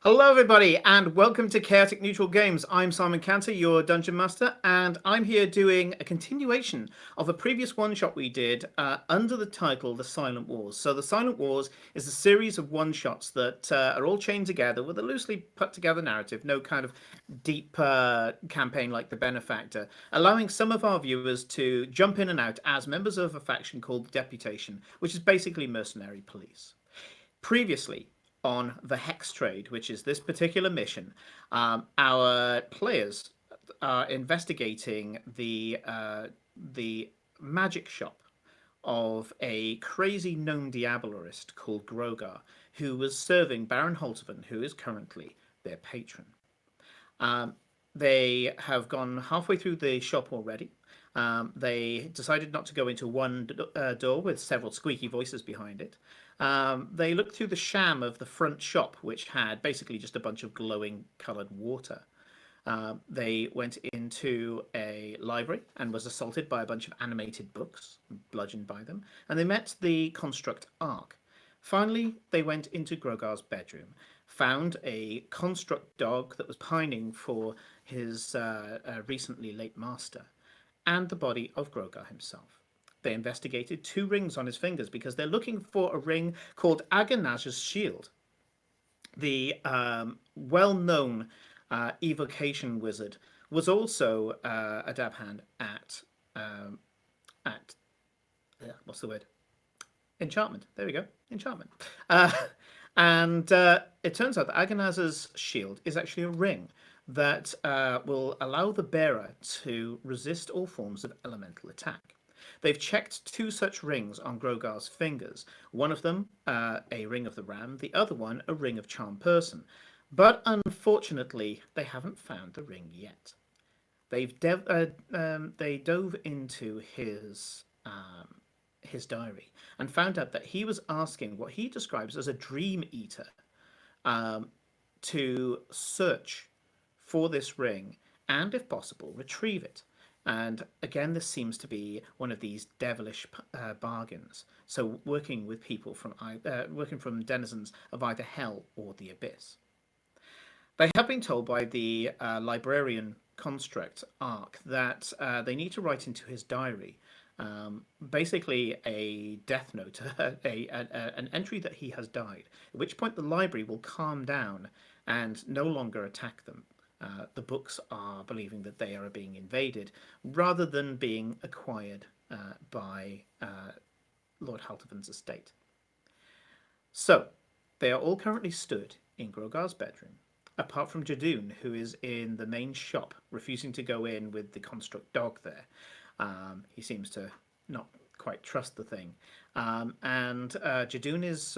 Hello, everybody, and welcome to Chaotic Neutral Games. I'm Simon Cantor, your Dungeon Master, and I'm here doing a continuation of a previous one-shot we did under the title The Silent Wars. So The Silent Wars is a series of one-shots that are all chained together with a loosely put-together narrative, no kind of deep campaign like The Benefactor, allowing some of our viewers to jump in and out as members of a faction called the Deputation, which is basically mercenary police. Previously, on the Hex Trade, which is this particular mission, our players are investigating the magic shop of a crazy gnome diabolist called Grogar, who was serving Baron Holthaven, who is currently their patron. They have gone halfway through the shop already. They decided not to go into one door with several squeaky voices behind it. They looked through the sham of the front shop, which had basically just a bunch of glowing coloured water. They went into a library and was assaulted by a bunch of animated books, bludgeoned by them, and they met the construct Ark. Finally, they went into Grogar's bedroom, found a construct dog that was pining for his recently late master, and the body of Grogar himself. They investigated 2 rings on his fingers because they're looking for a ring called Agonaz's Shield. The well-known evocation wizard was also a dab hand at what's the word? Enchantment. There we go. Enchantment. And it turns out that Agonaz's Shield is actually a ring that will allow the bearer to resist all forms of elemental attack. They've checked 2 such rings on Grogar's fingers. One of them, a ring of the ram, the other one, a ring of charm person. But unfortunately, they haven't found the ring yet. They dove into his diary and found out that he was asking what he describes as a dream eater to search for this ring and, if possible, retrieve it. And again, this seems to be one of these devilish bargains. So working with people working from denizens of either hell or the abyss. They have been told by the librarian construct Ark that they need to write into his diary basically a death note, an entry that he has died. At which point the library will calm down and no longer attack them. The books are believing that they are being invaded rather than being acquired by Lord Haltervan's estate. So, they are all currently stood in Grogar's bedroom, apart from Jadoon, who is in the main shop, refusing to go in with the construct dog there. He seems to not quite trust the thing. And Jadoon is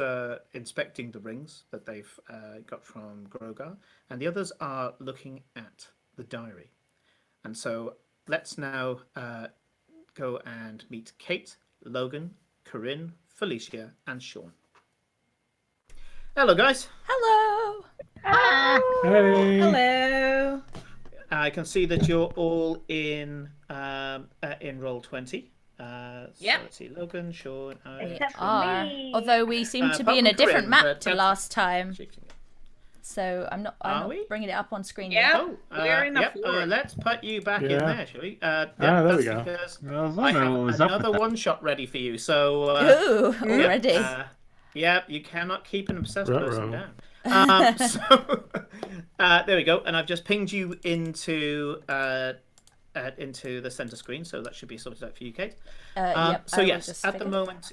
inspecting the rings that they've got from Grogar, and the others are looking at the diary. And so let's now go and meet Kate, Logan, Corinne, Felicia, and Sean. Hello, guys. Hello. Hey. Hello. I can see that you're all in Roll20. Yep. So let's see, Logan, Sean, Except for Are. me. Although we seem to apart be in a from different Corinne, map but to that's- last time, so I'm not bringing it up on screen Yeah. yet. Oh, We're in a floor. let's put you back in Yeah. there, shall we? there that's we go. because I was I wondering have what was up another with one-shot ready for you. So, Ooh, yeah, already. you cannot keep an obsessed person Ruh-roh. down. So, there we go. And I've just pinged you into the center screen, so that should be sorted out for you, Kate. Yep, So I yes, just at the figured. moment,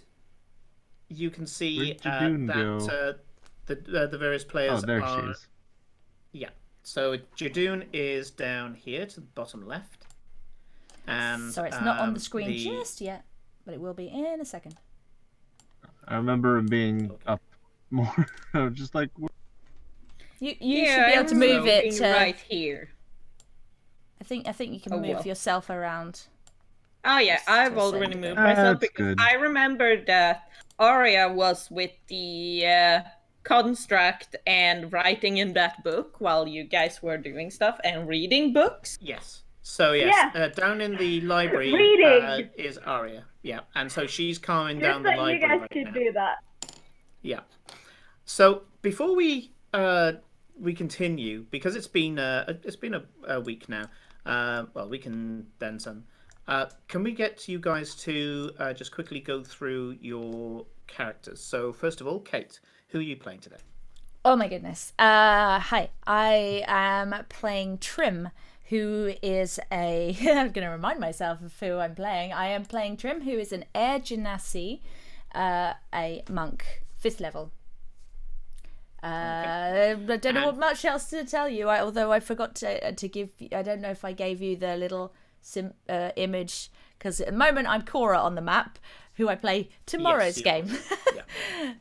you can see Where'd Jadoon that the various players Oh, there are. she is. Yeah. So Jadoon is down here to the bottom left. And So it's not on the screen just yet, but it will be in a second. I remember him being up more. I was just like, You should be able to move it. Right here. I think you can Oh, move well. yourself around. Oh yeah, Just I've to already send moved it. myself That's because good. I remember that Arya was with the construct and writing in that book while you guys were doing stuff and reading books. yes. So yes, Yeah. down in the library Reading. is Arya. Yeah, and so she's calming Just down the that you library guys right could now. do that. Yeah. So before we we continue, because it's been a week now. Well, we can then some. Can we get you guys to just quickly go through your characters? So first of all, Kate, who are you playing today? Oh my goodness. Hi. I am playing Trim, who is a... I'm going to remind myself of who I'm playing. I am playing Trim, who is an Air Genasi, a monk, 5th level. I don't know what much else to tell you, although I forgot to give... I don't know if I gave you the little image, because at the moment I'm Cora on the map, who I play tomorrow's game. Yeah.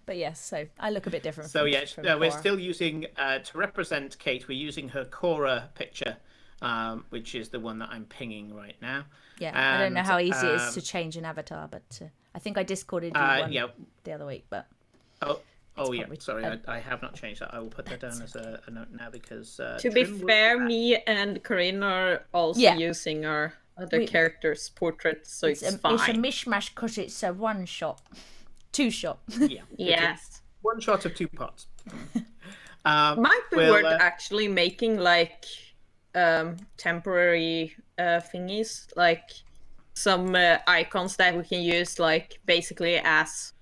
But yes, so I look a bit different. So we're still using, to represent Kate, we're using her Cora picture, which is the one that I'm pinging right now. Yeah, and, I don't know how easy it is to change an avatar, but I think I discorded you one the other week. But sorry, I have not changed that. I will put that down as a note now, because to be fair, me and Corinne are also using our other characters' portraits, so it's fine. It's a mishmash because it's a 1-shot, 2-shot. Yeah. Yes. 1 shot of 2 parts. Might be worth actually making like temporary thingies, like some icons that we can use, like basically as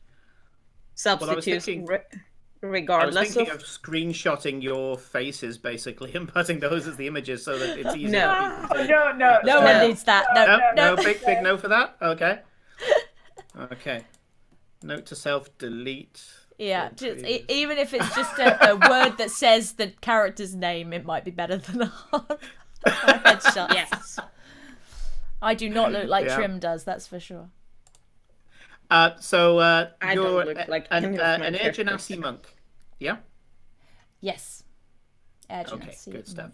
substitutes. Regardless, I was thinking of screenshotting your faces basically and putting those as the images so that it's easier. No one needs that. No, big no for that. Okay. Note to self: delete. Yeah, even if it's just a word that says the character's name, it might be better than a headshot. Yes. I do not look like Trim does, that's for sure. I you're don't look like an Air Genasi monk, yeah? Yes. Air Genasi. Okay, good stuff.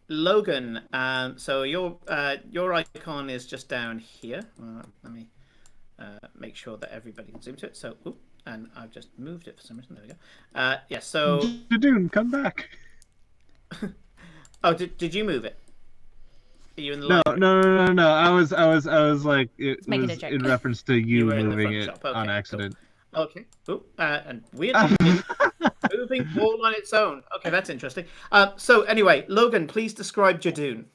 Logan, so your icon is just down here. Let me make sure that everybody can zoom to it. So, and I've just moved it for some reason. There we go. So Jadoon, come back. Oh, did you move it? Are you in the No. I was like, it making was a joke. in reference to you moving it shop. Okay, on accident. Cool. Okay. And weirdly, moving all on its own. Okay, that's interesting. So anyway, Logan, please describe Jadoon.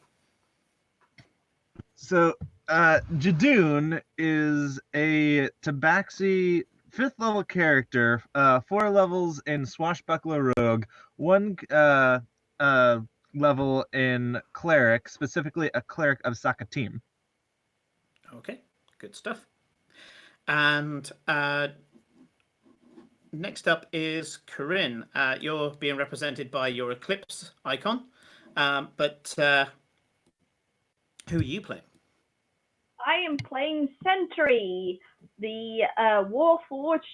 So, Jadoon is a Tabaxi 5th level character, 4 levels in Swashbuckler Rogue, 1 level in Cleric, specifically a Cleric of Sakatim. Okay, good stuff. And next up is Corinne. You're being represented by your Eclipse icon, but who are you playing? I am playing Sentry, the Warforged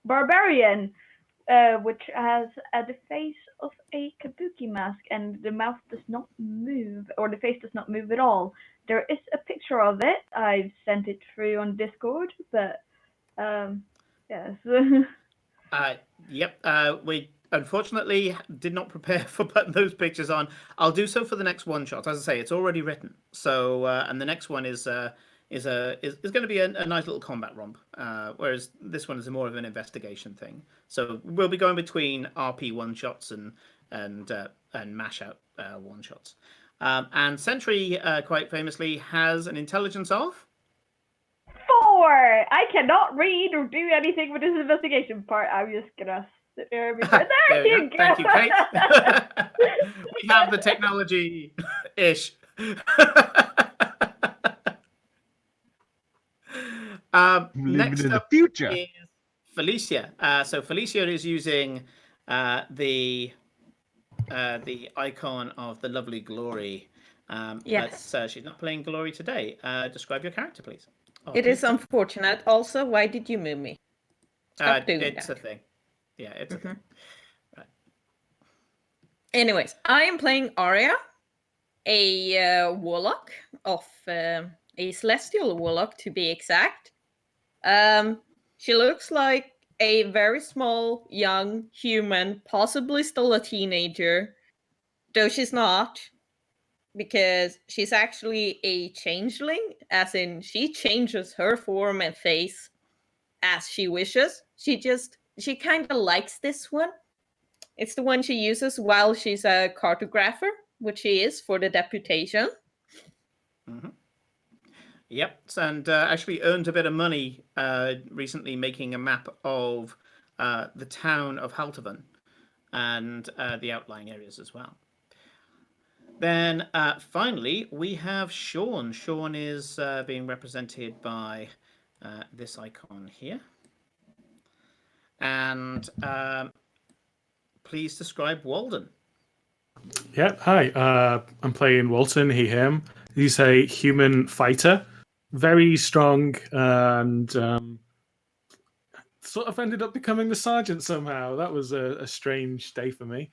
barbarian, which has the face of a kabuki mask, and the mouth does not move, or the face does not move at all. There is a picture of it. I've sent it through on Discord, but yes. Yep. We unfortunately did not prepare for putting those pictures on. I'll do so for the next one shot. As I say, it's already written. So and the next one is going to be a nice little combat romp, whereas this one is more of an investigation thing. So we'll be going between RP one shots and mash out one shots. And Sentry, quite famously, has an intelligence of 4. I cannot read or do anything with this investigation part. I'm just gonna sit there and be like, there you go. Thank you, Kate. We have the technology ish. Next up future is Felicia. So Felicia is using the icon of the lovely Glory. Yes. But she's not playing Glory today. Describe your character, please. It is unfortunate. Also, why did you move me? Stop doing it's that. a thing. Yeah, it's a thing. Right. Anyways, I am playing Arya, a warlock of a celestial warlock to be exact. She looks like a very small young human, possibly still a teenager, though she's not, because she's actually a changeling, as in she changes her form and face as she wishes. She kind of likes this one, It's the one she uses while she's a cartographer, which she is for the deputation. Yep, and actually earned a bit of money recently making a map of the town of Haltervan and the outlying areas as well. Then finally, we have Sean. Sean is being represented by this icon here. And please describe Walden. Yeah, hi. I'm playing Walton, he, him. He's a human fighter, very strong, and sort of ended up becoming the sergeant somehow. That was a strange day for me.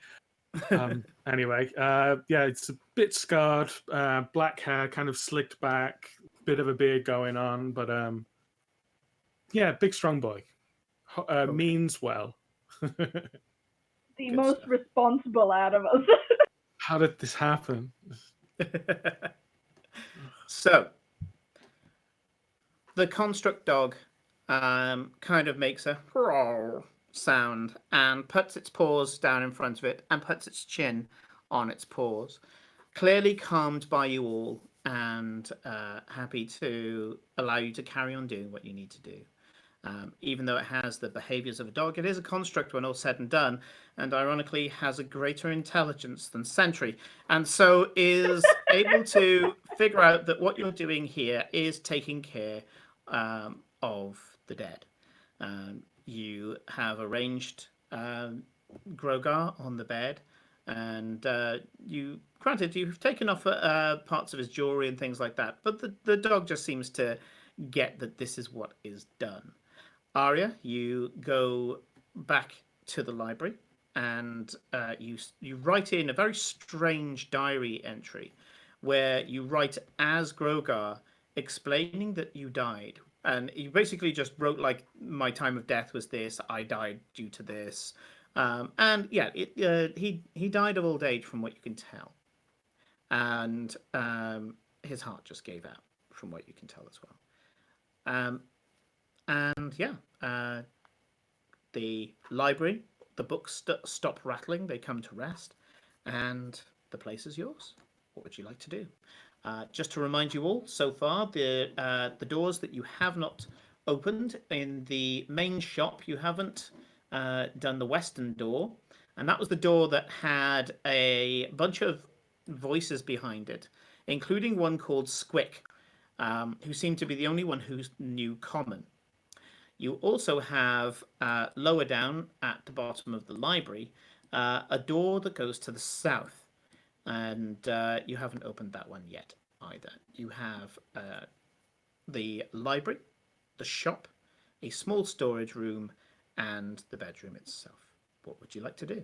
Anyway, yeah, it's a bit scarred, black hair, kind of slicked back, bit of a beard going on, but yeah, big strong boy. Means well. The Good most stuff. responsible out of us. How did this happen? So, the construct dog kind of makes a sound and puts its paws down in front of it and puts its chin on its paws, clearly calmed by you all and happy to allow you to carry on doing what you need to do. Even though it has the behaviors of a dog, it is a construct when all said and done, and ironically has a greater intelligence than Sentry, and so is able to figure out that what you're doing here is taking care of the dead. You have arranged Grogar on the bed, and granted, you've taken off parts of his jewelry and things like that, but the dog just seems to get that this is what is done. Arya, you go back to the library and you write in a very strange diary entry where you write as Grogar explaining that you died. And you basically just wrote like, my time of death was this, I died due to this. And yeah, he died of old age from what you can tell. And his heart just gave out from what you can tell as well. And yeah, the library, the books stop rattling, they come to rest, and the place is yours. What would you like to do? Just to remind you all, so far, the doors that you have not opened in the main shop, you haven't done the western door, and that was the door that had a bunch of voices behind it, including one called Squick, who seemed to be the only one who knew Common. You also have lower down at the bottom of the library a door that goes to the south, and you haven't opened that one yet either. You have the library, the shop, a small storage room, and the bedroom itself. What would you like to do?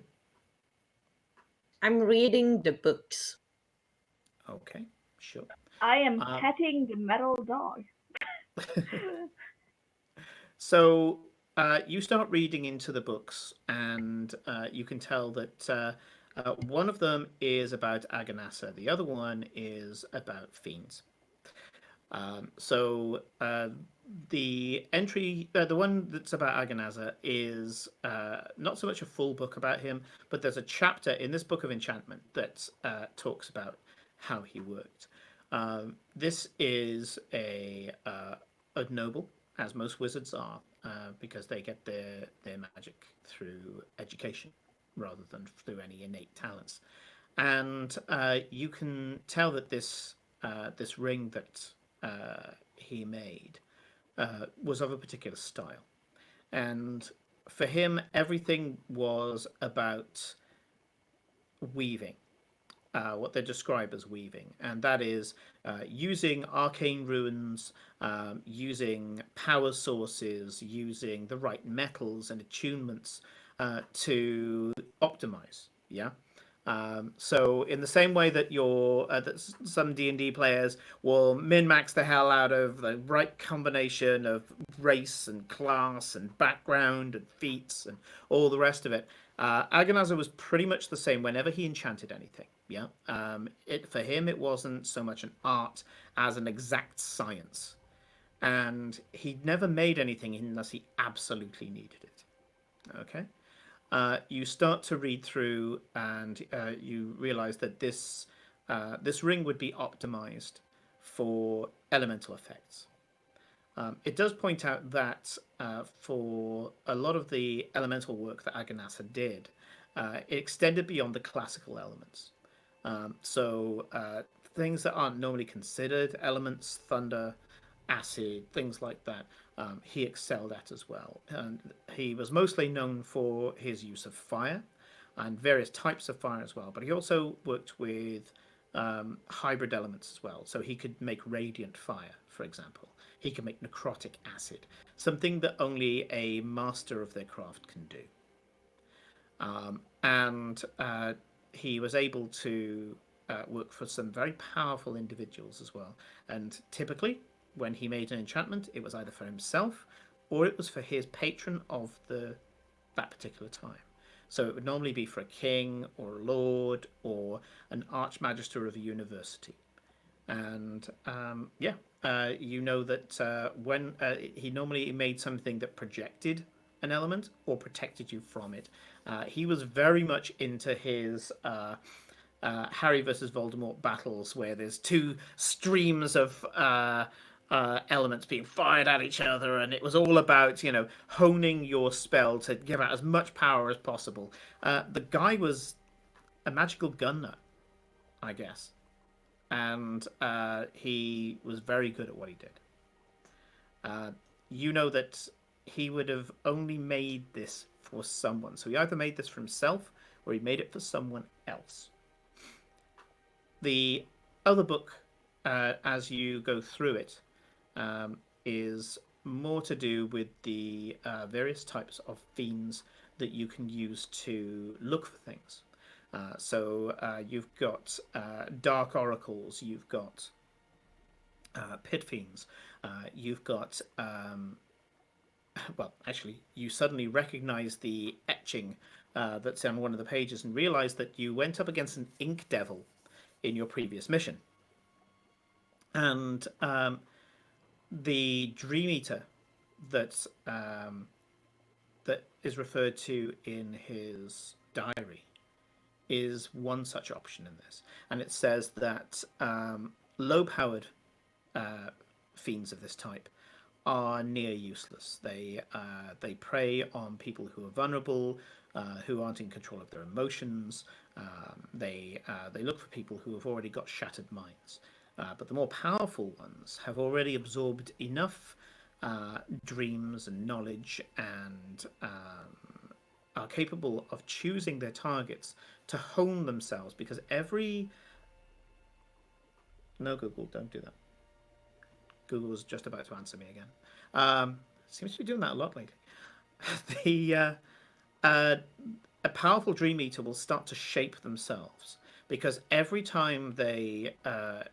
I'm reading the books. Okay, sure. I am petting the metal dog. So you start reading into the books, and you can tell that one of them is about Aganassa, the other one is about fiends. So the entry, the one that's about Aganassa is not so much a full book about him, but there's a chapter in this book of enchantment that talks about how he worked. This is a noble, as most wizards are, because they get their magic through education rather than through any innate talents. And you can tell that this ring that he made was of a particular style. And for him, everything was about weaving. What they describe as weaving, and that is using arcane runes, using power sources, using the right metals and attunements to optimize. Yeah. So in the same way that that some D&D players will min-max the hell out of the right combination of race and class and background and feats and all the rest of it, Aganassa was pretty much the same whenever he enchanted anything. Yeah, for him it wasn't so much an art as an exact science, and he never made anything unless he absolutely needed it. Okay, You start to read through, and you realize that this ring would be optimized for elemental effects. It does point out that for a lot of the elemental work that Aganatha did, it extended beyond the classical elements. So things that aren't normally considered elements, thunder, acid, things like that, he excelled at as well. And he was mostly known for his use of fire and various types of fire as well. But he also worked with hybrid elements as well. So he could make radiant fire, for example. He can make necrotic acid, something that only a master of their craft can do. And he was able to work for some very powerful individuals as well. And typically, when he made an enchantment, it was either for himself or it was for his patron of that particular time. So it would normally be for a king or a lord or an archmagister of a university. And you know that when he normally made something that projected an element or protected you from it. He was very much into his Harry versus Voldemort battles, where there's two streams of elements being fired at each other, and it was all about honing your spell to give out as much power as possible. The guy was a magical gun nut, I guess. And he was very good at what he did. You know that he would have only made this for someone. So he either made this for himself or he made it for someone else. The other book, as you go through it, is more to do with the various types of fiends that you can use to look for things. So you've got dark oracles, you've got pit fiends, you've got well, actually, you suddenly recognize the etching that's on one of the pages and realize that you went up against an ink devil in your previous mission. And the Dream Eater that is referred to in his diary is one such option in this. And it says that low-powered fiends of this type are near useless. They prey on people who are vulnerable, who aren't in control of their emotions. They look for people who have already got shattered minds. But the more powerful ones have already absorbed enough dreams and knowledge and are capable of choosing their targets to hone themselves, because No, Google, don't do that. Google's just about to answer me again. Seems to be doing that a lot lately. A powerful Dream Eater will start to shape themselves, because every time they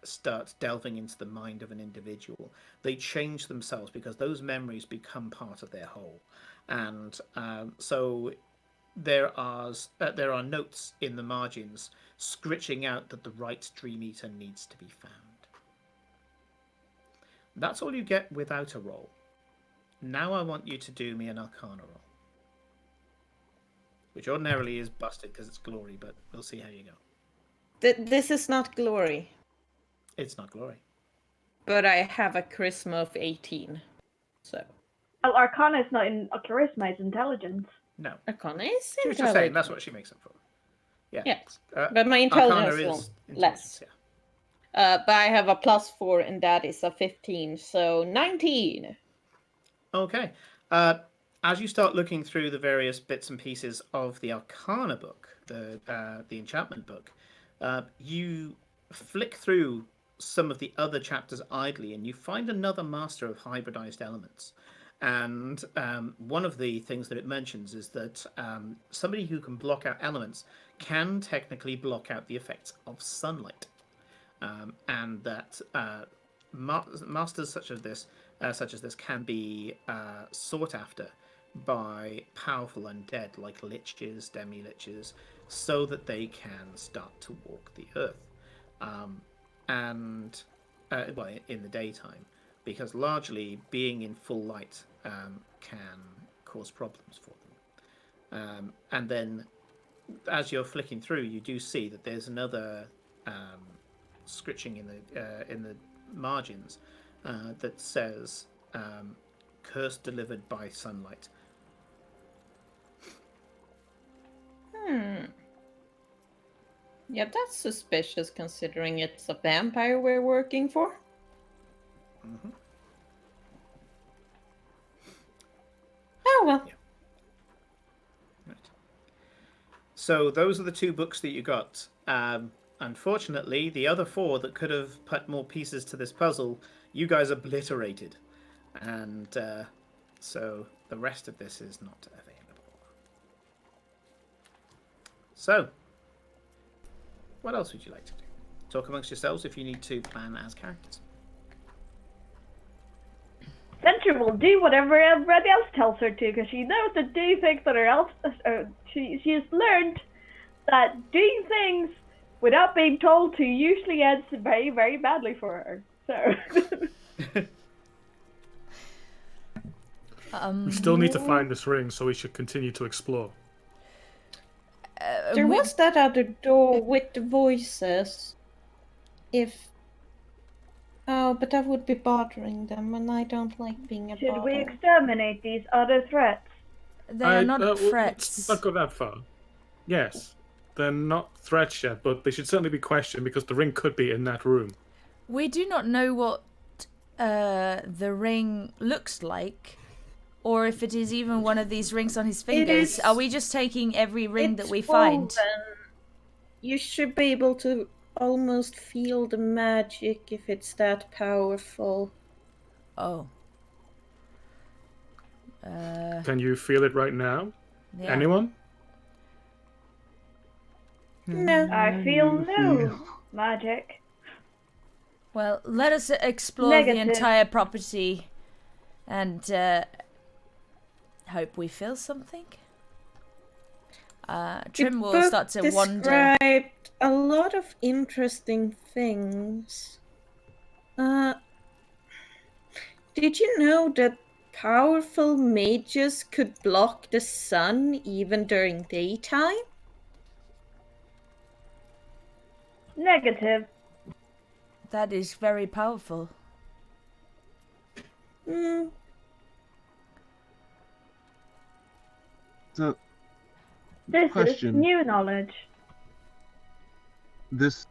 start delving into the mind of an individual, they change themselves because those memories become part of their whole. And so there are notes in the margins scritching out that the right Dream Eater needs to be found. That's all you get without a roll. Now I want you to do me an Arcana roll, which ordinarily is busted because it's glory, but we'll see how you go. This is not glory, It's not glory. but I have a charisma of 18. So Well, Arcana is not in charisma, it's intelligence. No. Arcana is She was just saying that's what she makes up for. Yeah. Yes, but my intelligence Arcana is is less. Yeah. But I have a +4, and that is a 15, so 19. Okay. As you start looking through the various bits and pieces of the Arcana book, the enchantment book, you flick through some of the other chapters idly, and you find another master of hybridized elements. And one of the things that it mentions is that somebody who can block out elements can technically block out the effects of sunlight, and that masters such as this can be sought after by powerful undead like liches, demi-liches, so that they can start to walk the earth, and in the daytime, because largely being in full light can cause problems for And then as you're flicking through, you do see that there's another scritching in the margins that says "Curse delivered by sunlight." Yeah, that's suspicious considering it's a vampire we're working for. Mm-hmm. Oh well. Yeah. Right. So those are the 2 books that you got. Unfortunately, the other 4 that could have put more pieces to this puzzle, you guys obliterated. And so the rest of this is not available. So, what else would you like to do? Talk amongst yourselves if you need to plan as characters. Sentry will do whatever everybody else tells her to, because she knows to do things that are else. She's learned that doing things without being told to usually ends very, very badly for her. So. We still need to find this ring, so we should continue to explore. There was that other door with the voices. But that would be bothering them, and I don't like being a Should we bother. exterminate these other threats? They are not Let's threats. not go that far. Yes, they're not threats yet, but they should certainly be questioned because the ring could be in that room. We do not know what the ring looks like, or if it is even one of these rings on his fingers. Are we just taking every ring that we find? Woven. You should be able to almost feel the magic if it's that powerful. Oh. Can you feel it right now? Yeah. Anyone? No. I feel no magic. Well, let us explore Negative. the entire property and hope we feel something. Trim will start to wonder. Described a lot of interesting things. Did you know that powerful mages could block the sun even during daytime? Negative. That is very powerful. So, This question. is new knowledge. This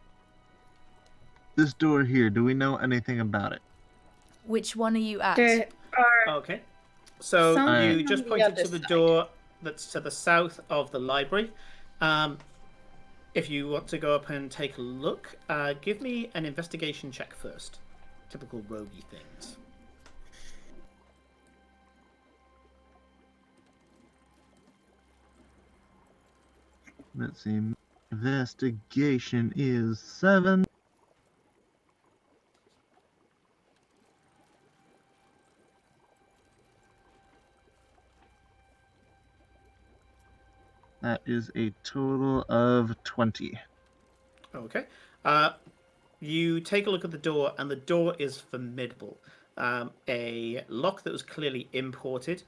door here, do we know anything about it? Which one are you at? There are Okay. So Something you just on the pointed other to the side. door that's to the south of the library. If you want to go up and take a look, give me an investigation check first. Typical roguey things. Let's see. Investigation is 7. That is a total of 20. Okay. You take a look at the door, and the door is formidable. A lock that was clearly imported.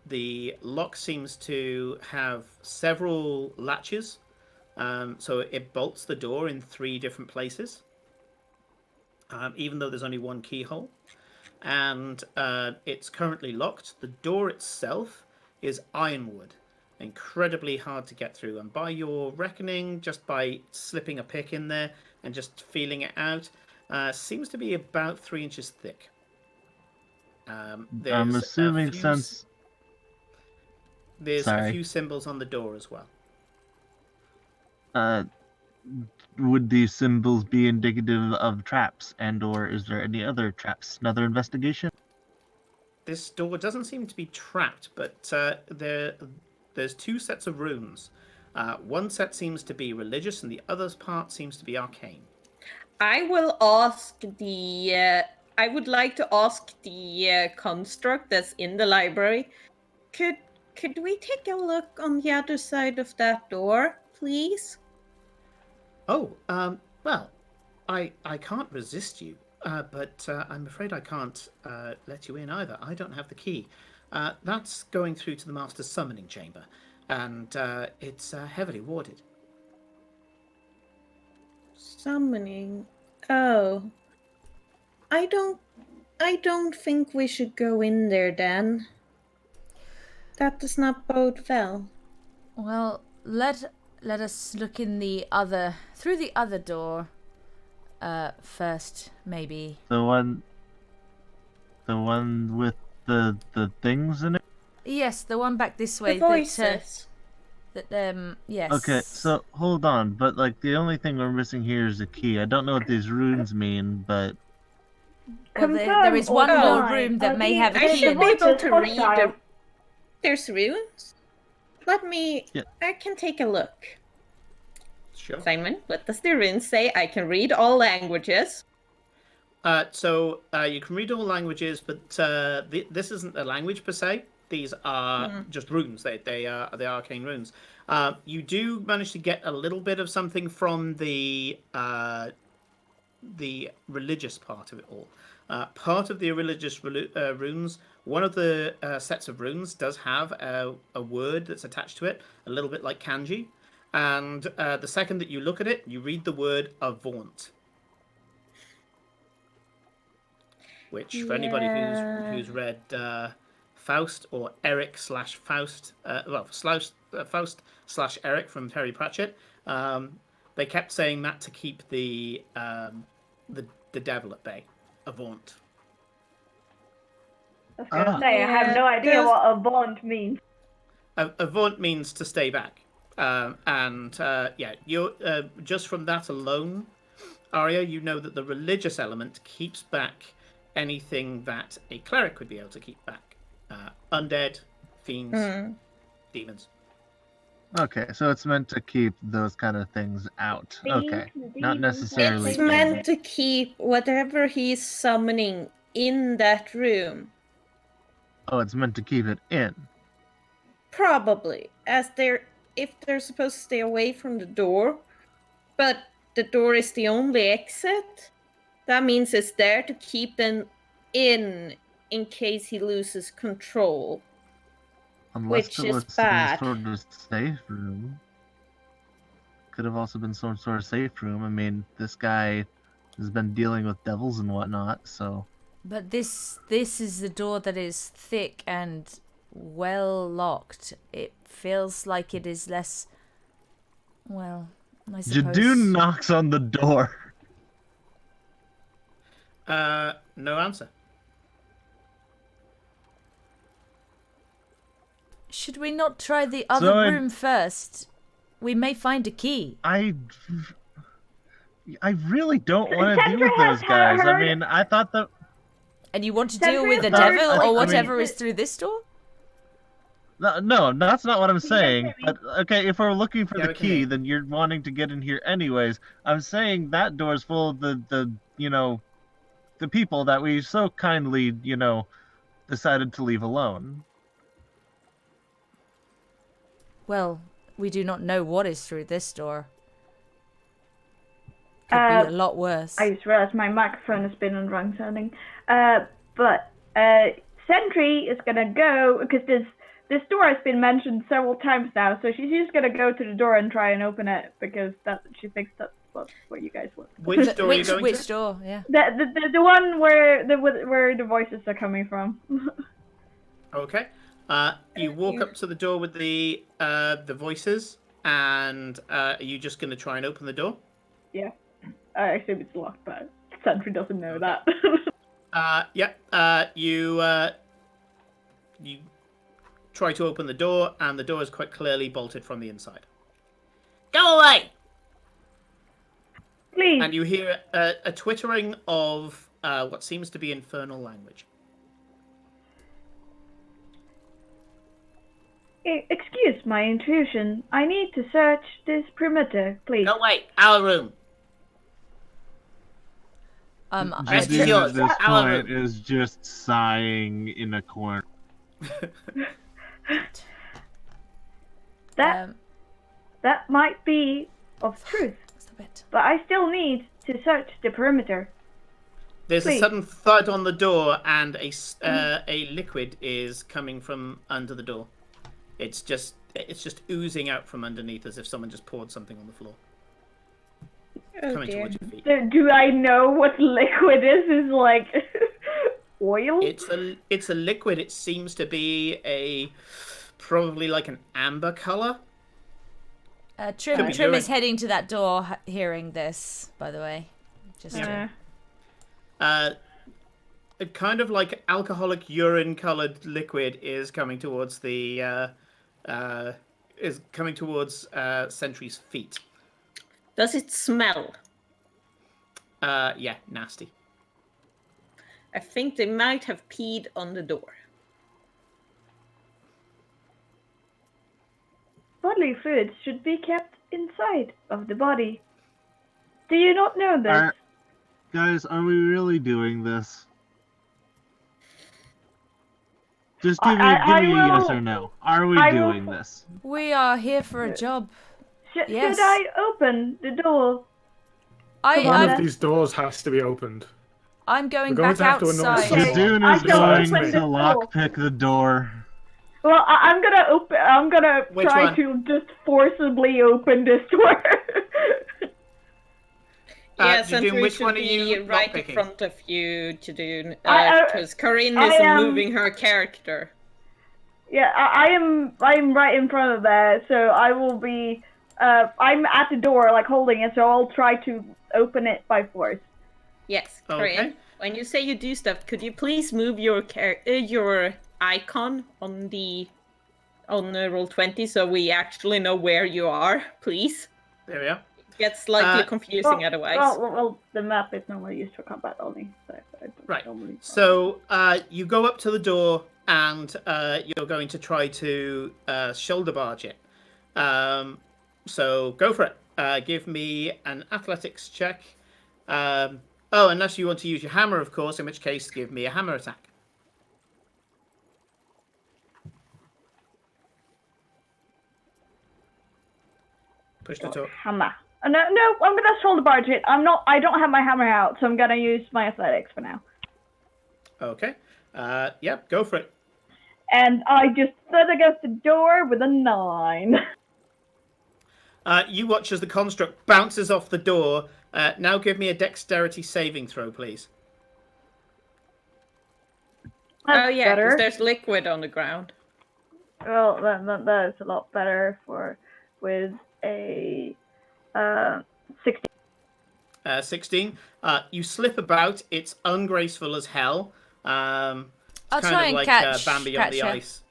The lock seems to have several latches, so it bolts the door in 3 different places, even though there's only one keyhole. And it's currently locked. The door itself is ironwood. Incredibly hard to get through, and by your reckoning, just by slipping a pick in there and just feeling it out, seems to be about 3 inches thick. I'm There's assuming there's Sorry. a few symbols on the door as well. Would these symbols be indicative of traps, and/or is there any other traps? Another investigation? This door doesn't seem to be trapped, but there's 2 sets of runes. One set seems to be religious, and the other part seems to be arcane. I will ask the. I would like to ask the construct that's in the library. Could we take a look on the other side of that door, please? Oh, well, I can't resist you, but I'm afraid I can't let you in either. I don't have the key. That's going through to the Master's Summoning Chamber. and it's heavily warded. Summoning. Oh. I don't think we should go in there then. That does not bode well. Well, let us look in through the other door first, maybe. The one with the things in it. Yes, the one back this way. The voices. Yes. Okay, so hold on, but like the only thing we're missing here is a key. I don't know what these runes mean, but Well, there is one Confirm or more deny. room that may have a I key should in be it. able to read Hostile. them. There's runes? Let me... Yeah. I can take a look. Sure. Simon, what does the runes say? I can read all languages. So you can read all languages, but this isn't a language per se. These are just runes. They are the arcane runes. You do manage to get a little bit of something from the religious part of it all. Part of the religious runes, one of the sets of runes does have a word that's attached to it, a little bit like kanji. And the second that you look at it, you read the word avaunt. Which, for anybody who's read Faust or Eric / Faust, Faust / Eric from Terry Pratchett, they kept saying that to keep the devil at bay. Avaunt. I was gonna say, I have no idea there's- what avant means. Avaunt means to stay back. You're just from that alone, Arya, you know that the religious element keeps back anything that a cleric would be able to keep back. Undead, fiends, demons. okay, so it's meant to keep those kind of things out. Okay, not necessarily. It's meant to keep whatever he's summoning in that room. Oh, it's meant to keep it in. Probably, if they're supposed to stay away from the door, but the door is the only exit, that means it's there to keep them in case he loses control. Unless Which it is was bad. some sort of safe room. Could have also been some sort of safe room. I mean, this guy has been dealing with devils and whatnot, so... But this is the door that is thick and well locked. It feels like it is less. Well, I suppose. Jadun knocks on the door. No answer. Should we not try the other room first? We may find a key. I really don't want to deal Sentry with those has guys. I heard- mean, I thought that... And you want to Sentry deal with the has heard, devil like, or I mean- whatever is through this door? No, that's not what I'm guys saying. hear me? But okay, if we're looking for Yeah, the we can hear key, you. then you're wanting to get in here anyways. I'm saying that door's full of the people that we so kindly, decided to leave alone. Well, we do not know what is through this door. Could be a lot worse. I just realized my microphone has been on wrong sounding. But Sentry is gonna go because this door has been mentioned several times now, so she's just gonna go to the door and try and open it because she thinks that's what you guys want. Which door are you going which to? door? Yeah. The one where the voices are coming from. Okay. You walk up to the door with the voices, and are you just going to try and open the door? Yeah, I assume it's locked, but Sentry doesn't know that. You try to open the door, and the door is quite clearly bolted from the inside. Go away! Please. And you hear a twittering of what seems to be infernal language. Excuse my intrusion. I need to search this perimeter, please. Go away! Our room! I- Jadun yours. at this Our point is just sighing in a corner. That might be of truth, Stop it. but I still need to search the perimeter. There's a Please. sudden thud on the door, and a liquid is coming from under the door. It's just It's just oozing out from underneath as if someone just poured something on the floor. Oh Coming dear. towards your feet. Do I know what liquid is? Is like oil? It's a liquid. It seems to be probably like an amber color. Trim be Trim is urine. heading to that door, hearing this. By the way, just A kind of like alcoholic urine colored liquid is coming towards Sentry's feet. Does it smell? Yeah, nasty. I think they might have peed on the door. Bodily fluids should be kept inside of the body. Do you not know this? Guys, are we really doing this? Just give me I a will- yes or no. Are we I will- doing this? We are here for a job. Should Yes. I open the door? I One of I'm, these doors has to be opened. I'm going We're going back to have to annoy outside. someone. Jadoon I is shall going open to the door. lockpick the door. Well, I'm gonna open. I'm gonna Which try one? to just forcibly open this door. Yeah, Jadoon, Sentry which should one are be you right in lockpicking? front of you, Jadoon, I- because Corinne I isn't am- moving her character. Yeah, I'm right in front of that, so I will be. I'm at the door, like holding it, so I'll try to open it by force. Yes, Okay. Corinne. When you say you do stuff, could you please move your your icon on Roll20 so we actually know where you are, please? There we are. It gets slightly confusing Well, otherwise. Well, the map is normally used for combat only. So I don't Right. normally- So you go up to the door and you're going to try to shoulder barge it. So go for it. Give me an athletics check. Unless you want to use your hammer, of course, in which case give me a hammer attack. Push to talk. Hammer. No, I'm gonna shoulder barge it. I don't have my hammer out, so I'm gonna use my athletics for now. Okay. Yep, go for it. And I just thud against the door with a 9. You watch as the construct bounces off the door. Now give me a dexterity saving throw, please. Oh yeah, because better. there's liquid on the ground. Well, that is a lot better with a 16. 16. You slip about. It's ungraceful as hell. I'll Kind try of and like catch Bambi on the her. ice.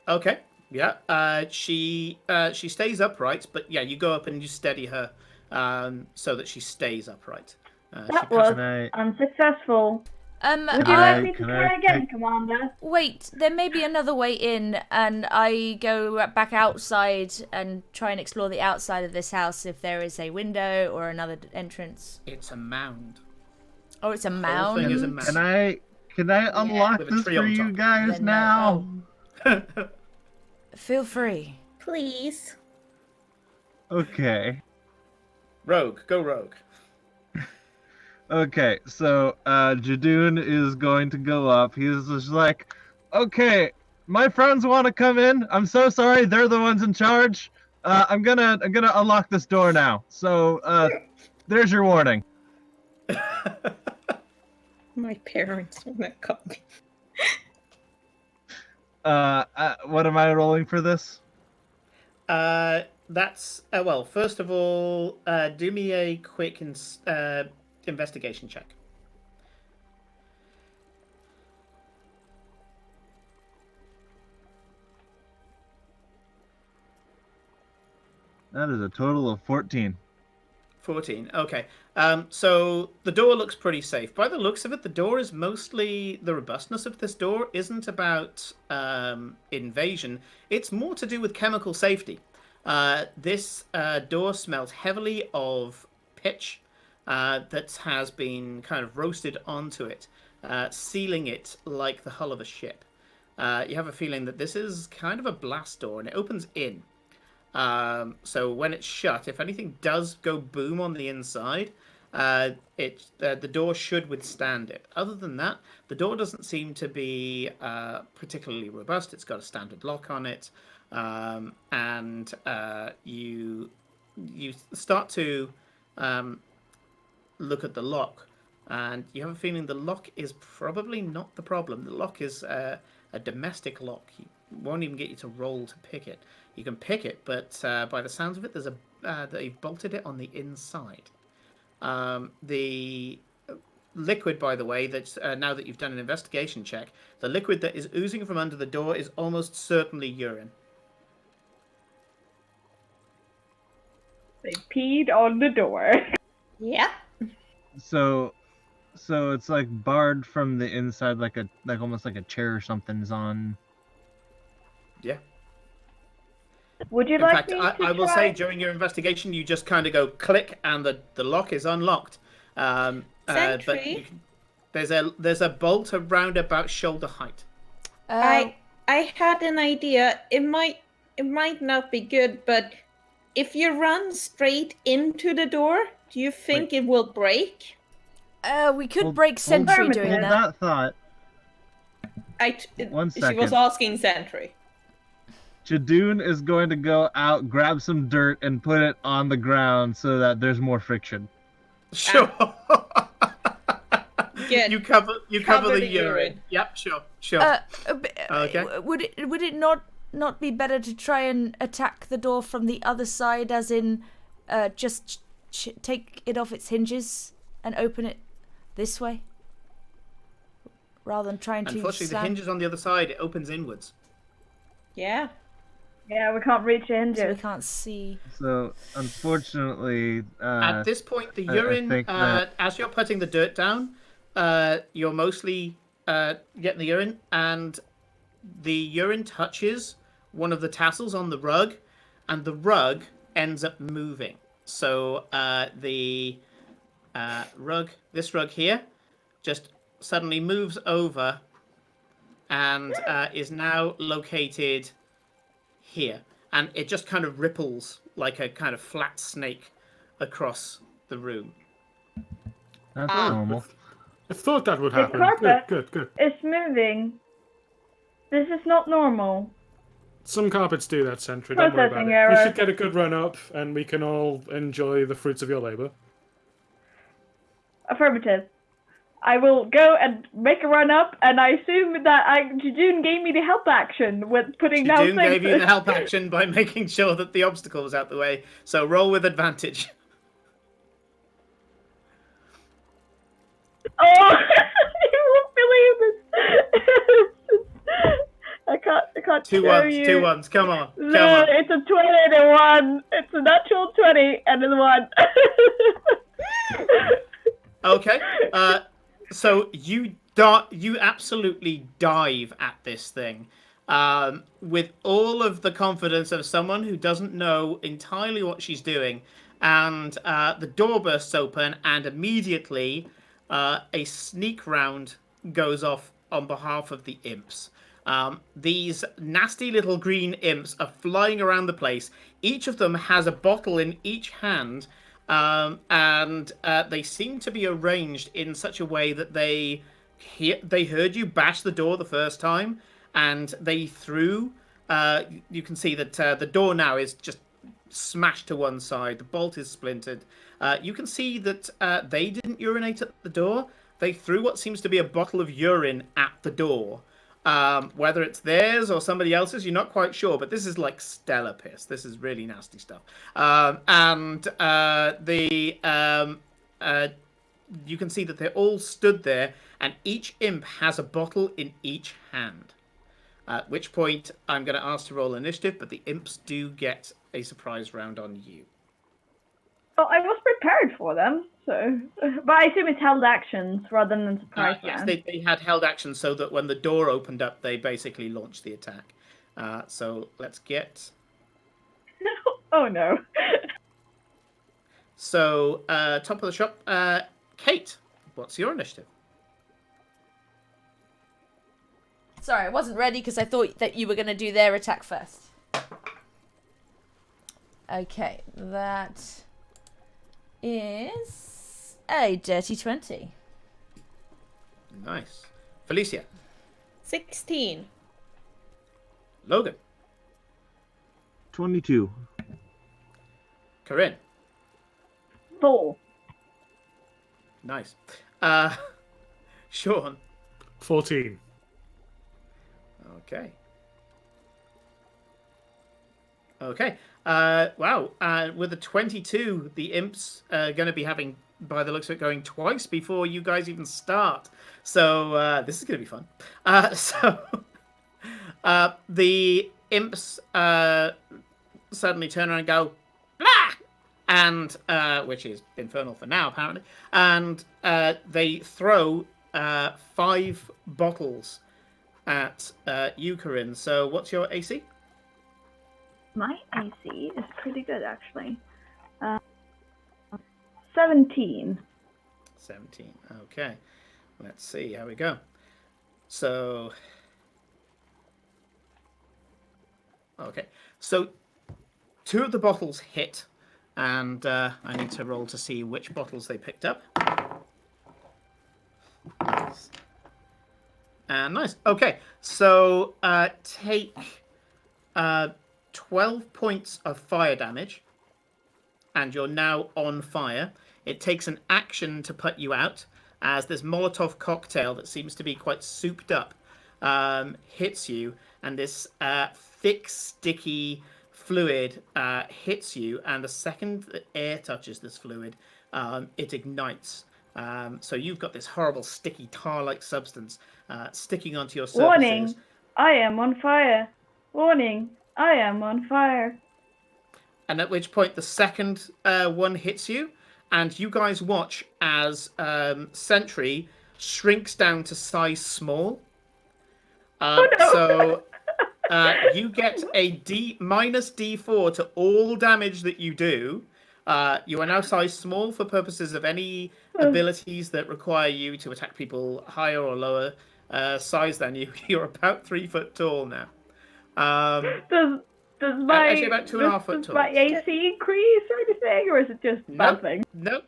Okay. Yeah. She stays upright, but yeah, you go up and you steady her so that she stays upright. That was Can I- unsuccessful. Would you I- like me to can try I again, take- Commander? Wait, there may be another way in, and I go back outside and try and explore the outside of this house if there is a window or another entrance. It's a mound. Oh, it's a The whole mound. thing is a mound. Can I unlock With a this tree for on you top. guys Then now? Feel free. Please. Okay. Rogue, go rogue. Okay, so Jadoon is going to go up. He's just like, okay, my friends want to come in. I'm so sorry, they're the ones in charge. I'm gonna unlock this door now. So there's your warning. My parents wanna come. What am I rolling for this? That's well. First of all, do me a quick investigation check. That is a total of 14. 14. Okay. So the door looks pretty safe. By the looks of it, the door is mostly the robustness of this door isn't about invasion. It's more to do with chemical safety. This door smells heavily of pitch that has been kind of roasted onto it, sealing it like the hull of a ship. You have a feeling that this is kind of a blast door, and it opens in. So when it's shut, if anything does go boom on the inside, the door should withstand it. Other than that, the door doesn't seem to be particularly robust. It's got a standard lock on it, and you start to look at the lock, and you have a feeling the lock is probably not the problem. The lock is a domestic lock. It won't even get you to roll to pick it. You can pick it, but by the sounds of it, they've bolted it on the inside. The liquid, by the way, that's now that you've done an investigation check, the liquid that is oozing from under the door is almost certainly urine. They peed on the door. Yep. So it's like barred from the inside, like almost like a chair or something's on. Yeah. Would you In like fact, me I to will try? say during your investigation, you just kind of go click, and the lock is unlocked. But Sentry? there's a bolt around about shoulder height. I had an idea. It might not be good, but if you run straight into the door, do you think it will break? We could break Sentry doing Hold that. thought. One She second. was asking Sentry. Jadoon is going to go out, grab some dirt, and put it on the ground so that there's more friction. Sure. Good. You cover Cover the the urine. urine. Yep, sure. Okay. Would it not be better to try and attack the door from the other side, as in just take it off its hinges and open it this way, rather than trying to Unfortunately, the slam... hinge is on the other side. It opens inwards. Yeah. Yeah, we can't reach the so we hinges. can't see. So, unfortunately, At this point, the I urine, think that- as you're putting the dirt down, you're mostly getting the urine, and the urine touches one of the tassels on the rug, and the rug ends up moving. So the this rug here, just suddenly moves over and is now located here. And it just kind of ripples like a kind of flat snake across the room. that's normal. I thought that would The happen. carpet. Good. It's moving. This is not normal. Some carpets do that, Sentry. Don't worry about Processing it. error. We should get a good run up, and we can all enjoy the fruits of your labor. Affirmative. I will go and make a run up, and I assume that Jadoon gave me the help action with putting down Doom things. gave you the help action by making sure that the obstacle was out the way. So roll with advantage. Oh, you won't believe this. I can't Two show ones, you. 2 1s. Come on. No, Come on. it's a 20 and a 1. It's a natural 20 and a 1. Okay. So you absolutely dive at this thing with all of the confidence of someone who doesn't know entirely what she's doing, and the door bursts open, and immediately a sneak round goes off on behalf of the imps. These nasty little green imps are flying around the place. Each of them has a bottle in each hand, and they seem to be arranged in such a way that they heard you bash the door the first time, and they threw. You can see that the door now is just smashed to one side. The bolt is splintered. You can see that they didn't urinate at the door. They threw what seems to be a bottle of urine at the door. Whether it's theirs or somebody else's, you're not quite sure, but this is like stellar piss. This is really nasty stuff. You can see that they're all stood there, and each imp has a bottle in each hand. At which point, I'm going to ask to roll initiative, but the imps do get a surprise round on you. Well, I was prepared for them, so. But I assume it's held actions rather than surprise Yes, round. they had held action so that when the door opened up, they basically launched the attack. So let's get... Oh no. So, top of the shop, Kate, what's your initiative? Sorry, I wasn't ready because I thought that you were going to do their attack first. Okay, that is a dirty 20. Nice. Felicia. 16. Logan. 22. Corinne. 4. Nice. Sean. 14. Okay. Okay. Wow. With a 22, the imps are going to be having, by the looks of it, going twice before you guys even start. So this is going to be fun. The imps suddenly turn around and go, "Blah!" And which is infernal for now, apparently. And they throw 5 bottles at you, Corinne. So what's your AC? My AC is pretty good, actually. 17. 17. Okay. Let's see how we go. So... Okay. So 2 of the bottles hit, and I need to roll to see which bottles they picked up. Nice. Nice. Okay. So take 12 points of fire damage, and you're now on fire. It takes an action to put you out, as this Molotov cocktail that seems to be quite souped up hits you, and this thick, sticky fluid hits you, and the second that air touches this fluid, it ignites. So you've got this horrible, sticky, tar-like substance sticking onto your surfaces. Warning! I am on fire! Warning! I am on fire! And at which point the second one hits you, and you guys watch as Sentry shrinks down to size small. So you get a minus D4 to all damage that you do. You are now size small for purposes of any abilities that require you to attack people higher or lower size than you. You're about 3 foot tall now. Does my actually about 2.5 foot tall. my AC increase or anything, or is it just buzzing? Nope.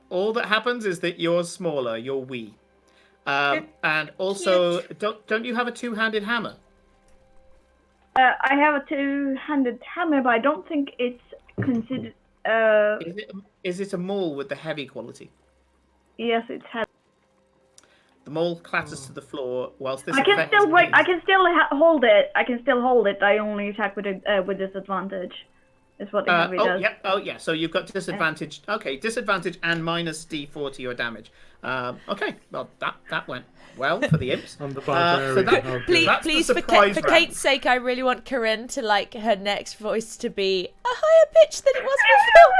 All that happens is that you're smaller. You're wee. And also, don't you have a 2-handed hammer? I have a 2-handed hammer, but I don't think it's considered. Is it a maul with the heavy quality? Yes, it's heavy. The maul clatters to the floor whilst this. I can still hold it. I can still hold it. I only attack with disadvantage. Is what the heavy does. Yeah. Oh, yeah. So you've got disadvantage. Okay, disadvantage and minus D4 to your damage. Okay. Well, that went well for the imps. I'm the barbarian. Please, for Kate's sake, I really want Corinne to like her next voice to be a higher pitch than it was before.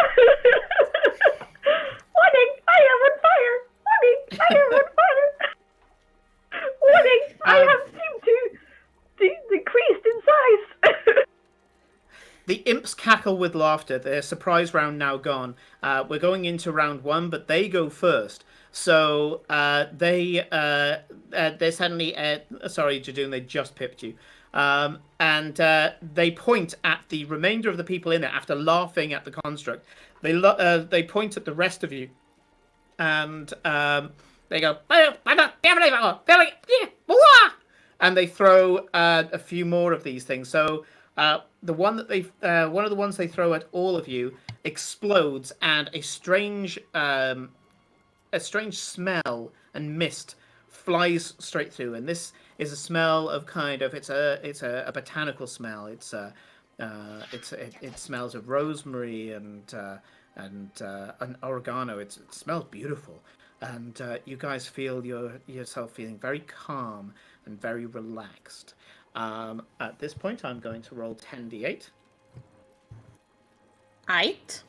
Warning! I am on fire! Warning! I am on fire! Warning! I have seemed to decreased in size. The imps cackle with laughter. Their surprise round now gone. We're going into round 1, but they go first. So they're suddenly... sorry, Jadoon, they just pipped you. And they point at the remainder of the people in there after laughing at the construct. They point at the rest of you. And they go... And they throw a few more of these things. So... one of the ones they throw at all of you explodes, and a strange smell and mist flies straight through. And this is a smell of it's a botanical smell. It smells of rosemary and oregano. It smells beautiful, and you guys feel yourself feeling very calm and very relaxed. At this point, I'm going to roll 10d8. Eight.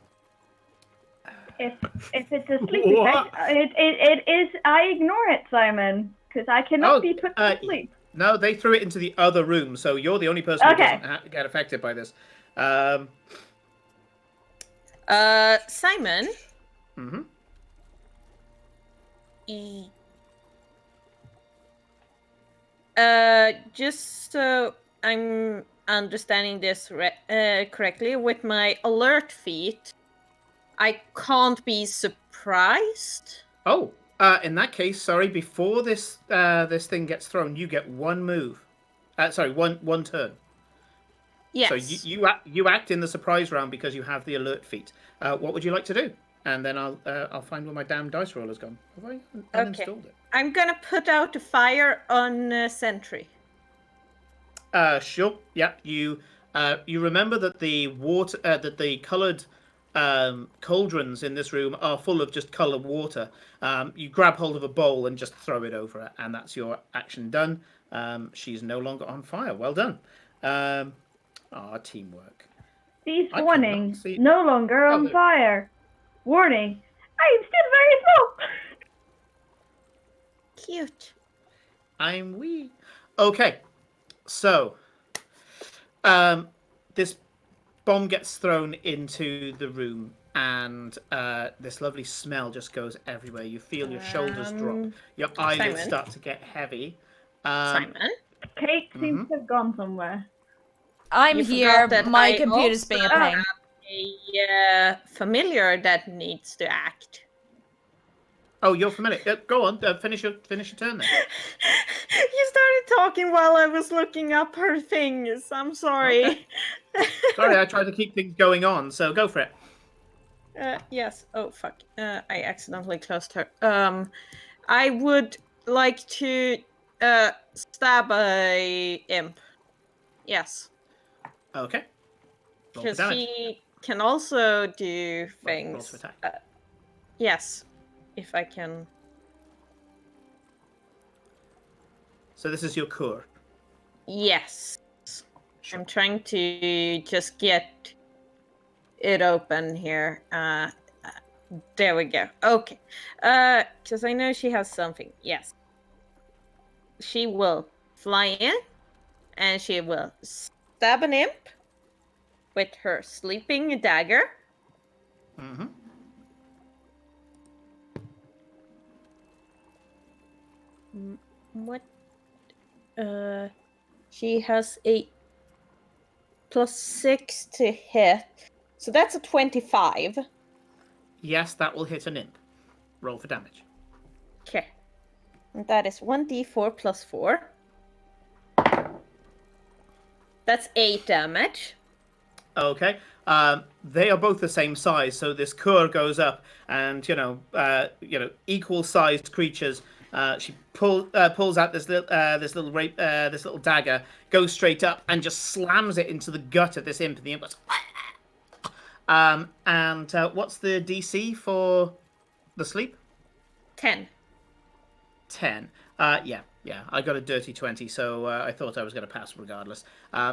If it's a sleep effect, it is. I ignore it, Simon, because I cannot be put to sleep. No, they threw it into the other room, so you're the only person who doesn't get affected by this. Simon. Mm-hmm. Just so I'm understanding this correctly, with my alert feat, I can't be surprised. Oh, in that case, sorry. Before this this thing gets thrown, you get one move. Sorry, one turn. Yes. So you act in the surprise round because you have the alert feat. What would you like to do? And then I'll find where my damn dice roller's gone. Have I uninstalled it? I'm gonna put out the fire on Sentry. Sure. Yeah. You remember that the water that the coloured cauldrons in this room are full of just coloured water. You grab hold of a bowl and just throw it over her, and that's your action done. She's no longer on fire. Well done. Teamwork. Cease I warning. cannot see- No longer on there- fire. Warning. I am still very slow. Cute. I'm wee. Okay, so this bomb gets thrown into the room, and this lovely smell just goes everywhere. You feel your shoulders drop, your eyelids Simon? start to get heavy. Simon? Kate seems to have gone somewhere. I'm You here. forgot that My I computer's also being a pain. have a familiar that needs to act. Oh, you're familiar. Go on, finish your turn then. You started talking while I was looking up her things. I'm sorry. Okay. Sorry, I tried to keep things going on, so go for it. Yes. Oh fuck. I accidentally closed her. I would like to stab a imp. Yes. Okay. Roll for Because damage. she can also do Roll things. to attack. Yes. If I can. So this is your core. Yes. Sure. I'm trying to just get it open here. There we go. Okay. Because I know she has something. Yes. She will fly in and she will stab an imp with her sleeping dagger. Mm-hmm. What? She has a +6 to hit. So that's a 25. Yes, that will hit an imp. Roll for damage. Okay. And that is 1d4 plus 4. That's 8 damage. Okay. They are both the same size, so this cur goes up, and equal-sized creatures. She pulls out this little dagger, goes straight up, and just slams it into the gut of this imp. And the imp goes. What's the DC for the sleep? 10. 10. Yeah. I got a dirty 20, so I thought I was going to pass regardless.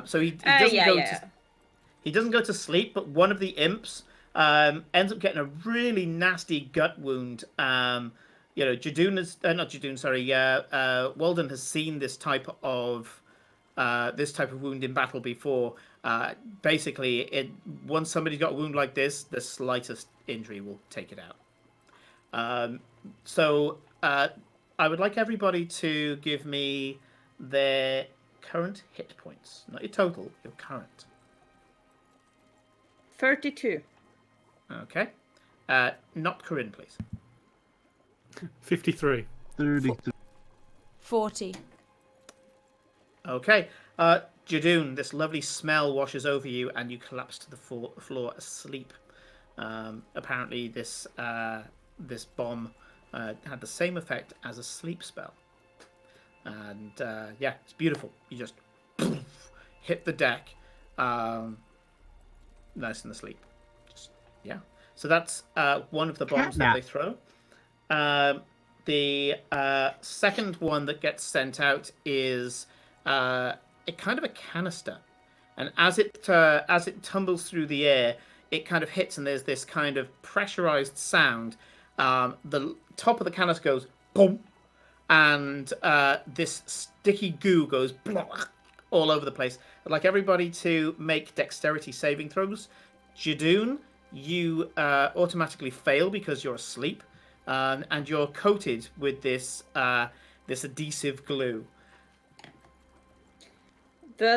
So he doesn't he doesn't go to sleep, but one of the imps ends up getting a really nasty gut wound. Walden has seen this type of wound in battle before. Basically, once somebody's got a wound like this, the slightest injury will take it out. I would like everybody to give me their current hit points, not your total, your current. 32. Okay. Not Corinne, please. 53. 30. 40. Okay. Jadoon, this lovely smell washes over you and you collapse to the floor asleep. Apparently this bomb had the same effect as a sleep spell. And it's beautiful. You just hit the deck nice and asleep. So that's one of the bombs that they throw. The second one that gets sent out is a kind of a canister, and as it tumbles through the air, it kind of hits, and there's this kind of pressurized sound. The top of the canister goes boom, and this sticky goo goes all over the place. I'd like everybody to make dexterity saving throws. Jadoon, you automatically fail because you're asleep, and you're coated with this adhesive glue.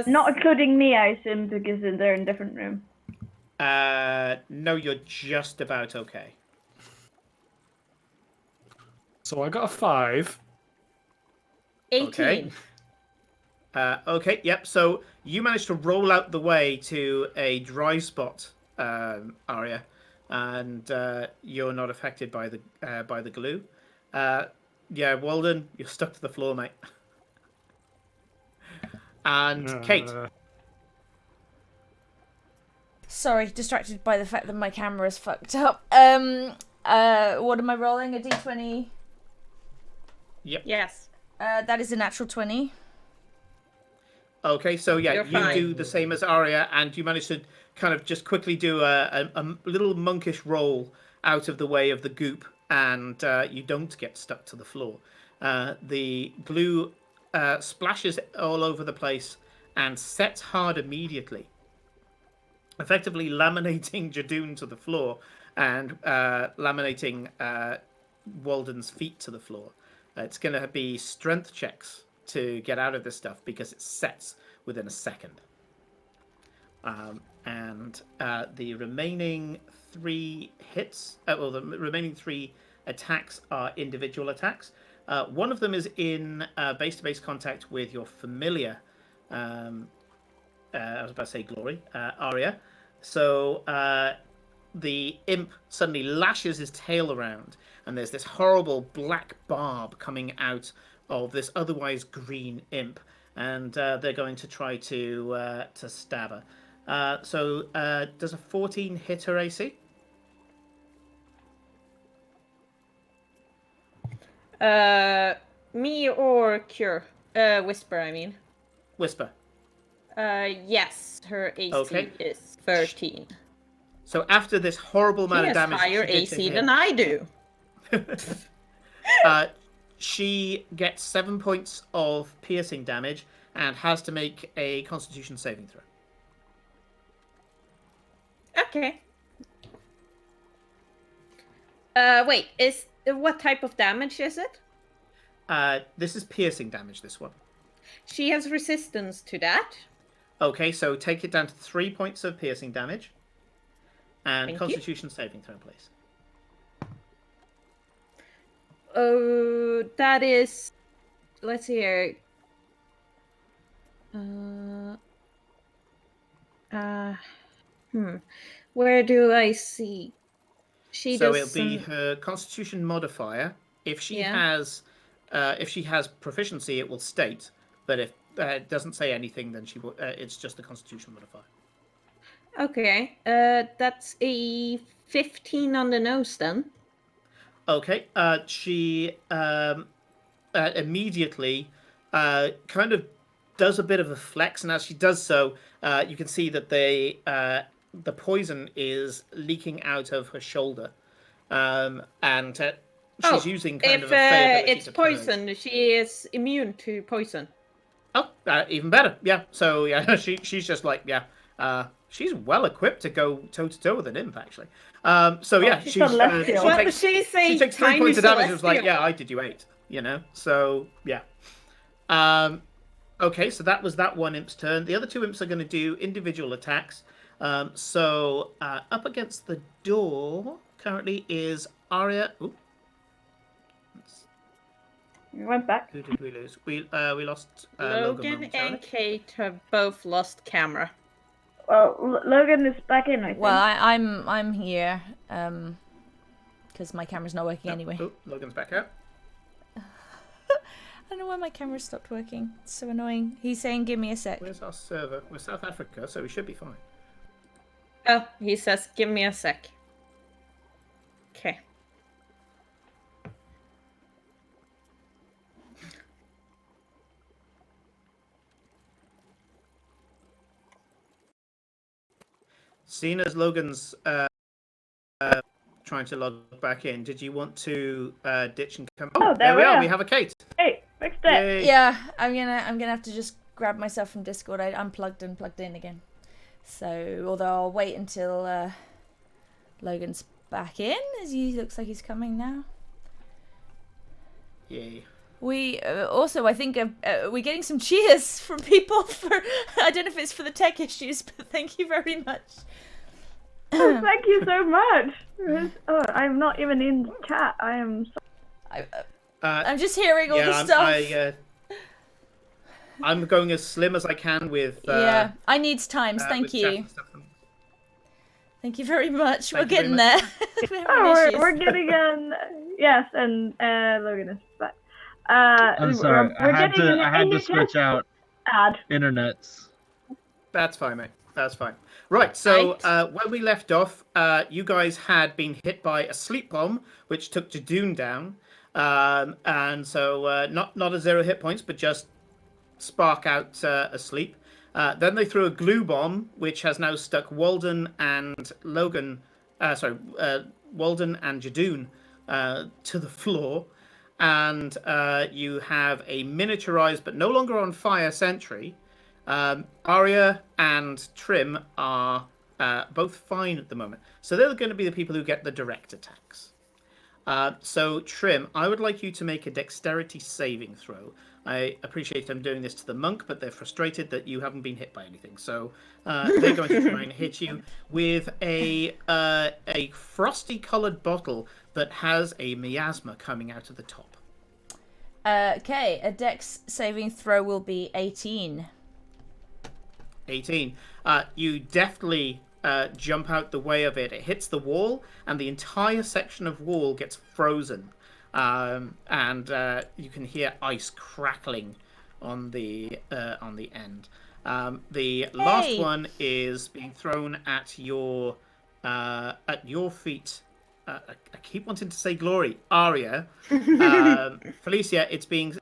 Not including me, I assume, because they're in a different room. No, you're just about okay. So I got a 5. 18. Okay. Okay, yep. So you managed to roll out the way to a dry spot, Arya, and you're not affected by the glue. Yeah, Walden, you're stuck to the floor, mate. And Kate. Sorry, distracted by the fact that my camera is fucked up. What am I rolling? A d20? Yep. Yes. That is a natural 20. Okay, so yeah, You're you fine. do the same as Arya, and you manage to kind of just quickly do a little monkish roll out of the way of the goop, and you don't get stuck to the floor. The glue splashes all over the place and sets hard immediately, effectively laminating Jadoon to the floor and laminating Walden's feet to the floor. It's going to be strength checks to get out of this stuff because it sets within a second. And the remaining 3 hits, the remaining 3 attacks are individual attacks. One of them is in base-to-base contact with your familiar, I was about to say Glory, Arya. So the imp suddenly lashes his tail around, and there's this horrible black barb coming out of this otherwise green imp, and they're going to try to stab her. So does a 14 hit her AC? Me or Cure? Whisper, I mean. Whisper. Yes, her AC Okay. is 13. So after this horrible She amount has of damage, higher she did to AC him, than I do. she gets 7 points of piercing damage and has to make a Constitution saving throw. Okay. Wait, what type of damage is it? This is piercing damage, this one. She has resistance to that. Okay, so take it down to 3 points of piercing damage. And Thank you. Constitution saving throw, please. Oh, that is. Let's see here. Where do I see? She So doesn't. it'll be her Constitution modifier. If she Yeah. has proficiency, it will state. But if it doesn't say anything, then it's just the Constitution modifier. Okay, that's a 15 on the nose then. Okay. She immediately kind of does a bit of a flex, and as she does so, you can see that the poison is leaking out of her shoulder, and she's using kind If of a fey ability it's to purge. poison, she is immune to poison. Oh, even better. Yeah. So yeah, she's just like she's well equipped to go toe to toe with an imp, actually. So yeah, she's she celestial. Well, takes she's a she takes 3 tiny points of damage. It was like, celestial. yeah, I did you 8. You know. So yeah. Okay, so that was that one imp's turn. The other 2 imps are going to do individual attacks. So up against the door currently is Arya. Ooh, We went back. who did we lose? We lost Logan Logan momentarily. and Kate have both lost camera. Well, Logan is back in, I think. Well, I'm here, because my camera's not working anyway. Oh, Logan's back out. I don't know why my camera stopped working. It's so annoying. He's saying, "Give me a sec." Where's our server? We're South Africa, so we should be fine. Oh, he says, give me a sec. Okay. Seeing as Logan's trying to log back in, did you want to ditch and come? Oh, there there we we are. are. We have a Kate. Hey, fixed it. Yay. Yeah, I'm gonna have to just grab myself from Discord. I unplugged and plugged in again. So, although I'll wait until Logan's back in, as he looks like he's coming now. Yay. We also, I think, we're getting some cheers from people for. I don't know if it's for the tech issues, but thank you very much. Oh, thank you so much. Oh, I'm not even in chat. I am. I'm just hearing all the stuff. I'm going as slim as I can with. Yeah, I need times. Thank you. Thank you very much. We're getting there. We're getting in. Yes, and Logan is back. I'm sorry. We're I had to NHS switch out ad. internets. That's fine, mate. That's fine. Right, so when we left off, you guys had been hit by a sleep bomb, which took Jadoon down. And so not a 0 hit points, but just spark out asleep. Then they threw a glue bomb, which has now stuck Walden and Logan, Walden and Jadoon to the floor. And you have a miniaturized but no longer on fire Sentry. Arya and Trim are both fine at the moment. So they're going to be the people who get the direct attacks. So Trim, I would like you to make a Dexterity saving throw. I appreciate I'm doing this to the monk, but they're frustrated that you haven't been hit by anything. So they're going to try and hit you with a frosty-coloured bottle that has a miasma coming out of the top. Okay, a Dex saving throw will be 18. 18. You deftly jump out the way of it. It hits the wall, and the entire section of wall gets frozen. And you can hear ice crackling on the end. The last one is being thrown at your feet. I keep wanting to say Glory, Arya, Felicia. It's being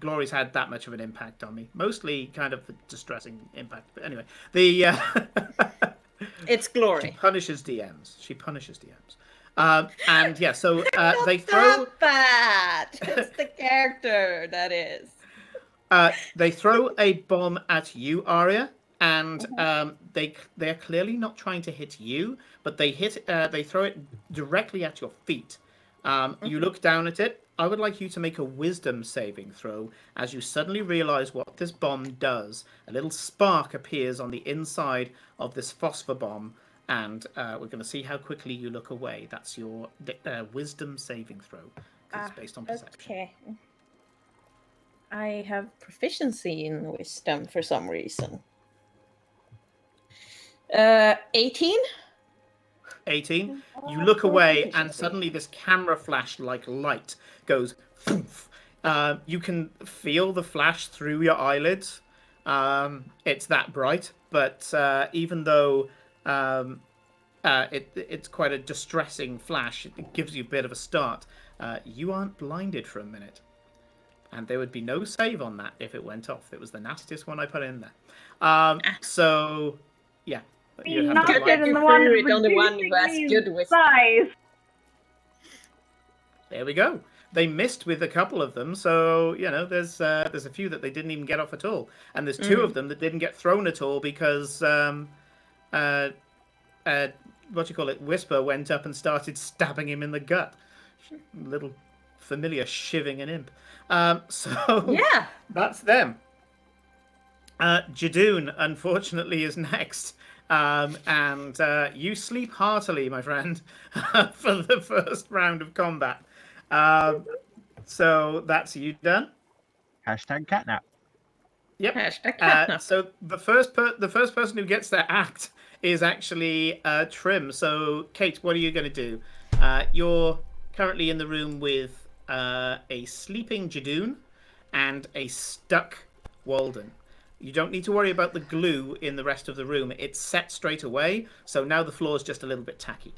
Glory's had that much of an impact on me. Mostly kind of a distressing impact, but anyway, it's Glory. She punishes DMs. And yeah, so they throw. Not bad. It's the character that is. They throw a bomb at you, Arya, and they are clearly not trying to hit you, but they throw it directly at your feet. You look down at it. I would like you to make a wisdom saving throw as you suddenly realize what this bomb does. A little spark appears on the inside of this phosphor bomb, and we're going to see how quickly you look away. That's your wisdom saving throw. It's based on perception. Okay. I have proficiency in wisdom for some reason. 18? 18. You look away, and suddenly this camera flash like light goes. You can feel the flash through your eyelids. It's that bright, but even though it's quite a distressing flash, it gives you a bit of a start. You aren't blinded for a minute, and there would be no save on that if it went off. It was the nastiest one I put in there. So yeah. You'd have to on the one who has good wisdom. There we go. They missed with a couple of them, so there's a few that they didn't even get off at all, and there's two of them that didn't get thrown at all because Whisper went up and started stabbing him in the gut. Little familiar shivving an imp. So yeah, that's them. Jadoon, unfortunately, is next. And you sleep heartily, my friend, for the first round of combat. So that's you done. #catnap. Yep. #catnap. So the first person who gets their act is actually Trim. So Kate, what are you going to do? You're currently in the room with a sleeping Jadoon and a stuck Walden. You don't need to worry about the glue in the rest of the room. It's set straight away, so now the floor is just a little bit tacky.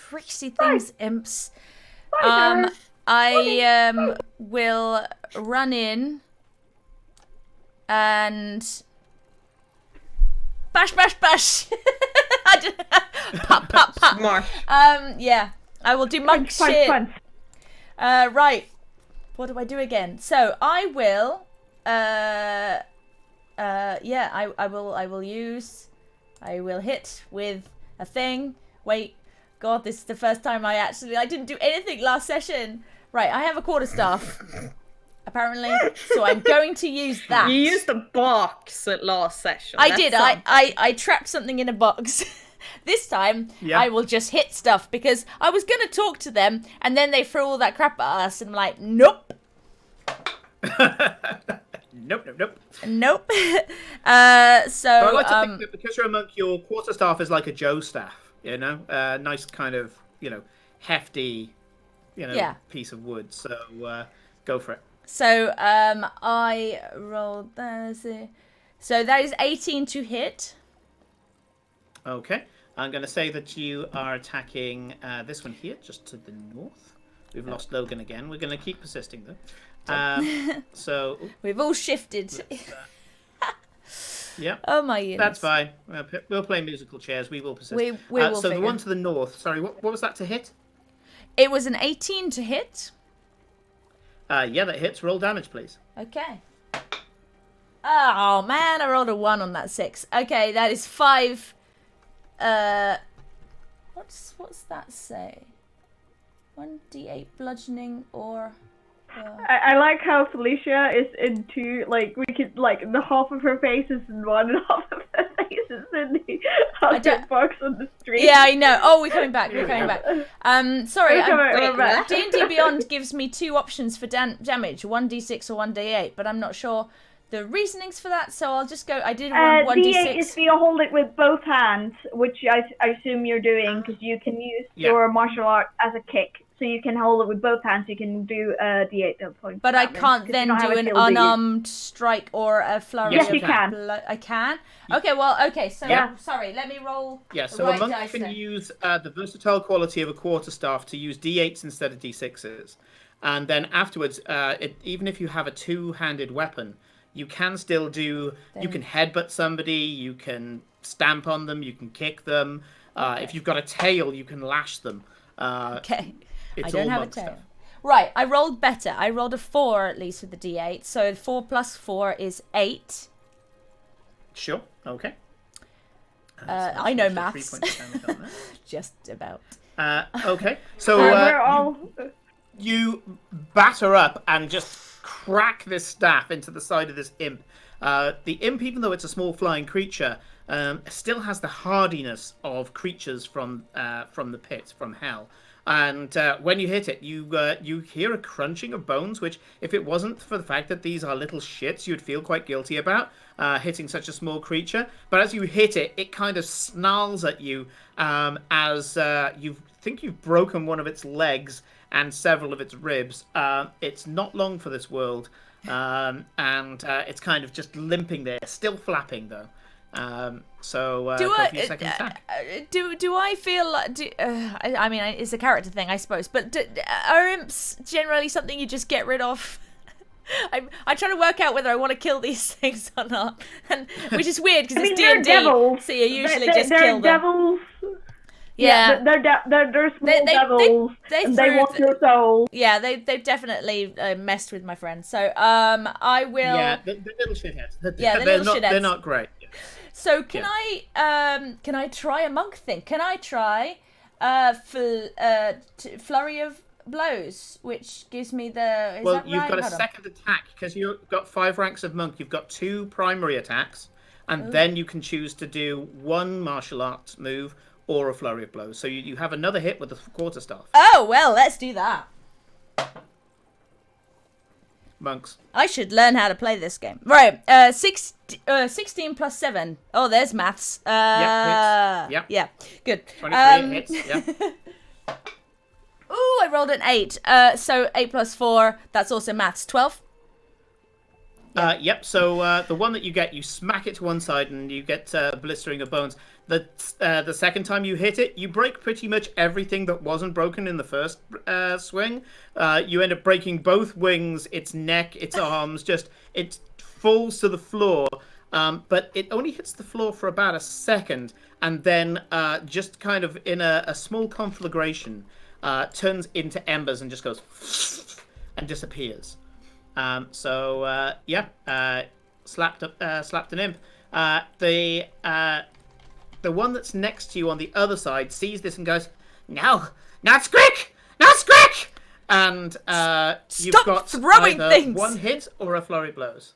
Tricksy things, imps. I will run in and bash, bash, bash. Pop, pop, pop. More. Yeah, I will do monk shit. Right. What do I do again? So I will. I will hit with a thing. Wait, God, this is the first time I didn't do anything last session. Right, I have a quarterstaff. apparently. So I'm going to use that. You used a box at last session. I That's did. something. I trapped something in a box. This time, Yeah. I will just hit stuff because I was going to talk to them and then they throw all that crap at us and I'm like, nope. Nope. Nope. So, But I like to think that because you're a monk, your quarterstaff is like a Joe staff, you know? Nice kind of, hefty, Yeah. piece of wood. So go for it. So, I rolled that. So that is 18 to hit. Okay. I'm going to say that you are attacking this one here, just to the north. We've lost Logan again. We're going to keep persisting, though. So, We've all shifted. yeah. Oh my goodness. That's fine. We'll play musical chairs. We will persist. We will So the figure. one to the north. Sorry, what was that to hit? It was an 18 to hit. Yeah, that hits. Roll damage, please. Okay. Oh man, I rolled a 1 on that 6. Okay, that is 5. What's that say? 1d8 bludgeoning or. I like how Felicia is into, like, we could, like, the half of her face is in one and half of her face is in the other box on the street. Yeah, I know. Oh, we're coming back. Sorry. We're back. D&D Beyond gives me 2 options for damage, 1d6 or 1d8, but I'm not sure the reasonings for that, so I'll just go. I did 1d6. D8 is you hold it with both hands, which I assume you're doing, because you can use your martial art as a kick. So you can hold it with both hands. You can do D8 points. But I can't then do an unarmed strike or a flurry. Yes, of you can. I can. Okay. So sorry. Let me roll. Yeah. So the a right monk dice can then. use the versatile quality of a quarterstaff to use D8s instead of D6s, and then afterwards, even if you have a two-handed weapon, you can still do. You can headbutt somebody. You can stamp on them. You can kick them. If you've got a tail, you can lash them. Okay. It's I don't all have a monk tail. stuff. Right, I rolled better. I rolled a 4 at least with the D8. So 4 plus 4 is 8. Sure. Okay. I know so 3 maths. points of damage on that. Just about. Okay. So we're all... you batter up and just crack this staff into the side of this imp. The imp, even though it's a small flying creature, still has the hardiness of creatures from the pit, from hell. And when you hit it, you hear a crunching of bones, which, if it wasn't for the fact that these are little shits, you'd feel quite guilty about hitting such a small creature. But as you hit it, it kind of snarls at you as you think you've broken one of its legs and several of its ribs. It's not long for this world, and it's kind of just limping there, still flapping though. So go for your second attack. Do I feel like? I mean, it's a character thing, I suppose. But are imps generally something you just get rid of? I'm trying to work out whether I want to kill these things or not, and which is weird because it's they're D&D, devils. so you usually they're just kill them. Devils. Yeah, they're small devils. They want your soul. Yeah, they've definitely messed with my friend. So I will. Yeah, the little shitheads. Yeah, the little shitheads. They're not great. So can I try a monk thing? Can I try flurry of blows, which gives me the? You've got a second attack because you've got 5 ranks of monk. You've got 2 primary attacks, and then you can choose to do 1 martial arts move or a flurry of blows. So you have another hit with the quarterstaff. Oh well, let's do that. Monks. I should learn how to play this game. Right, 16 plus 7. Oh, there's maths. Yep. Yeah, good. 23 hits. Yeah. Ooh, I rolled an 8. So 8 plus 4, that's also maths. 12? Yep. So the one that you get, you smack it to one side and you get blistering of bones. The second time you hit it, you break pretty much everything that wasn't broken in the first swing. You end up breaking both wings, its neck, its arms. Just it falls to the floor, but it only hits the floor for about a second, and then just kind of in a small conflagration, turns into embers and just goes and disappears. Slapped an imp. The one that's next to you on the other side sees this and goes, "No, not Squick! Not Squick!" And you've Stop got throwing either things! one hit or a flurry of blows.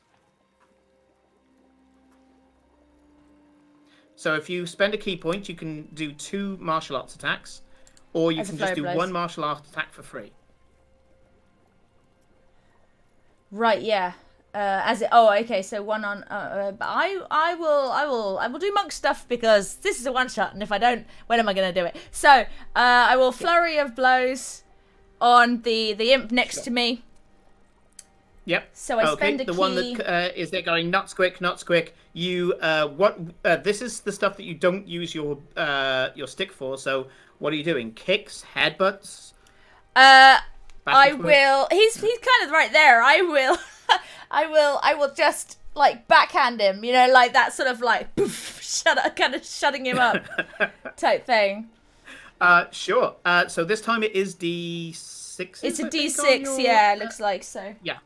So if you spend a key point, you can do 2 martial arts attacks, or you As a can just flurry do of blows. 1 martial arts attack for free. Right, yeah. Okay. So one on. I will do monk stuff because this is a one shot, and if I don't, when am I going to do it? So I will flurry of blows on the imp next to me. Yep. So I spend a the key. one that is there going nuts quick. You this is the stuff that you don't use your stick for. So what are you doing? Kicks, headbutts. I will. He's kind of right there. I will. I will just like backhand him. You know, like that sort of like poof, shutting him up type thing. Sure. So this time it is D6. It's a D6. Yeah, it looks like so. Yeah.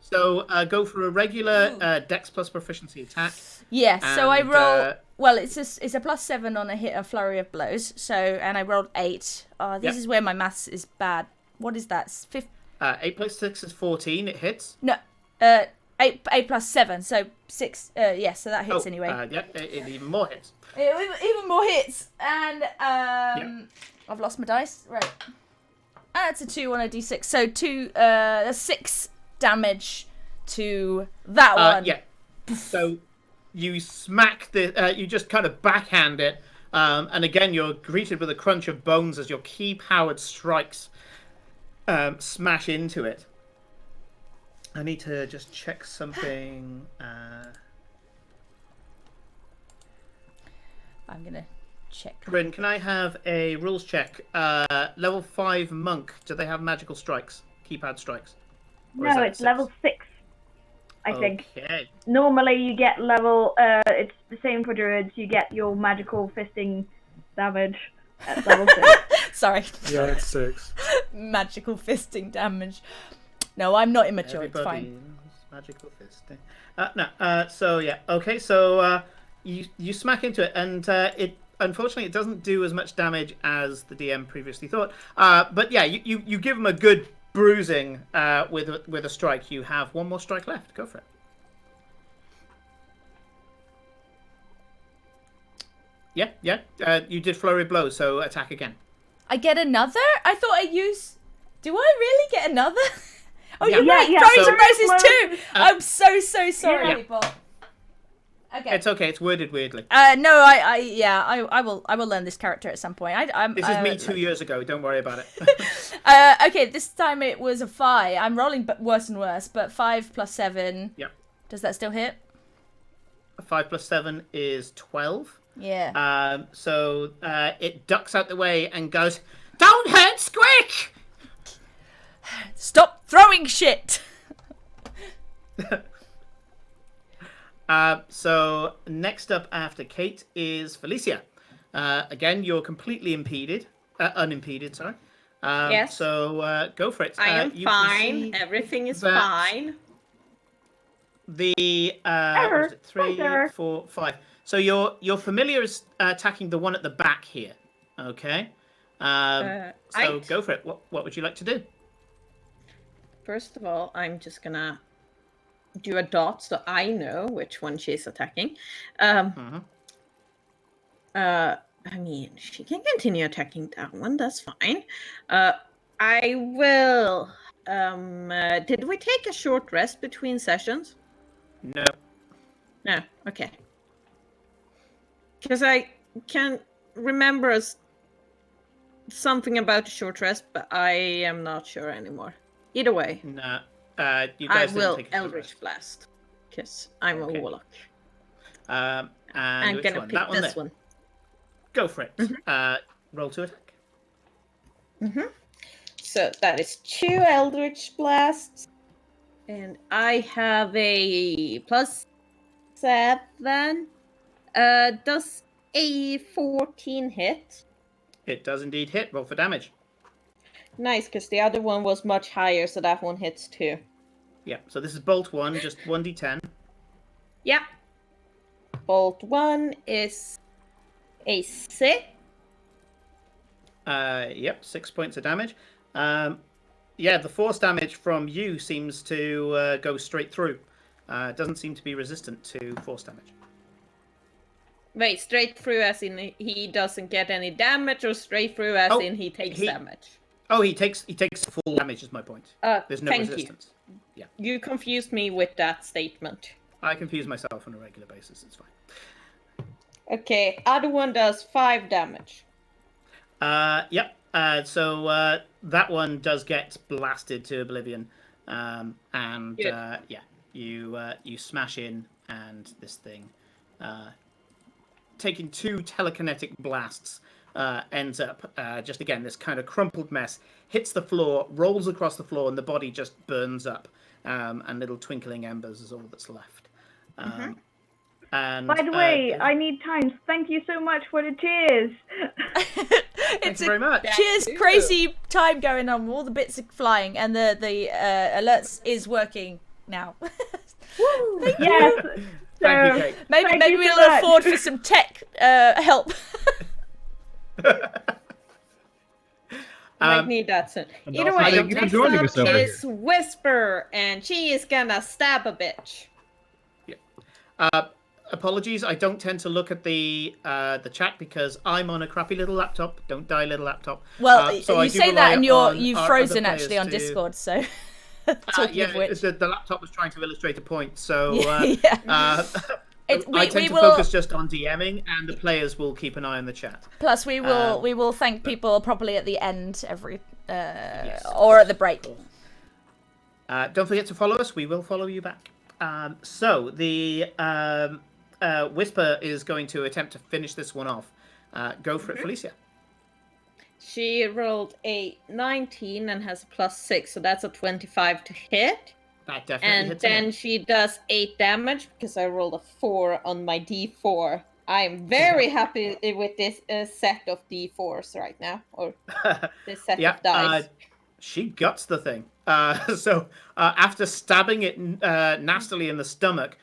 So go for a regular Dex plus proficiency attack. Yeah. So I And, roll. Well, it's a +7 on a flurry of blows. So and I rolled 8. Oh, this Yep. is where my maths is bad. What is that? 8 plus 6 is 14. It hits. No. 8 plus 7. So 6. Yeah. So that hits anyway. It even more hits. Even more hits, and I've lost my dice. Right, that's a 2 on a d6. So that's 6 damage to that one. Yeah. So you smack you just kind of backhand it, and again you're greeted with a crunch of bones as your key-powered strikes smash into it. I need to just check something. I'm gonna check. Bryn, can I have a rules check? Level 5 monk. Do they have magical strikes? Keypad strikes? Or is No, that it's 6? level 6, I think. Okay. Normally you get level, it's the same for druids, you get your magical fisting damage at level 6. Sorry, Yeah, it's 6. magical fisting damage. No, I'm not immature. It's fine. Magical fisting. So yeah. Okay. So you smack into it, and it unfortunately it doesn't do as much damage as the DM previously thought. But yeah, you give him a good bruising with a strike. You have 1 more strike left. Go for it. Yeah. You did flurry of blows, so attack again. I get another? I thought I used. Do I really get another? Oh, Yeah. you're right. Yeah, Flurry so- of blows is 2. I'm so sorry, Yeah. people. Okay. It's okay. It's worded weirdly. No, I will learn this character at some point. This is me 2 years ago. Don't worry about it. Okay, this time it was a 5. I'm rolling worse and worse, but 5 plus 7. Yep. Does that still hit? 5 plus 7 is 12. Yeah. So it ducks out the way and goes, "Don't hurt Squick!" Stop throwing shit. So next up after Kate is Felicia. Again, you're completely unimpeded. Sorry. Yes. So go for it. I am you can fine. see Everything is that fine. The Error. what is it? 3, Error. 4, 5. So your familiar is attacking the one at the back here. Okay. So go for it. What would you like to do? First of all, I'm just gonna do a dot so I know which one she's attacking. I mean, she can continue attacking that one. That's fine. I will. Did we take a short rest between sessions? No. No. Okay. Because I can remember something about a short rest, but I am not sure anymore. Either way, No. You I guys didn't will take a short Eldritch rest. Blast because I'm Okay. a warlock. And I'm which gonna one? pick That one this there. one. Go for it. Roll to attack. So that is 2 Eldritch Blasts. And I have a +7. Does a 14 hit? It does indeed hit. Roll for damage. Nice, because the other one was much higher, so that one hits too. Yeah. So this is bolt 1, just 1d10. Yeah. Bolt 1 is a 6. Yep, 6 points of damage. Yeah, the force damage from you seems to go straight through. Doesn't seem to be resistant to force damage. Wait, straight through as in he doesn't get any damage, or straight through as in he takes damage? Oh, he takes full damage. Is my point. There's no thank resistance. You. You confused me with that statement. I confuse myself on a regular basis. It's fine. Okay, other one does 5 damage. Yep. So that one does get blasted to oblivion, and yeah, you smash in, and this thing, taking 2 telekinetic blasts, ends up just again this kind of crumpled mess, hits the floor, rolls across the floor, and the body just burns up, and little twinkling embers is all that's left. And by the way, I need times. Thank you so much for the cheers. Thank you very much. Cheers, crazy time going on. All the bits are flying, and the alerts is working now. Yes. So, Thank you, Kate. Maybe we'll afford for some tech help. Might need that soon. Either also way, thank you for next joining up us over is Whisper, and she is gonna stab a bitch. Apologies, I don't tend to look at the chat because I'm on a crappy little laptop. Don't die, little laptop. Well, so you say that, and you've frozen actually on Discord. So talking of which, the laptop was trying to illustrate a point. So I tend to focus just on DMing, and the players will keep an eye on the chat. Plus, we will thank people properly at the end every or at the break. Don't forget to follow us. We will follow you back. So the Whisper is going to attempt to finish this one off. Go for it, Felicia. She rolled a 19 and has a +6, so that's a 25 to hit. That definitely And hits then him. she does 8 damage because I rolled a 4 on my D4. I am very happy with this set of D4s right now, or this set of dice. She guts the thing. So after stabbing it nastily in the stomach,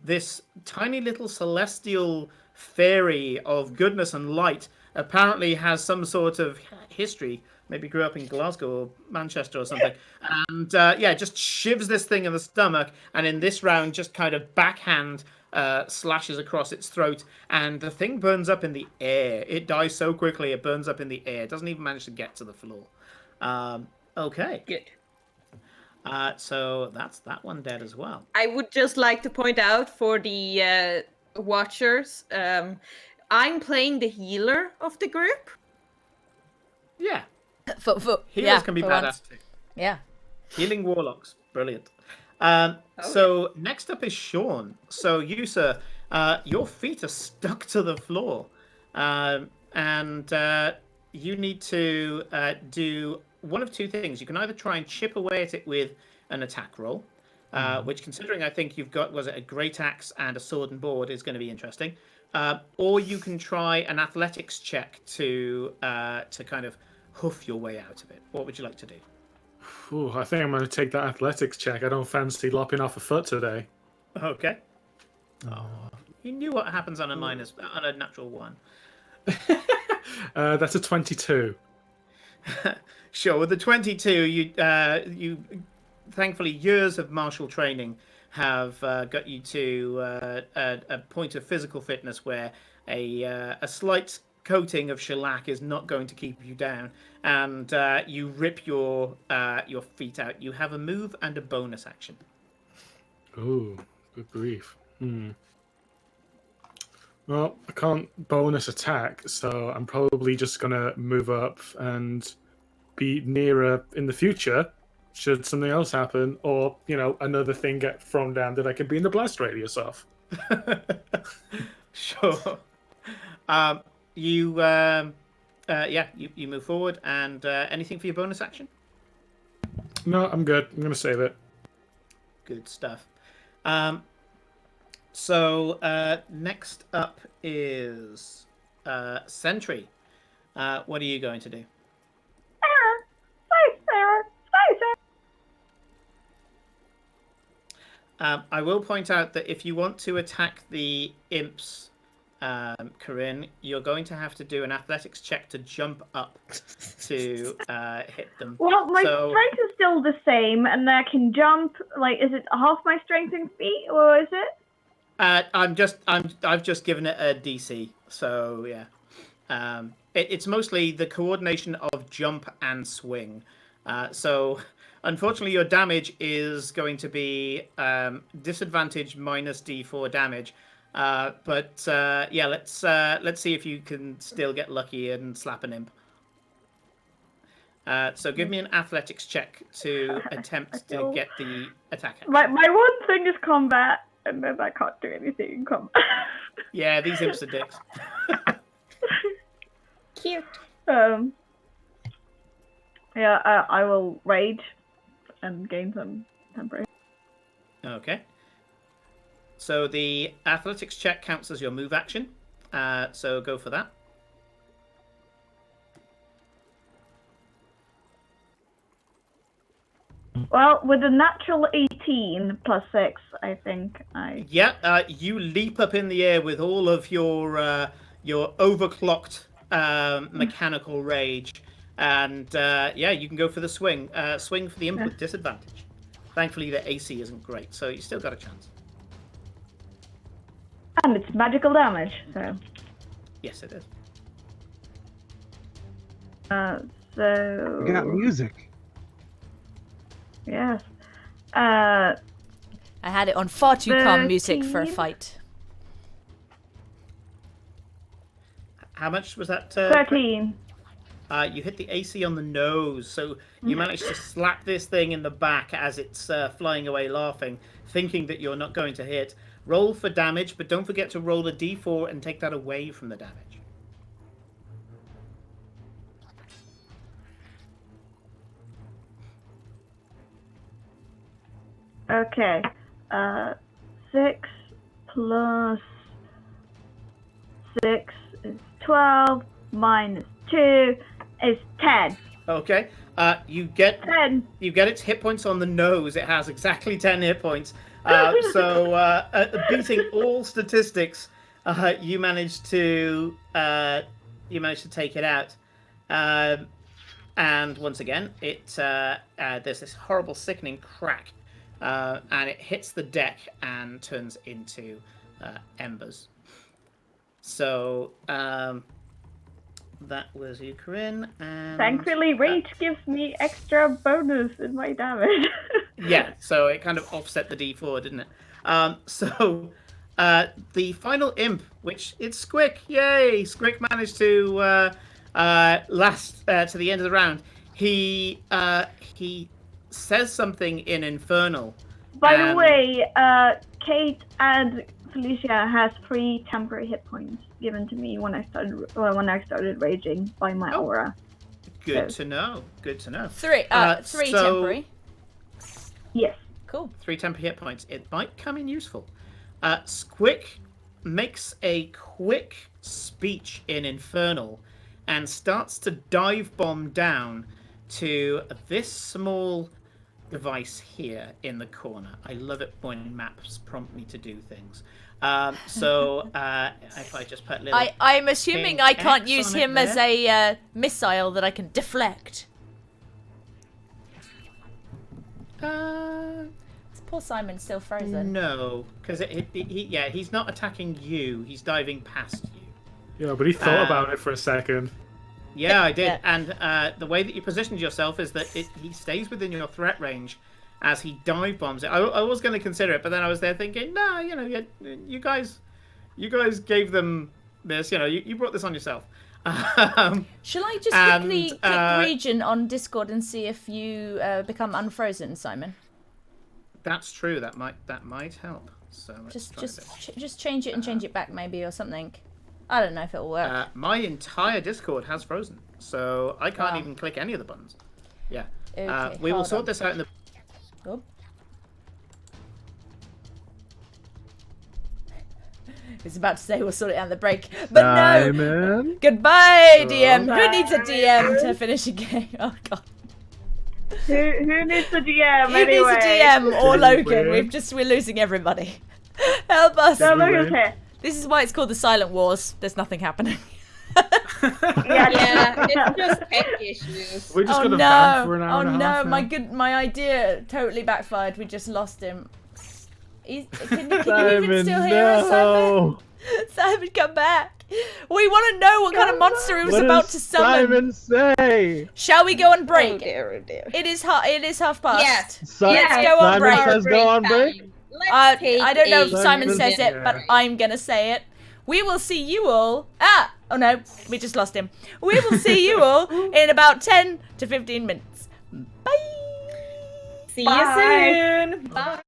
this tiny little celestial fairy of goodness and light apparently has some sort of history. Maybe grew up in Glasgow or Manchester or something. And just shivs this thing in the stomach. And in this round, just kind of backhand slashes across its throat. And the thing burns up in the air. It dies so quickly, it burns up in the air. It doesn't even manage to get to the floor. Okay. Good. So that's that one dead as well. I would just like to point out for the watchers, I'm playing the healer of the group. Yeah. Healers can be badass too. Yeah. Healing warlocks. Brilliant. So next up is Sean. So you, sir, your feet are stuck to the floor. And you need to do one of 2 things. You can either try and chip away at it with an attack roll, which, considering I think you've got, was it a great axe and a sword and board, is going to be interesting. Or you can try an athletics check to kind of hoof your way out of it. What would you like to do? Ooh, I think I'm going to take that athletics check. I don't fancy lopping off a foot today. Okay. Oh, you knew what happens on a natural 1. That's a 22. Sure, with the 22, you thankfully years of martial training have got you to a point of physical fitness where a slight coating of shellac is not going to keep you down, and you rip your feet out. You have a move and a bonus action. Ooh, good grief. Well, I can't bonus attack, so I'm probably just going to move up and be nearer in the future should something else happen, or, another thing get thrown down that I can be in the blast radius of. Sure. You move forward, and anything for your bonus action? No, I'm good. I'm going to save it. Good stuff. So next up is Sentry. What are you going to do? I will point out that if you want to attack the imps Corinne, you're going to have to do an athletics check to jump up to hit them. Well, my strength is still the same, and I can jump. Like, is it half my strength in feet, or is it? I've just given it a DC. So yeah, it's mostly the coordination of jump and swing. So unfortunately, your damage is going to be disadvantage minus D4 damage. But yeah, let's see if you can still get lucky and slap an imp. So give me an athletics check to attempt to get the attack action. My one thing is combat, and then I can't do anything in combat. Yeah, these imps are dicks. Cute. Yeah, I will rage and gain some temporary. Okay. So the athletics check counts as your move action. So go for that. Well, with a natural 18 plus 6, I think I... Yeah, you leap up in the air with all of your overclocked mechanical rage. And yeah, you can go for the swing. Swing for the imp with disadvantage. Thankfully, the AC isn't great, so you still got a chance. And it's magical damage, so... Yes, it is. So... We got music. Yes. I had it on far too calm music for a 13. fight. How much was that? 13. You hit the AC on the nose, so you managed to slap this thing in the back as it's flying away laughing, thinking that you're not going to hit. Roll for damage, but don't forget to roll a d4 and take that away from the damage. Okay. 6 plus 6 is 12, minus 2 is 10. Okay. You get 10. You get its hit points on the nose. It has exactly 10 hit points. So beating all statistics, you managed to take it out. And once again, there's this horrible, sickening crack, and it hits the deck and turns into embers. So that was you, Corinne. And Thankfully, rage gives me extra bonus in my damage. yeah, so it kind of offset the d4, didn't it? So the final imp, which it's Squick. Yay! Squick managed to last to the end of the round. He says something in Infernal. By the way, Kate and Felicia has 3 temporary hit points given to me when I started raging by my aura. Good to know. Good to know. 3 temporary. Yes. Cool. 3 temporary hit points. It might come in useful. Squick makes a quick speech in Infernal and starts to dive bomb down to this small device here in the corner. I love it when maps prompt me to do things. So if I just put little... I'm assuming I can't X use on it him as a missile that I can deflect. Poor Simon's still frozen. No, because he's not attacking you. He's diving past you. Yeah, but he thought about it for a second. Yeah, I did. Yeah. And the way that you positioned yourself is that he stays within your threat range as he dive bombs it. I was going to consider it, but then I was there thinking, no, you guys gave them this. You brought this on yourself. Shall I just quickly click region on Discord and see if you become unfrozen, Simon? That's true. That might help. So let's try this. Just change it and change it back maybe or something. I don't know if it'll work. My entire Discord has frozen, so I can't even click any of the buttons. Yeah. Okay, we will hold sort on. this out in the... Oh. I was about to say we'll sort it out in the break, but no. Simon? Goodbye, DM. Who needs a DM to finish a game? Oh god. Who needs a DM Who anyway? needs a DM or Logan? We're losing everybody. Help us. No, Logan's here. This is why it's called the Silent Wars. There's nothing happening. Yeah, it's just tech issues. We just Oh got a no! van for an hour Oh and a no! half now. My idea totally backfired. We just lost him. Can you even Simon, still hear us, Simon? no. Simon, come back. We want to know what kind of monster he was What about does to summon. Simon say? Shall we go on Oh break? dear, oh dear. It is half past. Yes. Let's go on Simon break. says go on break. Let's take I don't know if a Simon Simon- says it, but Yeah. I'm gonna say it. We will see you all. Oh no, we just lost him. We will see you all in about 10 to 15 minutes. Bye. See Bye. you soon. Bye.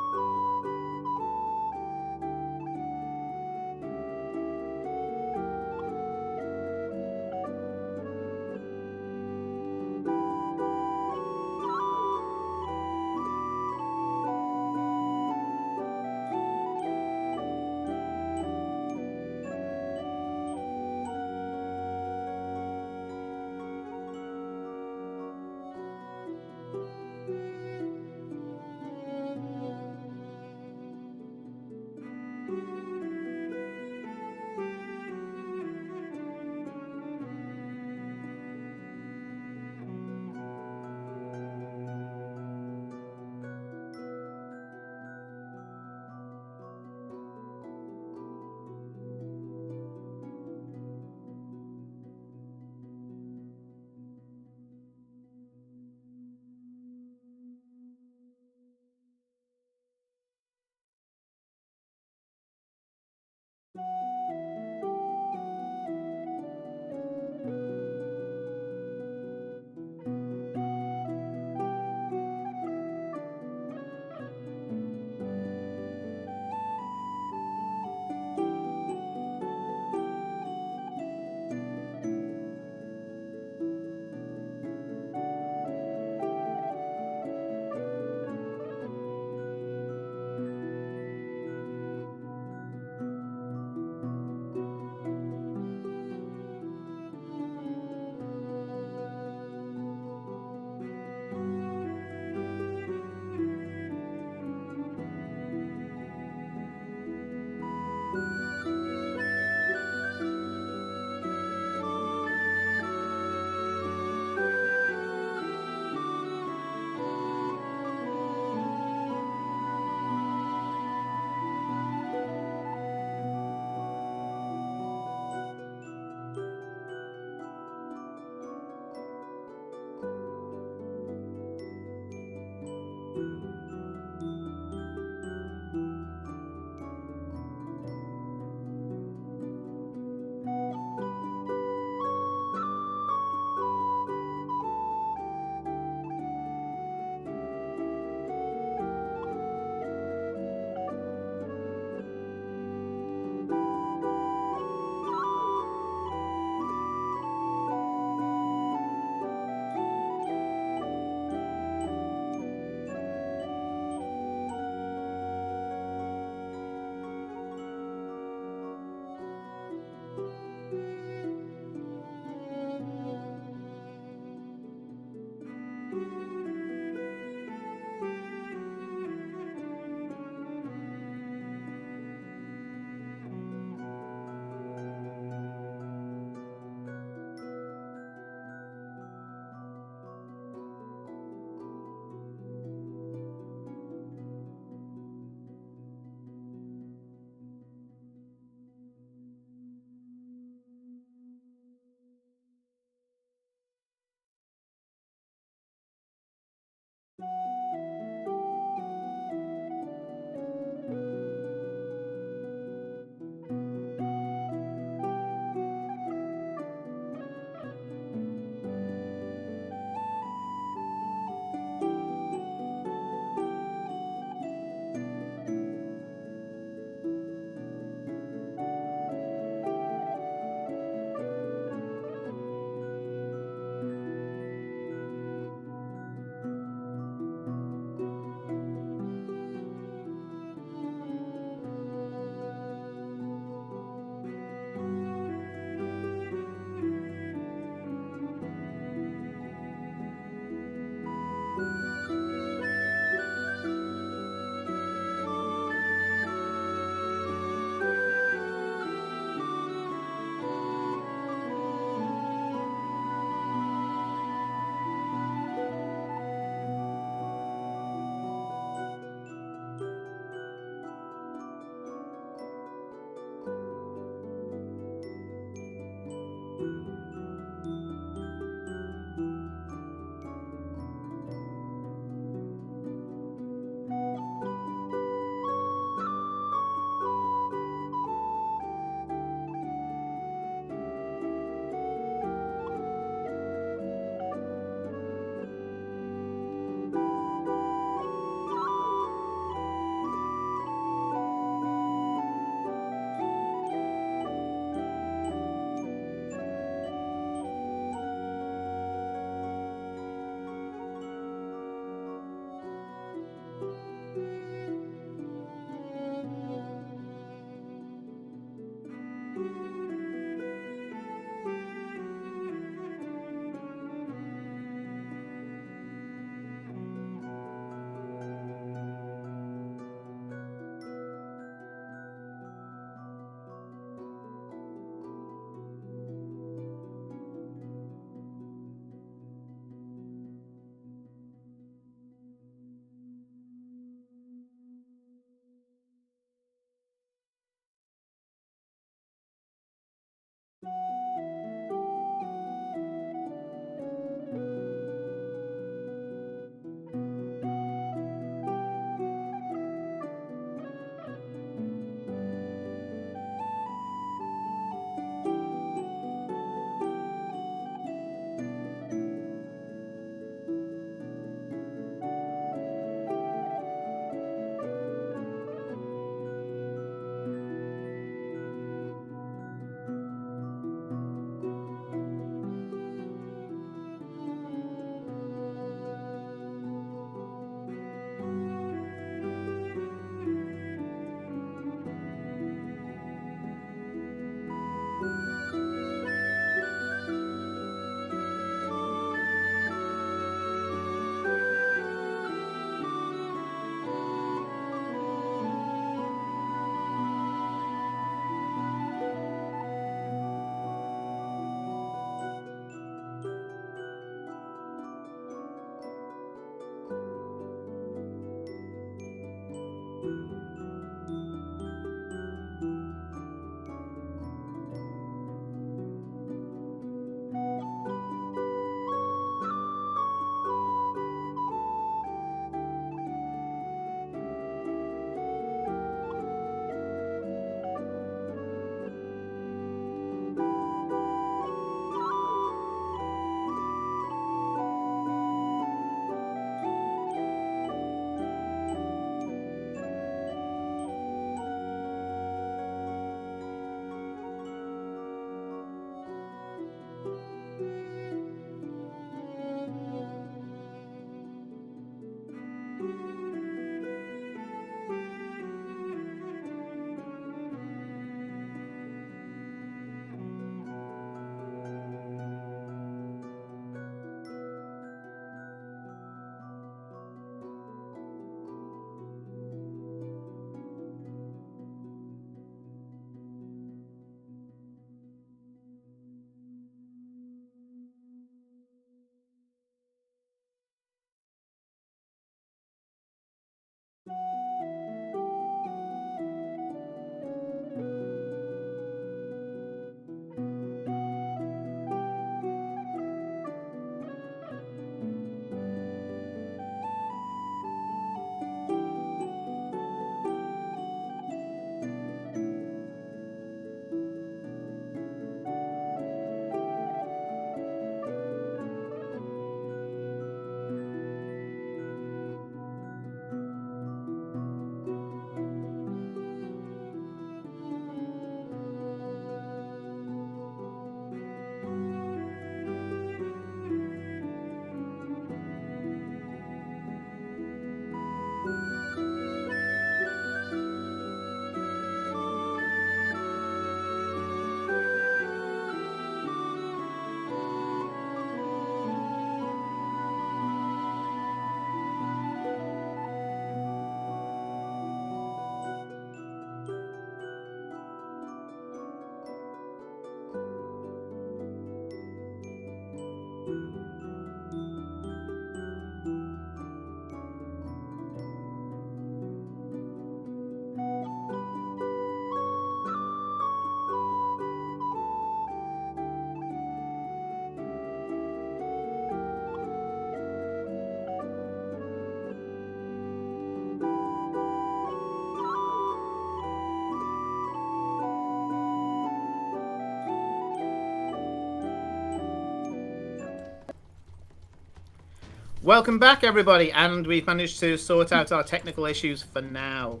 Welcome back, everybody, and we've managed to sort out our technical issues for now.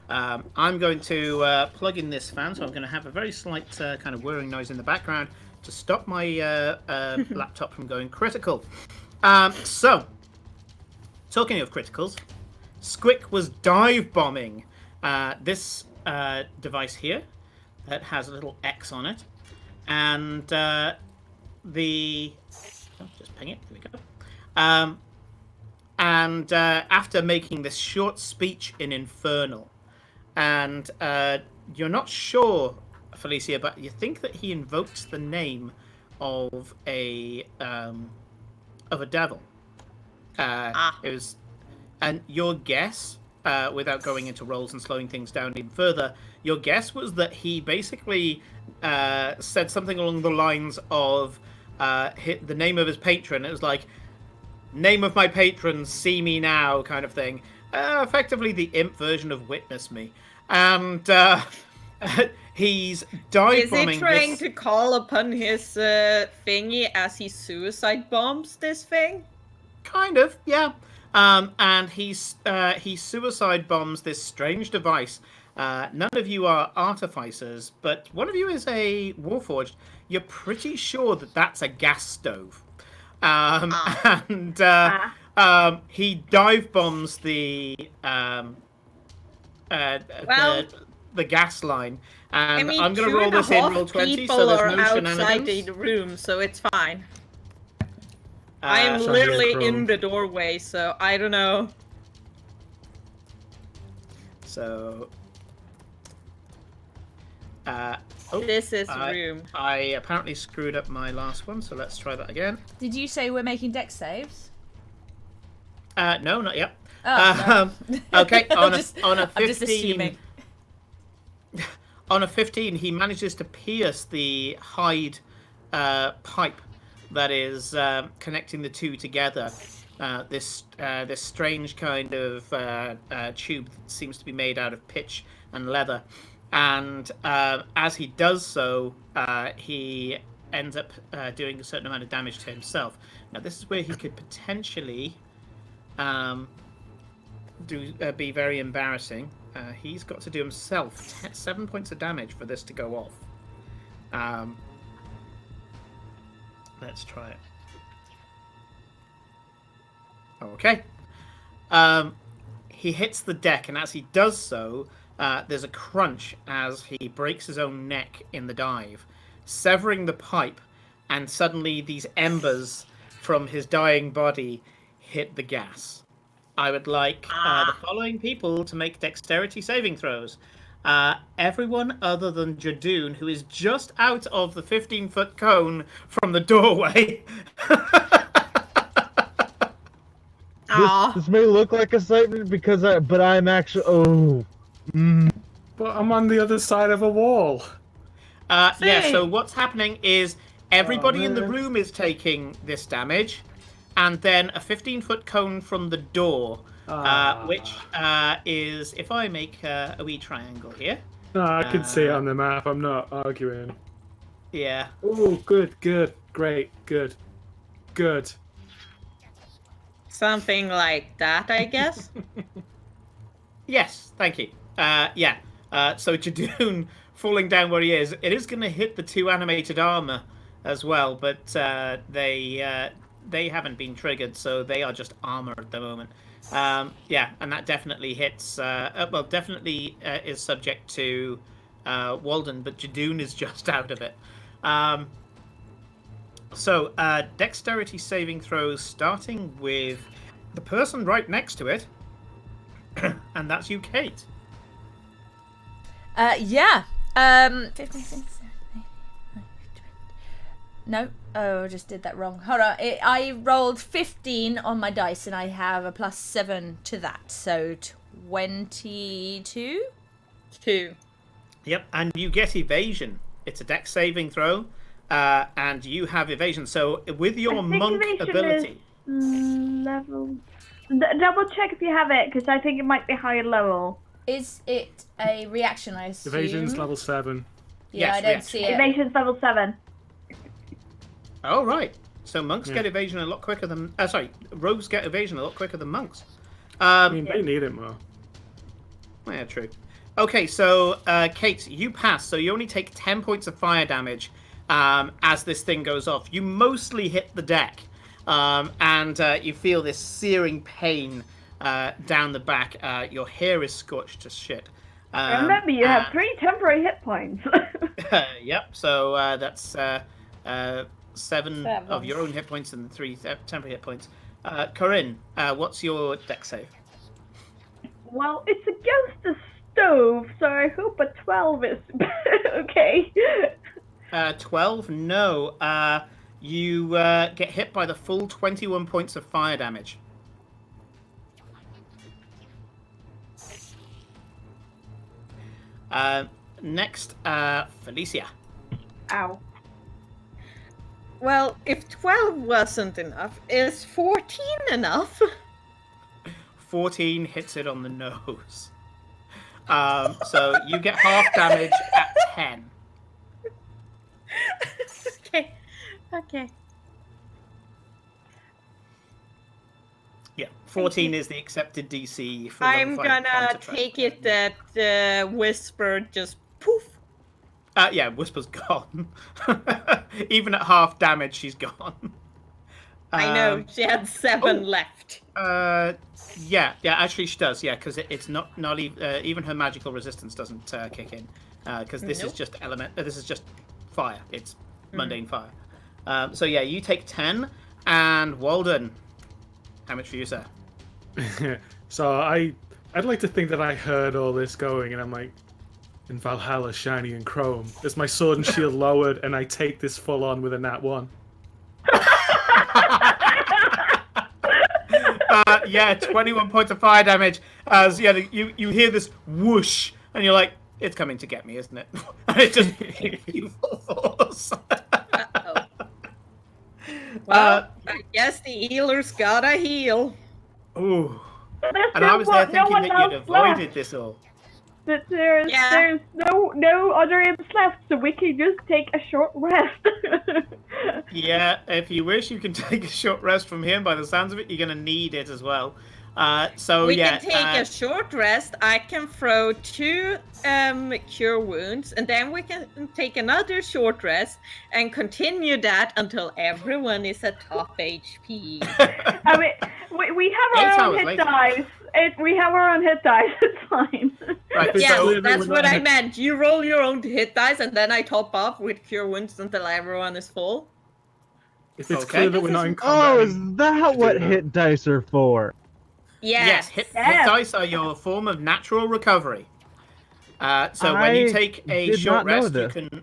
I'm going to plug in this fan, so I'm going to have a very slight kind of whirring noise in the background to stop my laptop from going critical. So, talking of criticals, Squick was dive bombing this device here that has a little X on it, and just ping it. There we go. After making this short speech in Infernal, and you're not sure, Felicia, but you think that he invokes the name of a devil. It was, and your guess, without going into roles and slowing things down even further, your guess was that he basically said something along the lines of the name of his patron. It was like, name of my patron, see me now, kind of thing. Effectively the imp version of Witness Me. And he's dive bombing. Is he trying to call upon his thingy as he suicide bombs this thing? Kind of, yeah. And he suicide bombs this strange device. None of you are artificers, but one of you is a warforged. You're pretty sure that that's a gas stove. And he dive bombs the gas line, and I mean, I'm going to roll this in roll 20, so there's no outside shenanigans. the room, so it's fine. I'm literally in the doorway, so I don't know. So, this is room. I apparently screwed up my last one, so let's try that again. Did you say we're making dex saves? No, not yet. Oh, no. Okay, on a 15. I'm just assuming. On a 15, he manages to pierce the hide pipe that is connecting the two together. This strange kind of tube that seems to be made out of pitch and leather. And as he does so, he ends up doing a certain amount of damage to himself. Now, this is where he could potentially be very embarrassing. He's got to do himself 7 points of damage for this to go off. Let's try it. Okay. He hits the deck, and as he does so, there's a crunch as he breaks his own neck in the dive, severing the pipe, and suddenly these embers from his dying body hit the gas. I would like the following people to make dexterity saving throws. Everyone other than Jadoon, who is just out of the 15-foot cone from the doorway. This may look like excitement because but I'm actually But I'm on the other side of a wall. Yeah, so what's happening is everybody in the room is taking this damage, and then a 15-foot cone from the door, which is, if I make a wee triangle here. No, I can see it on the map. I'm not arguing. Yeah. Oh, good, great, good. Something like that, I guess. Yes, thank you. Yeah. So Jadoon falling down where he is, it is going to hit the two animated armor as well, but they haven't been triggered, so they are just armor at the moment. Yeah, and that definitely hits. Definitely is subject to Walden, but Jadoon is just out of it. So dexterity saving throws, starting with the person right next to it, and that's you, Kate. Yeah. No. Oh, I just did that wrong. Hold on. I rolled 15 on my dice, and I have a +7 to that. So 22? 2. Yep, and you get evasion. It's a dex saving throw, and you have evasion. So with your monk evasion ability, level. Double check if you have it, because I think it might be higher level. Is it a reaction, I assume? Evasion's level 7. Yeah, Yes, I don't reaction. see it. Evasion's level 7. oh right. So monks get evasion a lot quicker than. Sorry, rogues get evasion a lot quicker than monks. I mean, they need it more. Yeah, true. Okay, so Kate, you pass. So you only take 10 points of fire damage as this thing goes off. You mostly hit the deck, and you feel this searing pain down the back. Your hair is scorched to shit. Remember, you have 3 temporary hit points. Yep. So that's 7 of your own hit points and 3 temporary hit points. Corinne, what's your dex save? Well, it's against the stove, so I hope a 12 is okay. 12? No. You get hit by the full 21 points of fire damage. Next, Felicia. Ow. Well, if 12 wasn't enough, is 14 enough? 14 hits it on the nose. So you get half damage at 10. Okay. Yeah, 14 is the accepted DC for I'm level 5 gonna counter take track. it that Whisper just poof. Yeah, Whisper's gone. Even at half damage, she's gone. I know, she had 7 left. Yeah, actually she does. Yeah, because it's not even her magical resistance doesn't kick in. Because this is just this is just fire. It's mundane fire. So yeah, you take 10, and Walden, how much for you, sir? So I'd like to think that I heard all this going, and I'm like, in Valhalla, shiny and chrome. Is my sword and shield lowered, and I take this full on with a nat 1? Yeah, 21 points of fire damage. As you hear this whoosh, and you're like, it's coming to get me, isn't it? And it just hits you full force. Well, I guess the healer's gotta heal. Ooh. There's And I was there no thinking one that you'd else avoided left. this all. But there's no other imps left, so we can just take a short rest. Yeah, if you wish, you can take a short rest from here. By the sounds of it, you're going to need it as well. We can take a short rest. I can throw 2 cure wounds, and then we can take another short rest and continue that until everyone is at top HP. I mean, we have our own hit dice. We have our own hit dice. It's fine. Right, Yes, so, that's what I meant. You roll your own hit dice, and then I top up with cure wounds until everyone is full. If it's Okay. clear that we're not in combat. Oh, is that what that. hit dice are for? yes, hit dice are your form of natural recovery. So when you take a did short not know rest, you this. can.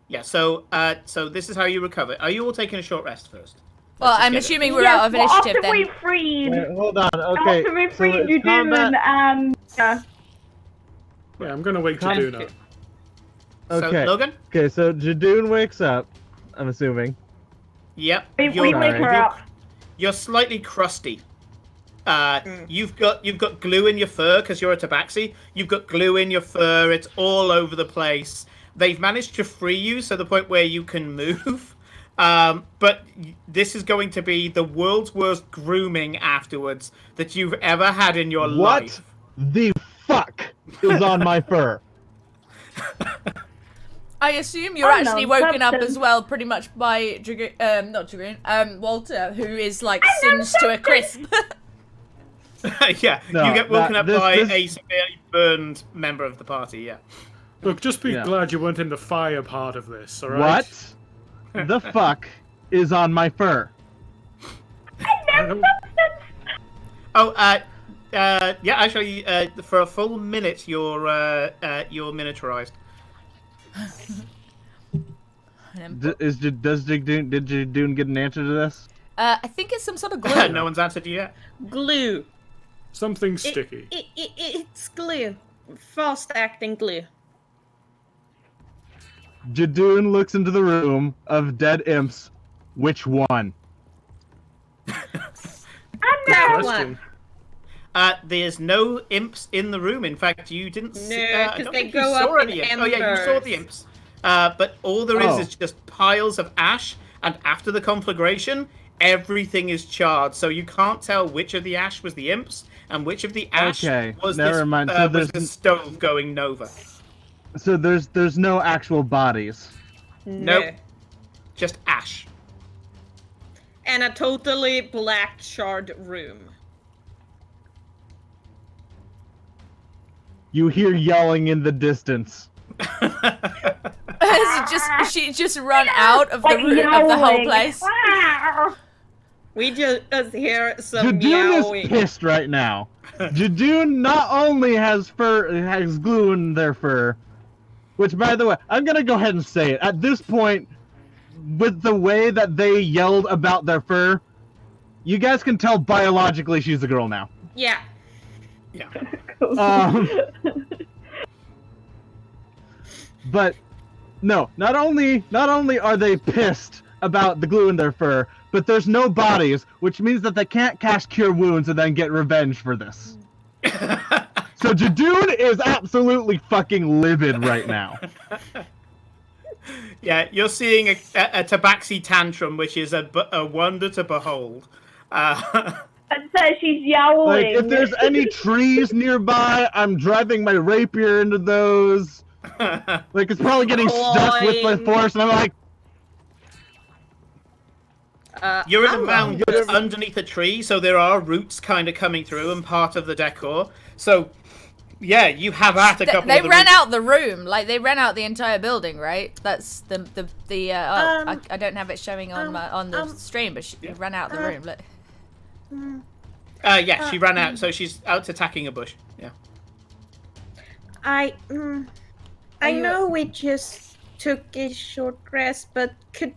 Yeah, so this is how you recover. Are you all taking a short rest first? Well, Let's just I'm get it. assuming we're Yes, out of well, initiative after then. we freed, Wait, hold on. Okay. after we so freed it's Judun combat- and Yeah, I'm gonna wait to Com- do that. Okay. So, Logan? Okay, so Jadoon wakes up, I'm assuming. Yep. we you're- wake her up. You're slightly crusty. You've got glue in your fur because you're a tabaxi. You've got glue in your fur. It's all over the place. They've managed to free you to the point where you can move. But this is going to be the world's worst grooming afterwards that you've ever had in your What life. the fuck is on my fur? I assume you're Unknown actually woken up substance. as well, pretty much by Walter, who is like singed to a crisp. Yeah, No, you get woken up this- by this- a severely burned member of the party. Yeah. Look, just be Yeah. glad you weren't in the fire part of this, alright? What the fuck is on my fur? I don't- Oh, yeah. Actually, for a full minute, you're miniaturized. Does did Jadoon get an answer to this? I think it's some sort of glue. No one's answered you yet. Glue. Something sticky. It's glue. Fast-acting glue. Jadoon looks into the room of dead imps. Which one? That Question. one. There's no imps in the room. In fact, you didn't see. No, I 'cause don't they think you go saw up any in imps. Oh yeah, you saw the embers. imps. But all there Oh. is just piles of ash, and after the conflagration, everything is charred. So you can't tell which of the ash was the imps and which of the ash Okay, was never mind. So was there's the stove going Nova. So there's no actual bodies. Nope. No. Just ash. And a totally black shard room. You hear yelling in the distance. She just run out of the room of the whole place. We just hear some Jadoon meowing. is pissed right now. Jadoon not only has glue in their fur, which, by the way, I'm gonna go ahead and say it. At this point, with the way that they yelled about their fur, you guys can tell biologically she's a girl now. Yeah. Yeah. But no, not only are they pissed about the glue in their fur, but there's no bodies, which means that they can't cast Cure Wounds and then get revenge for this. So Jadoon is absolutely fucking livid right now. Yeah, you're seeing a tabaxi tantrum, which is a wonder to behold. And so she's yowling. Like, if there's any trees nearby, I'm driving my rapier into those. Like, it's probably getting stuck with my force, and I'm like, You're in a hello. mound that's underneath a tree, so there are roots kind of coming through and part of the decor. So, yeah, you have at a couple They of the ran roots. out the room, like they ran out the entire building, right? That's I don't have it showing on the stream, but she ran out the room. Look. Yeah, she ran out, so she's out attacking a bush. Yeah. I know we just took a short rest, but could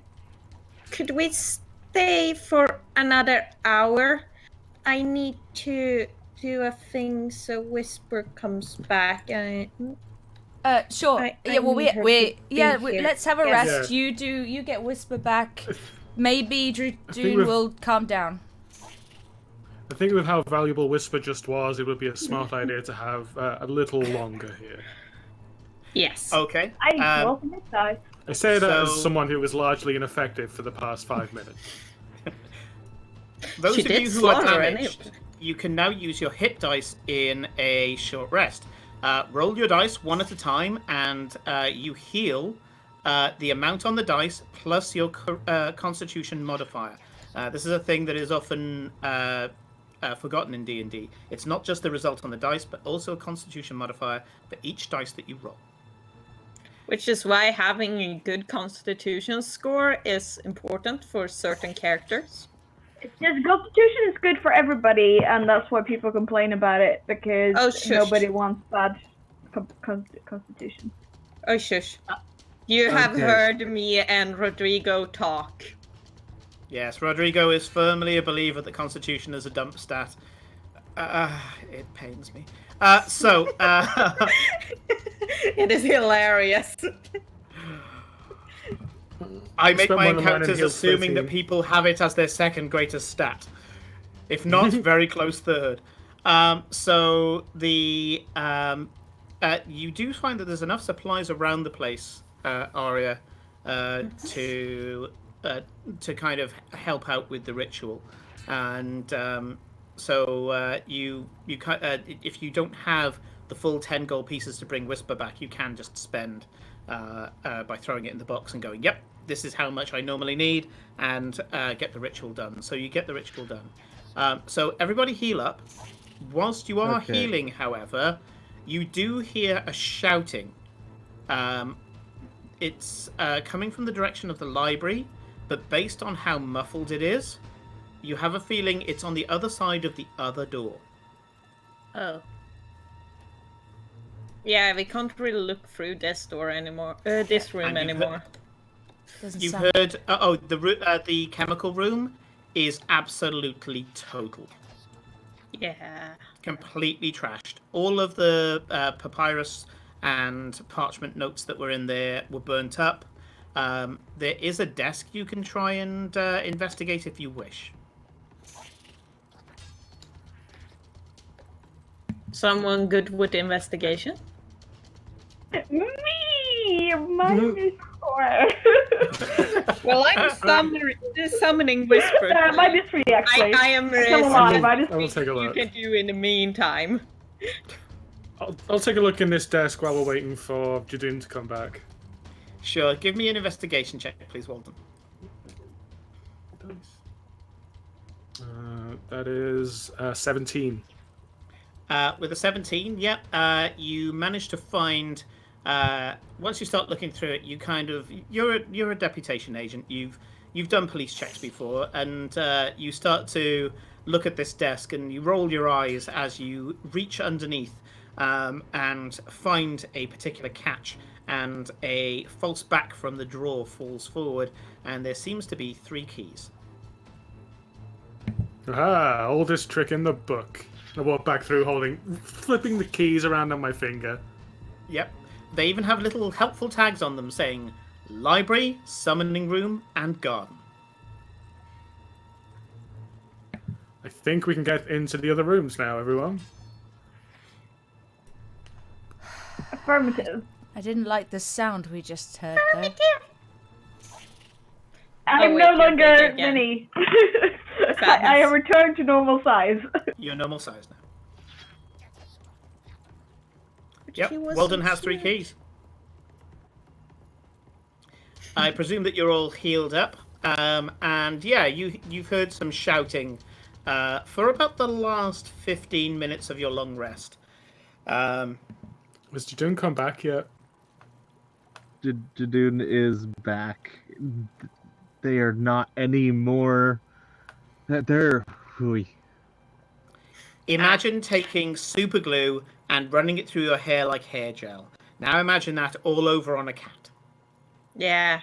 we stay for another hour? I need to do a thing so Whisper comes back. Sure. I Yeah. Well, need her we to be here. let's have a Yes. rest. Yeah. You get Whisper back. Maybe think June we've- will calm down. I think with how valuable Whisper just was, it would be a smart idea to have a little longer here. Yes. Okay. I rolled on this side. I say that as So- someone who was largely ineffective for the past 5 minutes. Those She of did you who are slaughter an damaged, you can now use your hit dice in a short rest. Roll your dice one at a time, and you heal the amount on the dice plus your Constitution modifier. This is a thing that is often forgotten in D&D. It's not just the result on the dice, but also a Constitution modifier for each dice that you roll. Which is why having a good Constitution score is important for certain characters. It's just Constitution is good for everybody, and that's why people complain about it, because Oh, shush. nobody wants bad Constitution. Oh, shush. You have Okay. heard me and Rodrigo talk. Yes, Rodrigo is firmly a believer that Constitution is a dump stat. It pains me. It is hilarious. I make Spent my one of mine in encounters heals assuming that 13. people have it as their second greatest stat. If not, very close third. You do find that there's enough supplies around the place, Aria, to kind of help out with the ritual. And if you don't have the full 10 gold pieces to bring Whisper back, you can just spend by throwing it in the box and going, yep, this is how much I normally need, and get the ritual done. So you get the ritual done. So everybody heal up. Whilst you are Okay. healing, however, you do hear a shouting. It's coming from the direction of the library, but based on how muffled it is, you have a feeling it's on the other side of the other door. Oh. Yeah, we can't really look through this door anymore. This room And you've anymore. Doesn't You've sound... heard. The chemical room is absolutely total, Yeah. completely trashed. All of the papyrus and parchment notes that were in there were burnt up. There is a desk you can try and investigate if you wish. Someone good with investigation? Me! -4. Well, I'm summoning whisper. -3 actually. I am Still alive. I will take a you look. can do in the meantime. I'll take a look in this desk while we're waiting for Jadun to come back. Sure. Give me an investigation check, please, Walden. That is 17. With a 17, you manage to find. Once you start looking through it, you kind of you're a deputation agent. You've done police checks before, and you start to look at this desk, and you roll your eyes as you reach underneath and find a particular catch, and a false back from the drawer falls forward, and there seems to be 3 keys. Aha, oldest trick in the book. I walk back through flipping the keys around on my finger. Yep. They even have little helpful tags on them saying library, summoning room, and garden. I think we can get into the other rooms now, everyone. Affirmative. I didn't like the sound we just heard, though. I'm wait, no you're longer big again. mini. I have returned to normal size. You're normal size now. But Yep. she was Weldon so has 3 cute. keys. I presume that you're all healed up. And yeah, you've heard some shouting for about the last 15 minutes of your long rest. Has Jadun come back yet? Jadun is back. They are not anymore. They're... Imagine taking super glue and running it through your hair like hair gel. Now imagine that all over on a cat. Yeah.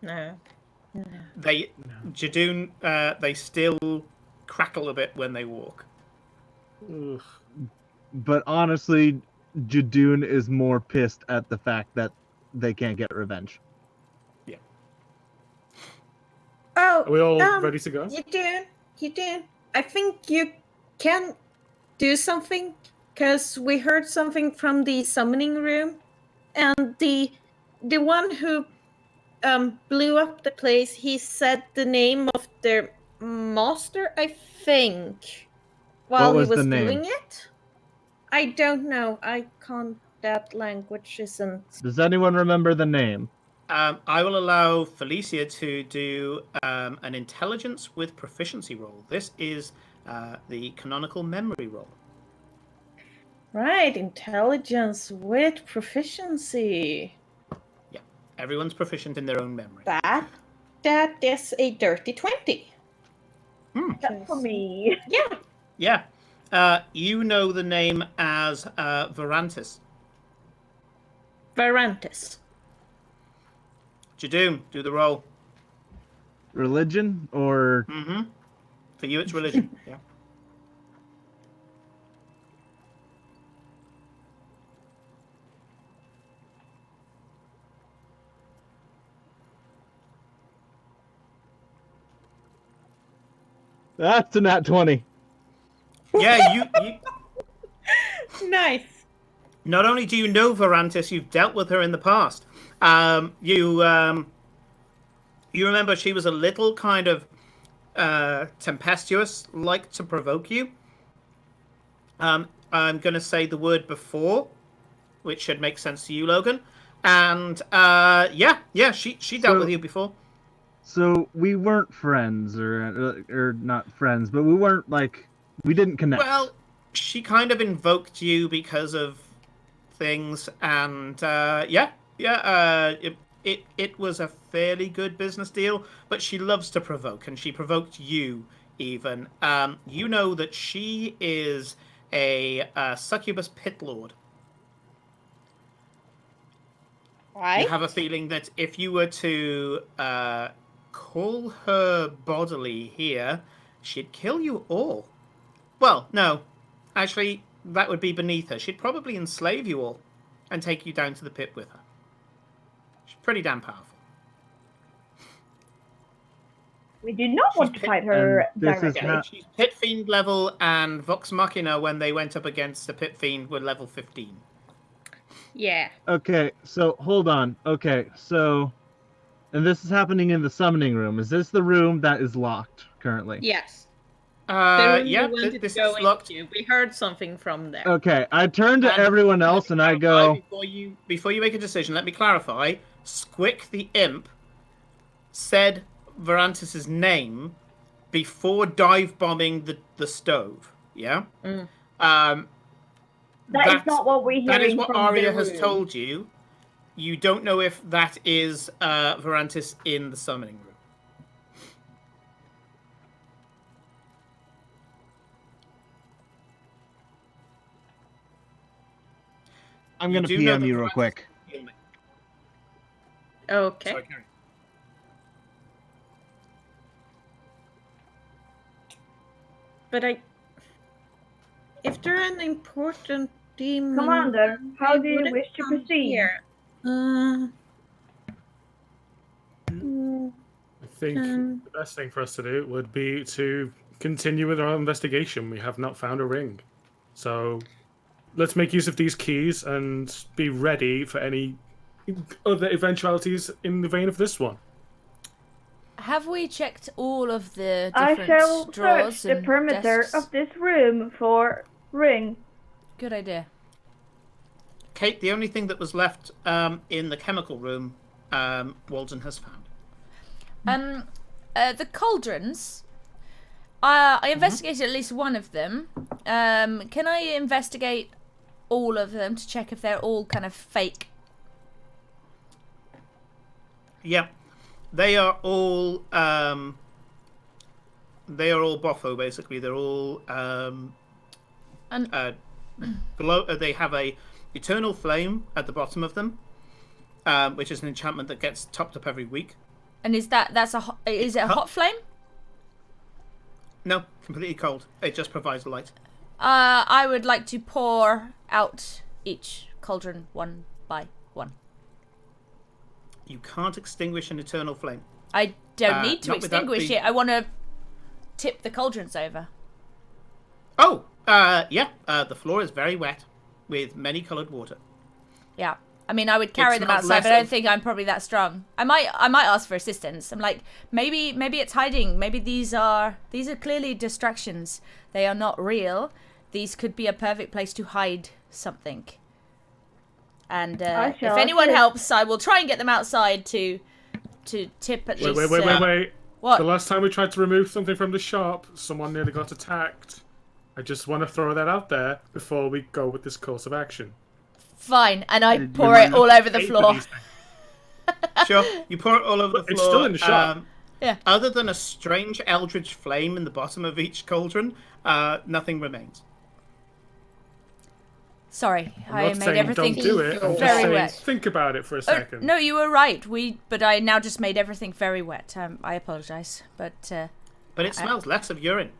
No. Jadun, they still crackle a bit when they walk. Ugh. But honestly, Jadun is more pissed at the fact that they can't get revenge. Oh, Are we all ready to go? You did. I think you can do something, because we heard something from the summoning room, and the one who blew up the place, he said the name of their master, I think, while was he was the name? doing it. I don't know. I can't. That language isn't. Does anyone remember the name? I will allow Felicia to do an intelligence with proficiency roll. This is the canonical memory roll. Right, intelligence with proficiency. Yeah, everyone's proficient in their own memory. That is a dirty 20. That's for me. Yeah. Yeah. You know the name as Varantis. Varantis. Jadun, do the roll. Religion or... Mm-hmm. For you, it's religion. Yeah. That's a nat 20. Yeah, you Nice. not only do you know Varantis, you've dealt with her in the past. You remember she was a little kind of tempestuous, liked to provoke you. I'm going to say the word before, which should make sense to you, Logan. And she dealt with you before. So we weren't friends, or not friends, but we weren't we didn't connect. Well, she kind of invoked you because of things, and it was a fairly good business deal. But she loves to provoke, and she provoked you even. You know that she is a succubus pit lord. Right? You have a feeling that if you were to call her bodily here, she'd kill you all. Well, no. Actually, that would be beneath her. She'd probably enslave you all and take you down to the pit with her. She's pretty damn powerful. We do not want to pit- fight her and this is directly. how- She's Pit Fiend level, and Vox Machina, when they went up against the Pit Fiend, were level 15. Yeah. Okay, so hold on. Okay, so, and this is happening in the summoning room. Is this the room that is locked currently? Yes. The room we Yeah, wanted this to go is locked. into. We heard something from there. Okay, I turn to And everyone let else me and I clarify go, before you make a decision, let me clarify. Squick the Imp said Varantis' name before dive bombing the stove. Yeah? Mm. That is not what we're hearing That is what from Arya the has room. told you. You don't know if that is Varantis in the summoning room. I'm gonna do know PM that you real Varantis quick. is healing. Okay. Sorry, carry on. But if they're an important demon, Commander, how they do you wouldn't wish to come proceed? here. I think the best thing for us to do would be to continue with our investigation. We have not found a ring. So let's make use of these keys and be ready for any other eventualities in the vein of this one. Have we checked all of the I different shall drawers search the and perimeter desks? of this room for ring. Good idea. Kate, the only thing that was left in the chemical room, Walden has found. The cauldrons. I investigated at least one of them. Can I investigate all of them to check if they're all kind of fake? Yeah, they are all boffo basically. They're all they have a eternal flame at the bottom of them, which is an enchantment that gets topped up every week. And is it a hot flame? No, completely cold. It just provides light. I would like to pour out each cauldron one by one. You can't extinguish an eternal flame. I don't need to not without extinguish the- it. I want to tip the cauldrons over. Oh, yeah. The floor is very wet with many coloured water. Yeah. I mean, I would carry them smells outside, less but I don't of- think I'm probably that strong. I might ask for assistance. I'm like, maybe it's hiding. Maybe these are clearly distractions. They are not real. These could be a perfect place to hide something. And if shall anyone assist. helps, I will try and get them outside to tip at least. Wait. What? The last time we tried to remove something from the shop, someone nearly got attacked. I just want to throw that out there before we go with this course of action. Fine, and I Did pour you it all over the Pay for floor. these things. Sure, you pour it all over the floor. It's still in the shop. Yeah. Other than a strange eldritch flame in the bottom of each cauldron, nothing remains. Sorry, I'm I not made saying everything don't do it. I'm just very saying wet. think about it for a Oh, second. no, you were right. But I now just made everything very wet. I apologise, but But it smells less of urine.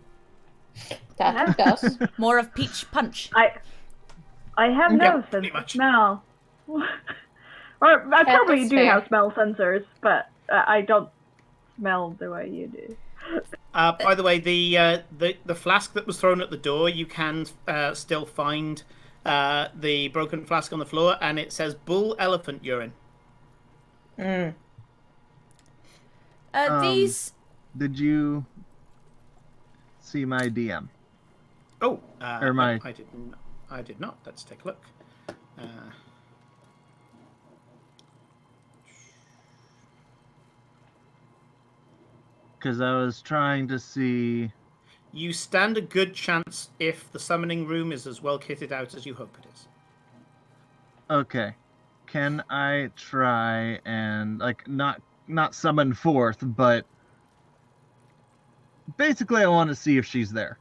That it does. more of peach punch. I have no sense pretty of much. smell. Or I probably is do fair. have smell sensors, but I don't smell the way you do. By the way, the flask that was thrown at the door, you can still find the broken flask on the floor, and it says bull elephant urine. These. Did you see my DM? Oh, Or my- no, I did not. Let's take a look. Because I was trying to see. You stand a good chance if the summoning room is as well kitted out as you hope it is. Okay, can I try and not summon forth, but basically I want to see if she's there.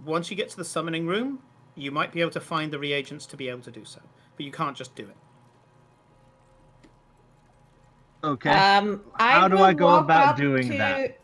Once you get to the summoning room, you might be able to find the reagents to be able to do so, but you can't just do it. Okay. I do will I go walk about up doing to... that?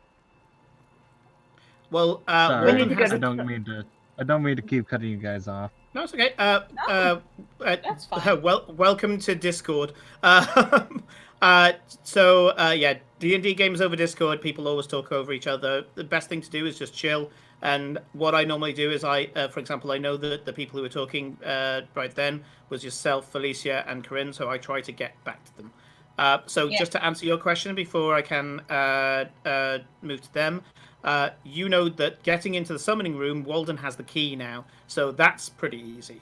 Well, Sorry, We need Walden to go has... I to don't mean to. I don't mean to keep cutting you guys off. No, it's okay. That's fine. Welcome to Discord. Uh, yeah, D&D games over Discord. People always talk over each other. The best thing to do is just chill. And what I normally do is for example, I know that the people who were talking right then was yourself, Felicia, and Corinne. So I try to get back to them. Just to answer your question before I can move to them, you know that getting into the summoning room, Walden has the key now, so that's pretty easy.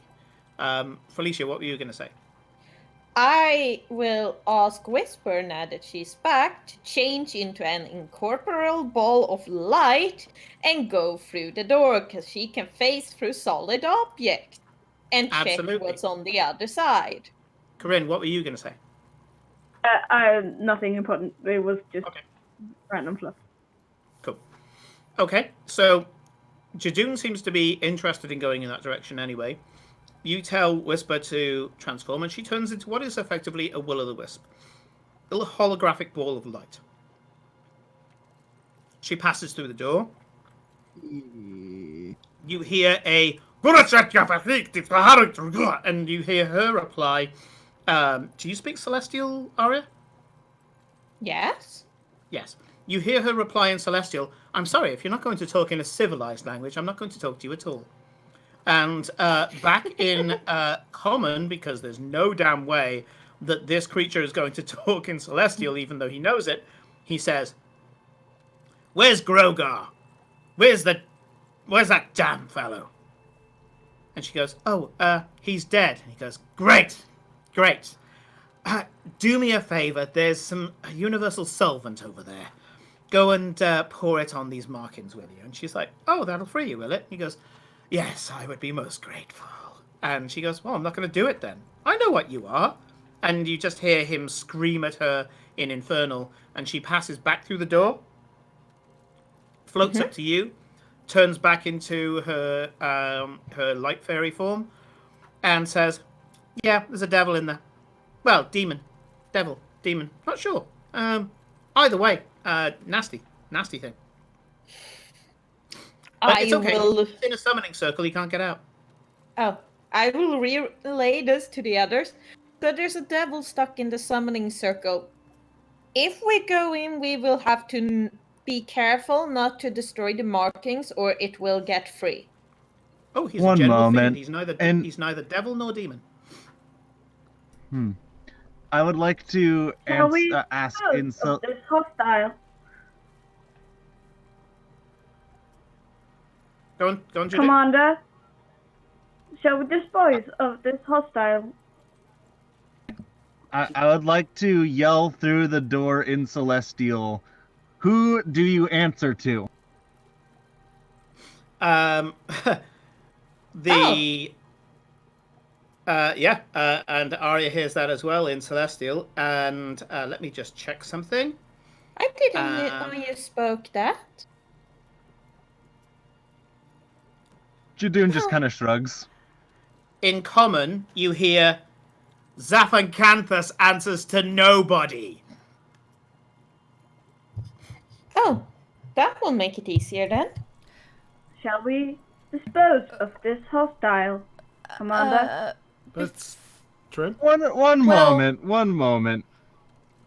Felicia, what were you going to say? I will ask Whisper, now that she's back, to change into an incorporeal ball of light and go through the door, because she can phase through solid objects and check Absolutely. what's on the other side. Corinne, what were you going to say? Nothing important. It was just Okay. random fluff. Cool. Okay, so Jadoon seems to be interested in going in that direction anyway. You tell Whisper to transform, and she turns into what is effectively a will-o'-the-wisp. A little holographic ball of light. She passes through the door. You hear a... And you hear her reply... do you speak Celestial, Arya? Yes? Yes. You hear her reply in Celestial, I'm sorry, if you're not going to talk in a civilized language, I'm not going to talk to you at all. And back in Common, because there's no damn way that this creature is going to talk in Celestial, even though he knows it, he says, Where's Grogar? Where's that damn fellow? And she goes, he's dead. And he goes, Great. Do me a favor, there's some universal solvent over there. Go and pour it on these markings, will you? And she's like, oh, that'll free you, will it? And he goes, yes, I would be most grateful. And she goes, well, I'm not going to do it then. I know what you are. And you just hear him scream at her in Infernal, and she passes back through the door, floats up to you, turns back into her light fairy form, and says, yeah, there's a devil in there. Well, demon. Devil. Demon. Not sure. Either way, nasty thing. But it's okay. It's in a summoning circle, he can't get out. Oh, I will relay this to the others. So there's a devil stuck in the summoning circle. If we go in, we will have to be careful not to destroy the markings, or it will get free. Oh, he's One a general moment, fiend. He's neither devil nor demon. I would like to ask This hostile. Go on, Judy. Commander, shall we dispose of this hostile? I would like to yell through the door in Celestial. Who do you answer to? And Arya hears that as well in Celestial. And let me just check something. I didn't know you spoke that. Jadoon just kind of shrugs. In Common, you hear Zaphancanthus answers to nobody. Oh, that will make it easier then. Shall we dispose of this hostile, Commander? That's Trim. One moment.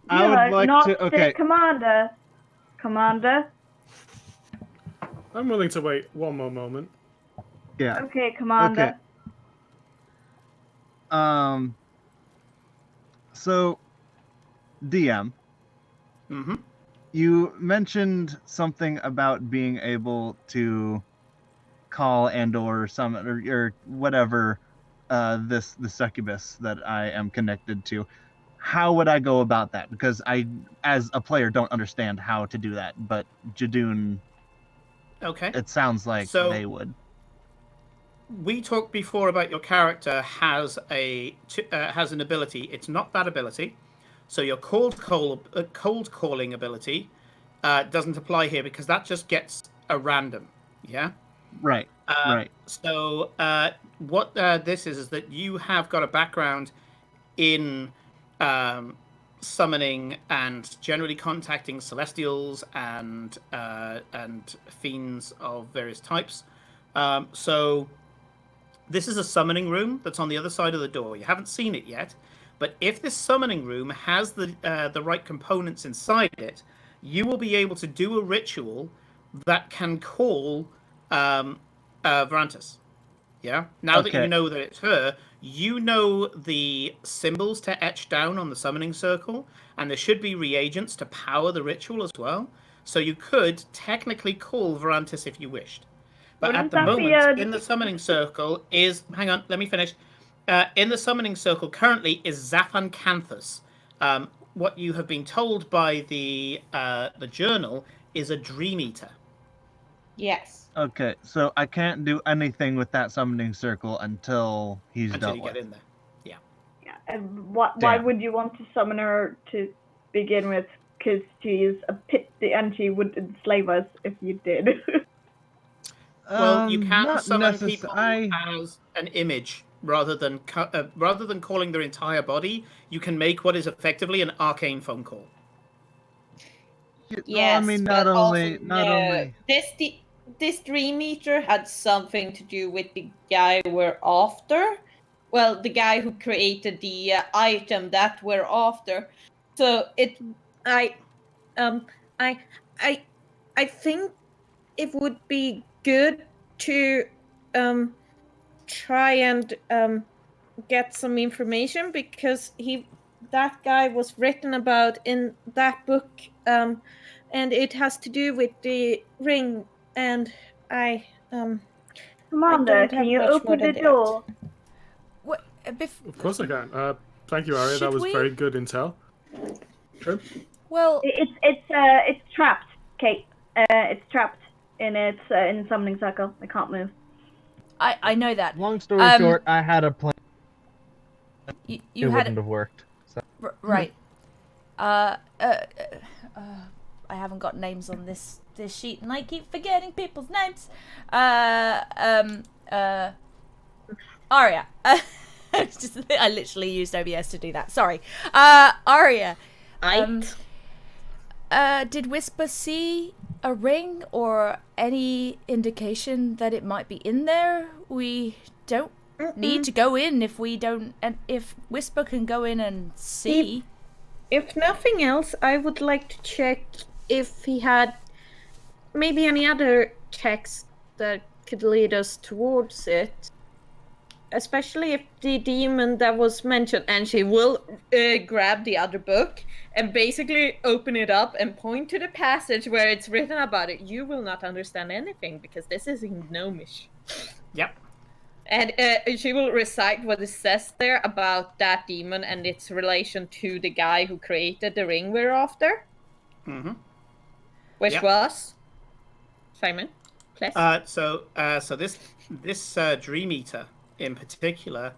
I would like not to. Okay. Commander. I'm willing to wait one more moment. Yeah. Okay, Commander. Okay. So, DM. Mm-hmm. You mentioned something about being able to call and/or summon or whatever this succubus that I am connected to. How would I go about that? Because I, as a player, don't understand how to do that. But Jadoon, Okay. it sounds like they would. We talked before about your character has an ability. It's not that ability. So your cold calling ability doesn't apply here because that just gets a random. Yeah. Right. Right. So what this is that you have got a background in summoning and generally contacting celestials and fiends of various types. So this is a summoning room that's on the other side of the door. You haven't seen it yet, but if this summoning room has the right components inside it, you will be able to do a ritual that can call Varantis. Yeah. Now that you Okay. know that it's her, you know the symbols to etch down on the summoning circle, and there should be reagents to power the ritual as well. So you could technically call Varantis if you wished. But at Wouldn't the that be moment, a in the summoning circle is. Hang on, let me finish. In the summoning circle currently is Zaphan Canthus. What you have been told by the journal is a Dream Eater. Yes. Okay, so I can't do anything with that summoning circle until he's Until dealt you with. get in there. Yeah. Yeah, and why Damn. would you want to summon her to begin with? Because she is a pit, and she would enslave us if you did. Well, you can Not summon people necessarily. as an image rather than calling their entire body. You can make what is effectively an arcane phone call. Well, Yes, I mean, but not also only. this Dream Meter had something to do with the guy we're after. Well, the guy who created the item that we're after. So I um I I I think it would be good to try and get some information, because that guy was written about in that book, and it has to do with the ring, and I Commander, don't can have you much more open the than that. door? What? Of course I can. Thank you, Arya. Should That was we? very good intel. Sure. Well, It's trapped, Kate. It's trapped in in summoning circle. It can't move. I know that. Long story short, I had a plan. You It had wouldn't have worked. So. right. I haven't got names on this sheet, and I keep forgetting people's names. Aria. I literally used OBS to do that. Sorry. Aria. Did Whisper see a ring or any indication that it might be in there? We don't need to go in if we don't, and if Whisper can go in and see. If nothing else, I would like to check if he had maybe any other checks that could lead us towards it. Especially if the demon that was mentioned, and she will grab the other book and basically open it up and point to the passage where it's written about it. You will not understand anything because this is in Gnomish. Yep. And she will recite what it says there about that demon and its relation to the guy who created the ring we're after. Mm-hmm. Which was Simon, please. So this Dream Eater in particular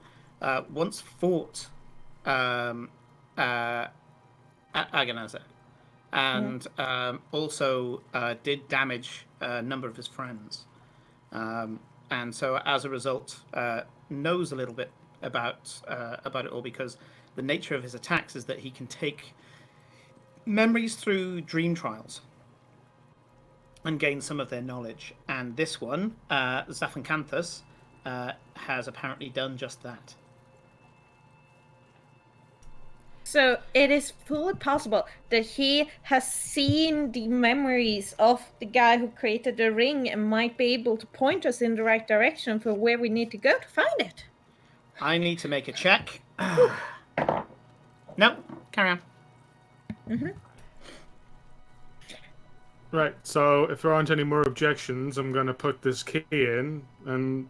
once fought Aganaza, and also did damage a number of his friends. And so as a result, knows a little bit about it all, because the nature of his attacks is that he can take memories through dream trials and gain some of their knowledge. And this one, Zaphan Canthus, has apparently done just that. So it is fully possible that he has seen the memories of the guy who created the ring and might be able to point us in the right direction for where we need to go to find it. I need to make a check. No, carry on. Right, so if there aren't any more objections, I'm going to put this key in, and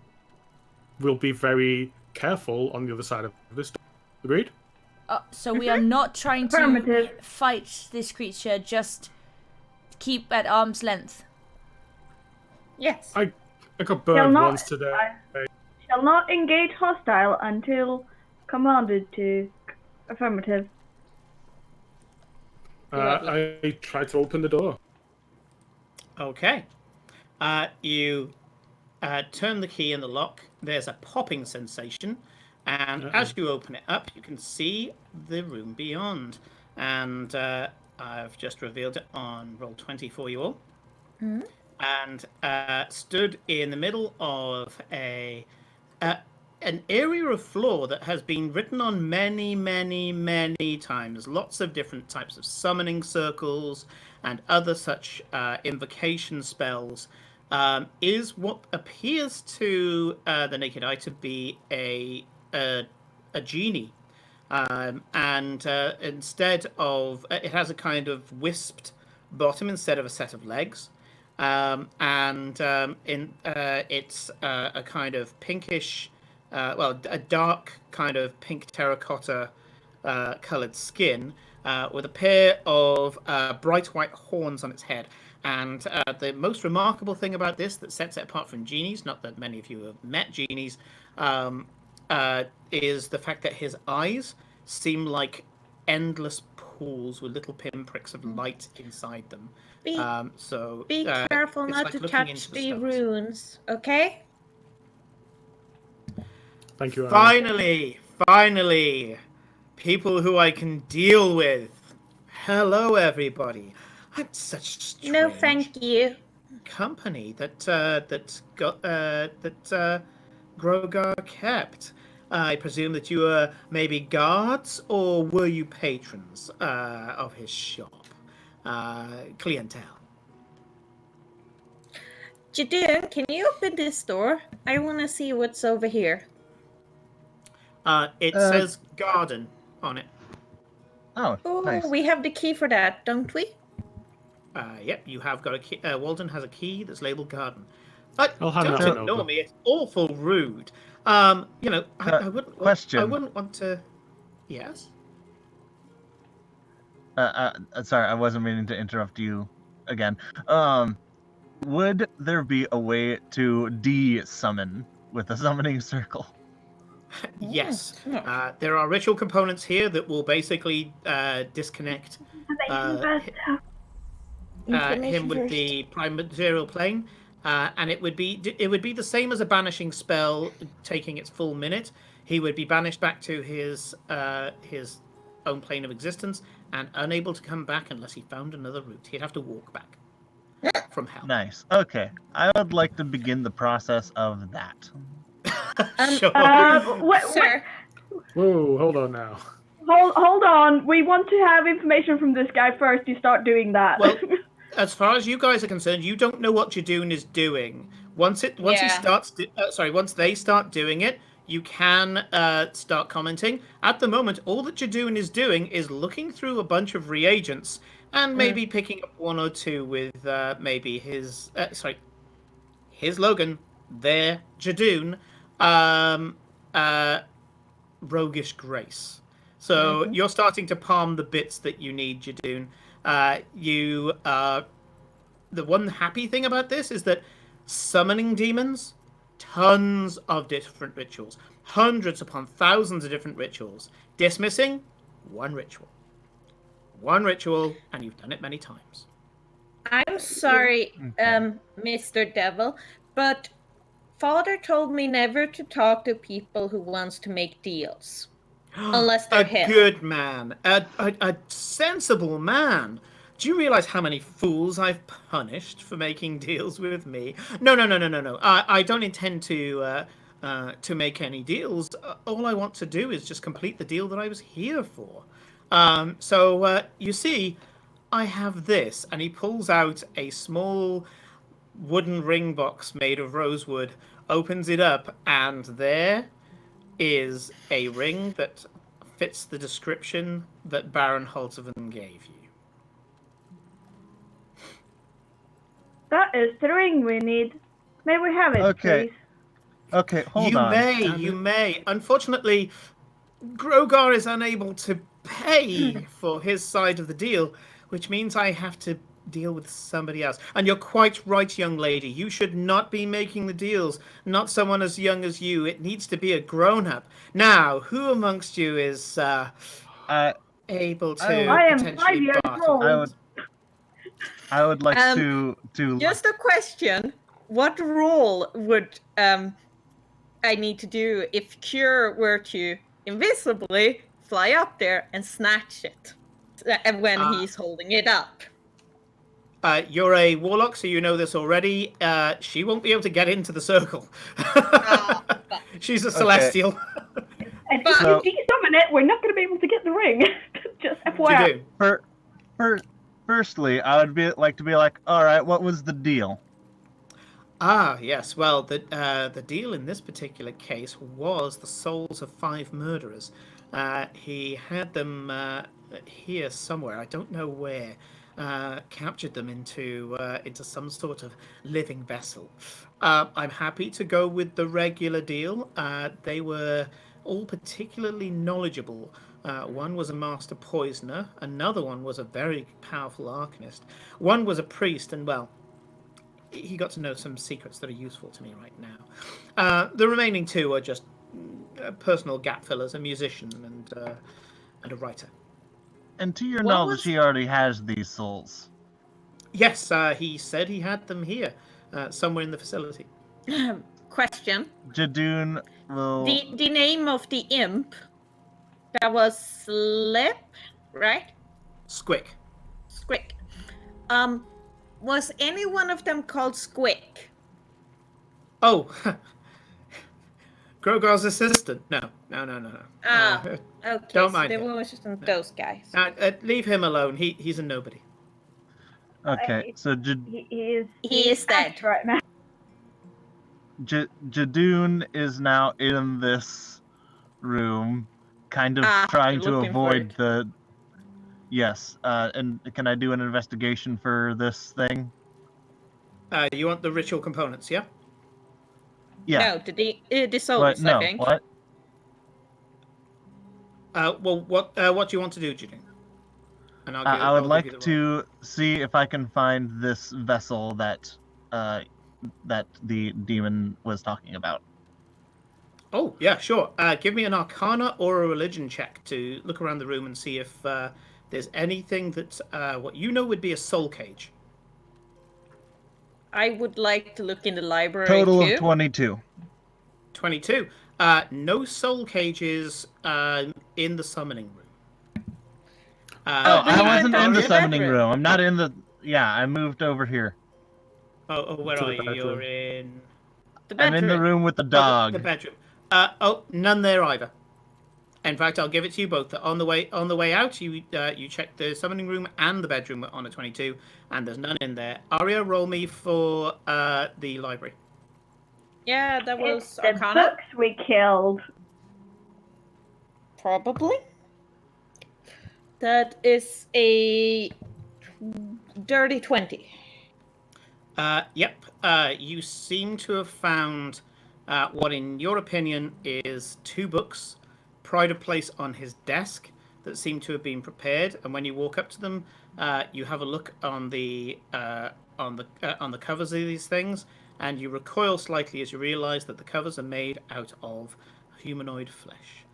we'll be very careful on the other side of this door. Agreed? So we are not trying to Affirmative. fight this creature, just keep at arm's length. Yes. I got burned once today. Shall not engage hostile until commanded to. Affirmative. I tried to open the door. Okay. You turn the key in the lock. There's a popping sensation. And as you open it up, you can see the room beyond. and I've just revealed it on Roll20 for you all. And stood in the middle of an area of floor that has been written on many, many, many times. Lots of different types of summoning circles and other such invocation spells. Is what appears to the naked eye to be a genie. And instead of it has a kind of wisped bottom instead of a set of legs. It's a kind of pinkish, a dark kind of pink terracotta coloured skin with a pair of bright white horns on its head. And the most remarkable thing about this that sets it apart from genies, not that many of you have met genies, is the fact that his eyes seem like endless pools with little pinpricks of light inside them. Be So careful it's not like to looking touch into the stones. runes, okay? Thank you, Aaron. Finally, people who I can deal with. Hello, everybody. I'm such strange No, thank you. company that Grogar kept. I presume that you were maybe guards, or were you patrons of his shop? Clientele. Jadun, can you open this door? I want to see what's over here. It says garden on it. Oh, Oh, nice. we have the key for that, don't we? Yep, you have got a key. Walden has a key that's labeled garden. I'll hand Don't that one ignore over. me. It's awful rude. I wouldn't. Question. I wouldn't want to. Yes. Sorry, I wasn't meaning to interrupt you again. Would there be a way to de-summon with a summoning circle? Yes. There are ritual components here that will basically disconnect him with the prime material plane, and it would be the same as a banishing spell taking its full minute. He would be banished back to his own plane of existence and unable to come back unless he found another route. He'd have to walk back from hell. Nice. Okay, I would like to begin the process of that. Sure. Sir, Whoa, hold on now. Hold on. We want to have information from this guy first. You start doing that. Well, as far as you guys are concerned, you don't know what Jadoon is doing. Once Yeah. they start doing it, you can start commenting. At the moment, all that Jadoon is doing is looking through a bunch of reagents and maybe picking up one or two with maybe his Logan, their Jadoon, roguish grace. So you're starting to palm the bits that you need, Jadoon. The one happy thing about this is that summoning demons, tons of different rituals, hundreds upon thousands of different rituals. Dismissing, one ritual, and you've done it many times. I'm sorry, Mr. Devil, but Father told me never to talk to people who wants to make deals. Unless they're him. A good man, a sensible man. Do you realize how many fools I've punished for making deals with me? No. I don't intend to make any deals. All I want to do is just complete the deal that I was here for. So you see, I have this, and he pulls out a small wooden ring box made of rosewood, opens it up, and there is a ring that fits the description that Baron Holzhaven gave you. That is the ring we need. May we have it, Okay. please? Okay, hold on. You may. Unfortunately, Grogar is unable to pay for his side of the deal, which means I have to deal with somebody else. And you're quite right, young lady. You should not be making the deals. Not someone as young as you. It needs to be a grown-up. Now, who amongst you is able to I am 5 potentially years barter? old. I would like to Just a question. What role would I need to do if Cure were to invisibly fly up there and snatch it? when Ah. he's holding it up. You're a warlock, so you know this already. She won't be able to get into the circle. She's a celestial. And But- if So- you de-summon it, we're not going to be able to get the ring. Just You FYI. do. Firstly, I would like to be like, all right, what was the deal? Ah, yes. Well, the deal in this particular case was the souls of 5 murderers. He had them here somewhere. I don't know where. Captured them into some sort of living vessel. I'm happy to go with the regular deal. They were all particularly knowledgeable. One was a master poisoner. Another one was a very powerful arcanist. One was a priest, and well, he got to know some secrets that are useful to me right now. The remaining 2 are just personal gap fillers, a musician and a writer. And to your What knowledge, was- he already has these souls. Yes, he said he had them here, somewhere in the facility. Question. Jadoon will. The name of the imp, that was Slip, right? Squick. Squick. Was any one of them called Squick? Oh, Grogar's assistant. No. Ah, okay. don't so mind they him. were just those guys. Leave him alone. He's a nobody. Okay, so He is dead. ash right now. Jadoon is now in this room, kind of trying to looking for avoid it. the. Yes, and can I do an investigation for this thing? You want the ritual components, yeah? Yeah. No, the souls, What? No. I think. What? Well, what do you want to do, Judy? And I I'll would give like you the roll. to see if I can find this vessel that the demon was talking about. Oh, yeah, sure. Give me an Arcana or a Religion check to look around the room and see if there's anything that what you know would be a soul cage. I would like to look in the library Total too. of 22. 22. No soul cages in the summoning room. Oh, but I you wasn't went in down the to the summoning bedroom. room. I'm not in the. Yeah, I moved over here. Where To are the you? bedroom. You're in... The I'm bedroom. in the room with the Oh, dog. the bedroom. None there either. In fact, I'll give it to you both. On the way out, you check the summoning room and the bedroom on a 22, and there's none in there. Aria, roll me for the library. Yeah, that was It's the Arcana. books we killed. Probably. That is a dirty 20. Yep. You seem to have found what, in your opinion, is 2 books, pride of place on his desk that seem to have been prepared. And when you walk up to them, you have a look on the covers of these things, and you recoil slightly as you realise that the covers are made out of humanoid flesh.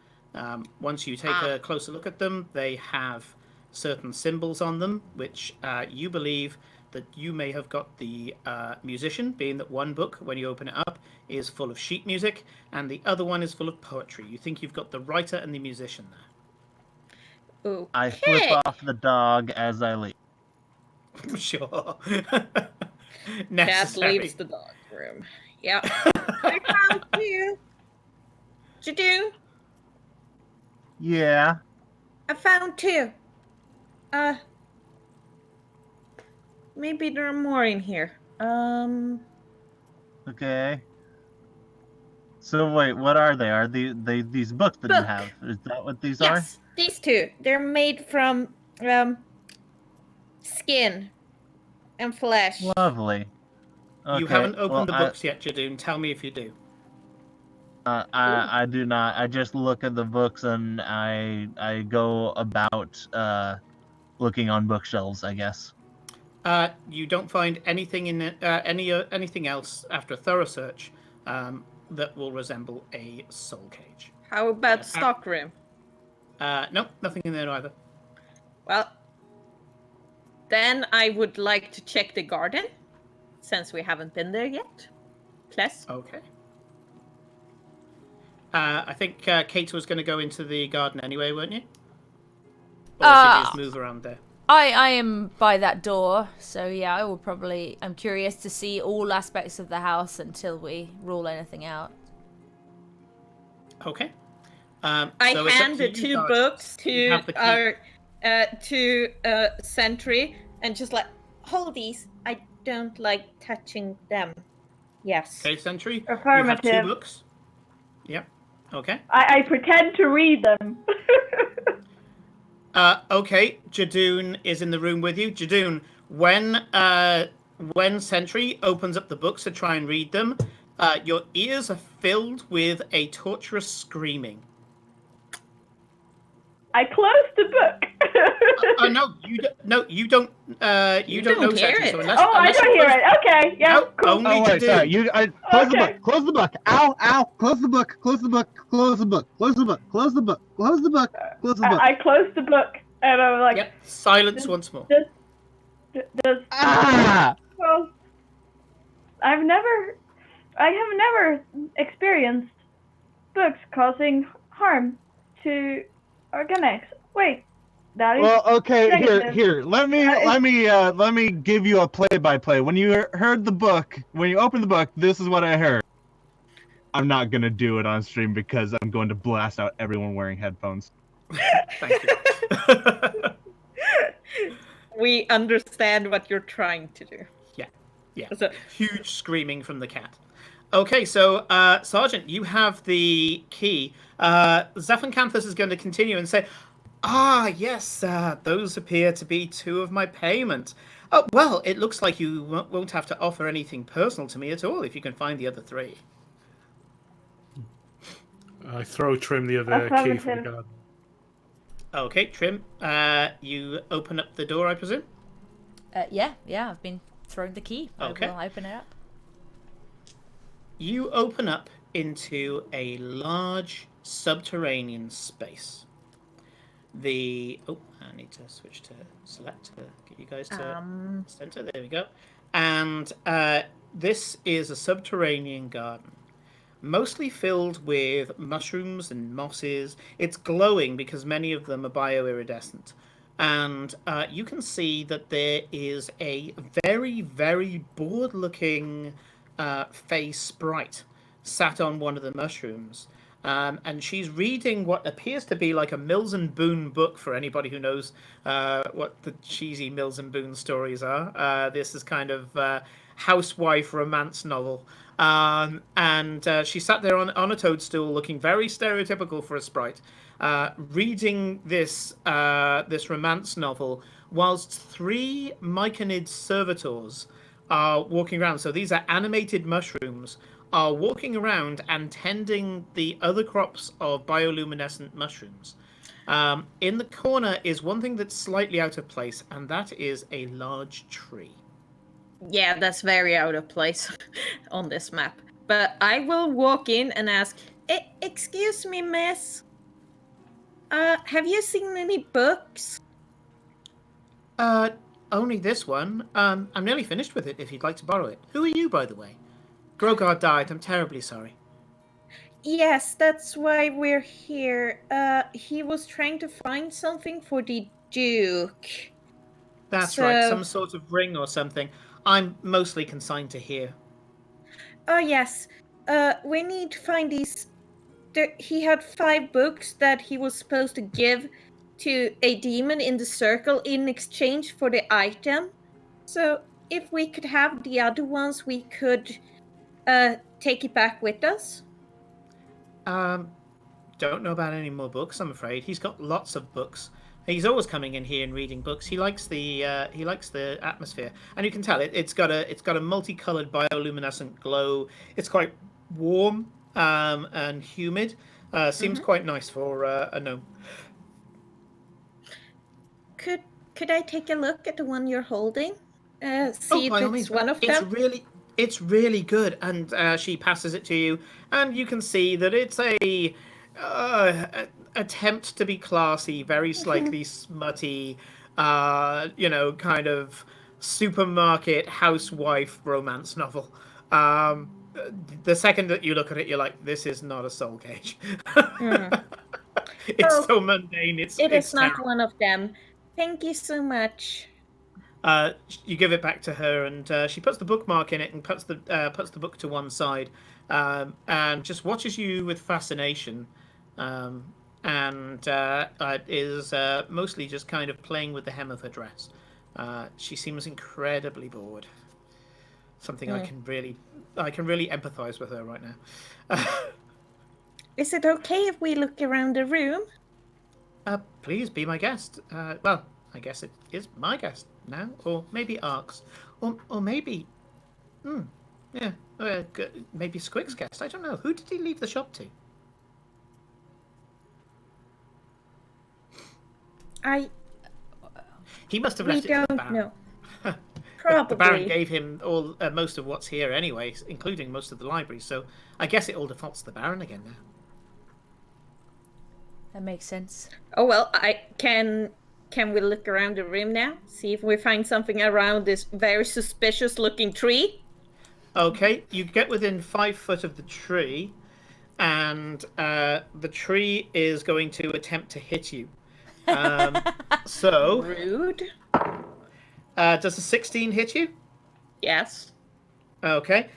Once you take a closer look at them, they have certain symbols on them, which you believe that you may have got the musician, being that one book, when you open it up, is full of sheet music, and the other one is full of poetry. You think you've got the writer and the musician there. Okay. I flip off the dog as I leave. Sure. Cat Necessary. leaves the dog room. Yeah. I found 2. Jadoon, Yeah. I found 2. Maybe there are more in here. Okay. So wait, what are they? Are these books that you Book. have? Is that what these Yes, these 2. They're made from skin and flesh. are? Lovely. Okay. You haven't opened the well, books yet, Jadoon. Tell me if you do. I do not. I just look at the books and I go about looking on bookshelves, I guess. You don't find anything in anything else after a thorough search that will resemble a soul cage. How about stockroom? Nope, nothing in there either. Well, then I would like to check the garden, since we haven't been there yet. Please. Okay. I think Kate was going to go into the garden anyway, weren't you? Or should you just move around there? I am by that door, so yeah, I will probably. I'm curious to see all aspects of the house until we rule anything out. Okay. I so it's up hand to the you, two Sergeant. books You have the key. to Sentry and just like hold these. I don't like touching them. Yes. Okay, Sentry. You have 2 Affirmative. books. Yep. Okay. I pretend to read them. Okay, Jadoon is in the room with you. Jadoon, when Sentry opens up the books to try and read them, your ears are filled with a torturous screaming. I closed the book. No, you don't. You don't know hear Sentry. it. So unless, Oh, I unless don't you hear close- it. Okay, yeah, No, cool. only Oh wait, Jadoon. sorry. Close the Okay. book. Close the book. Ow! Close the book. Close the book. Close the book. Close the book. Close the book. Close the book. Close the book. I closed the book, and I was like, Yep. Silence once more. does Ah! well, I have never experienced books causing harm to organics. Wait, that is Well, okay, negative. here. Let me give you a play-by-play. When you heard the book, when you opened the book, this is what I heard. I'm not gonna do it on stream because I'm going to blast out everyone wearing headphones. Thank you. We understand what you're trying to do. Yeah. So, Huge screaming from the cat. Okay, so Sergeant, you have the key. Zephancanthus is going to continue and say, yes, those appear to be 2 of my payment. Oh, well, it looks like you won't have to offer anything personal to me at all if you can find the other 3. I throw Trim the other key from the Affirmative. garden. Okay, Trim, you open up the door, I presume? Yeah, I've been thrown the key. Okay. I will open it up. You open up into a large subterranean space. I need to switch to select to get you guys to center. There we go. And this is a subterranean garden, mostly filled with mushrooms and mosses. It's glowing because many of them are bioiridescent. And you can see that there is a very, very bored-looking fey sprite sat on one of the mushrooms. And she's reading what appears to be like a Mills and Boon book for anybody who knows what the cheesy Mills and Boon stories are. This is kind of housewife romance novel. And she sat there on a toadstool looking very stereotypical for a sprite, reading this romance novel whilst 3 myconid servitors are walking around. So these are animated mushrooms, are walking around and tending the other crops of bioluminescent mushrooms. In the corner is one thing that's slightly out of place, and that is a large tree. yeah, that's very out of place on this map. But I will walk in and ask, excuse me, miss. Have you seen any books? Only this one. I'm nearly finished with it if you'd like to borrow it. Who are you, by the way? Grogard died. I'm terribly sorry. Yes, that's why we're here. He was trying to find something for the Duke. That's right, some sort of ring or something. I'm mostly consigned to here. Oh, yes. We need to find these. He had 5 books that he was supposed to give to a demon in the circle in exchange for the item. So if we could have the other ones, we could take it back with us. Don't know about any more books, I'm afraid. He's got lots of books. He's always coming in here and reading books. He likes the atmosphere, and you can tell it's got a multicolored bioluminescent glow. It's quite warm and humid. Seems quite nice for a gnome. Could I take a look at the one you're holding? See if by all it's means. one of them. It's really good, and she passes it to you, and you can see that it's a attempt to be classy, very slightly smutty, kind of supermarket housewife romance novel. The second that you look at it, you're like, this is not a soul cage. It's Oh, so mundane. It's It is not terrible. one of them. Thank you so much. You give it back to her, and she puts the bookmark in it and puts the book to one side, and just watches you with fascination, and is mostly just kind of playing with the hem of her dress. She seems incredibly bored. Something I can really empathize with her right now. Is it okay if we look around the room? Please be my guest. Well, I guess it is my guest now, or maybe Ark's, or maybe, yeah, maybe Squig's guest. I don't know. Who did he leave the shop to? He must have We left it to the don't Baron. know. The Baron Probably. gave him all most of what's here anyway, including most of the library. So I guess it all defaults to the Baron again now. That makes sense. Oh well, can we look around the room now? See if we find something around this very suspicious looking tree? Okay, you get within 5 foot of the tree, and the tree is going to attempt to hit you. So, Rude. does a 16 hit you? Yes. Okay.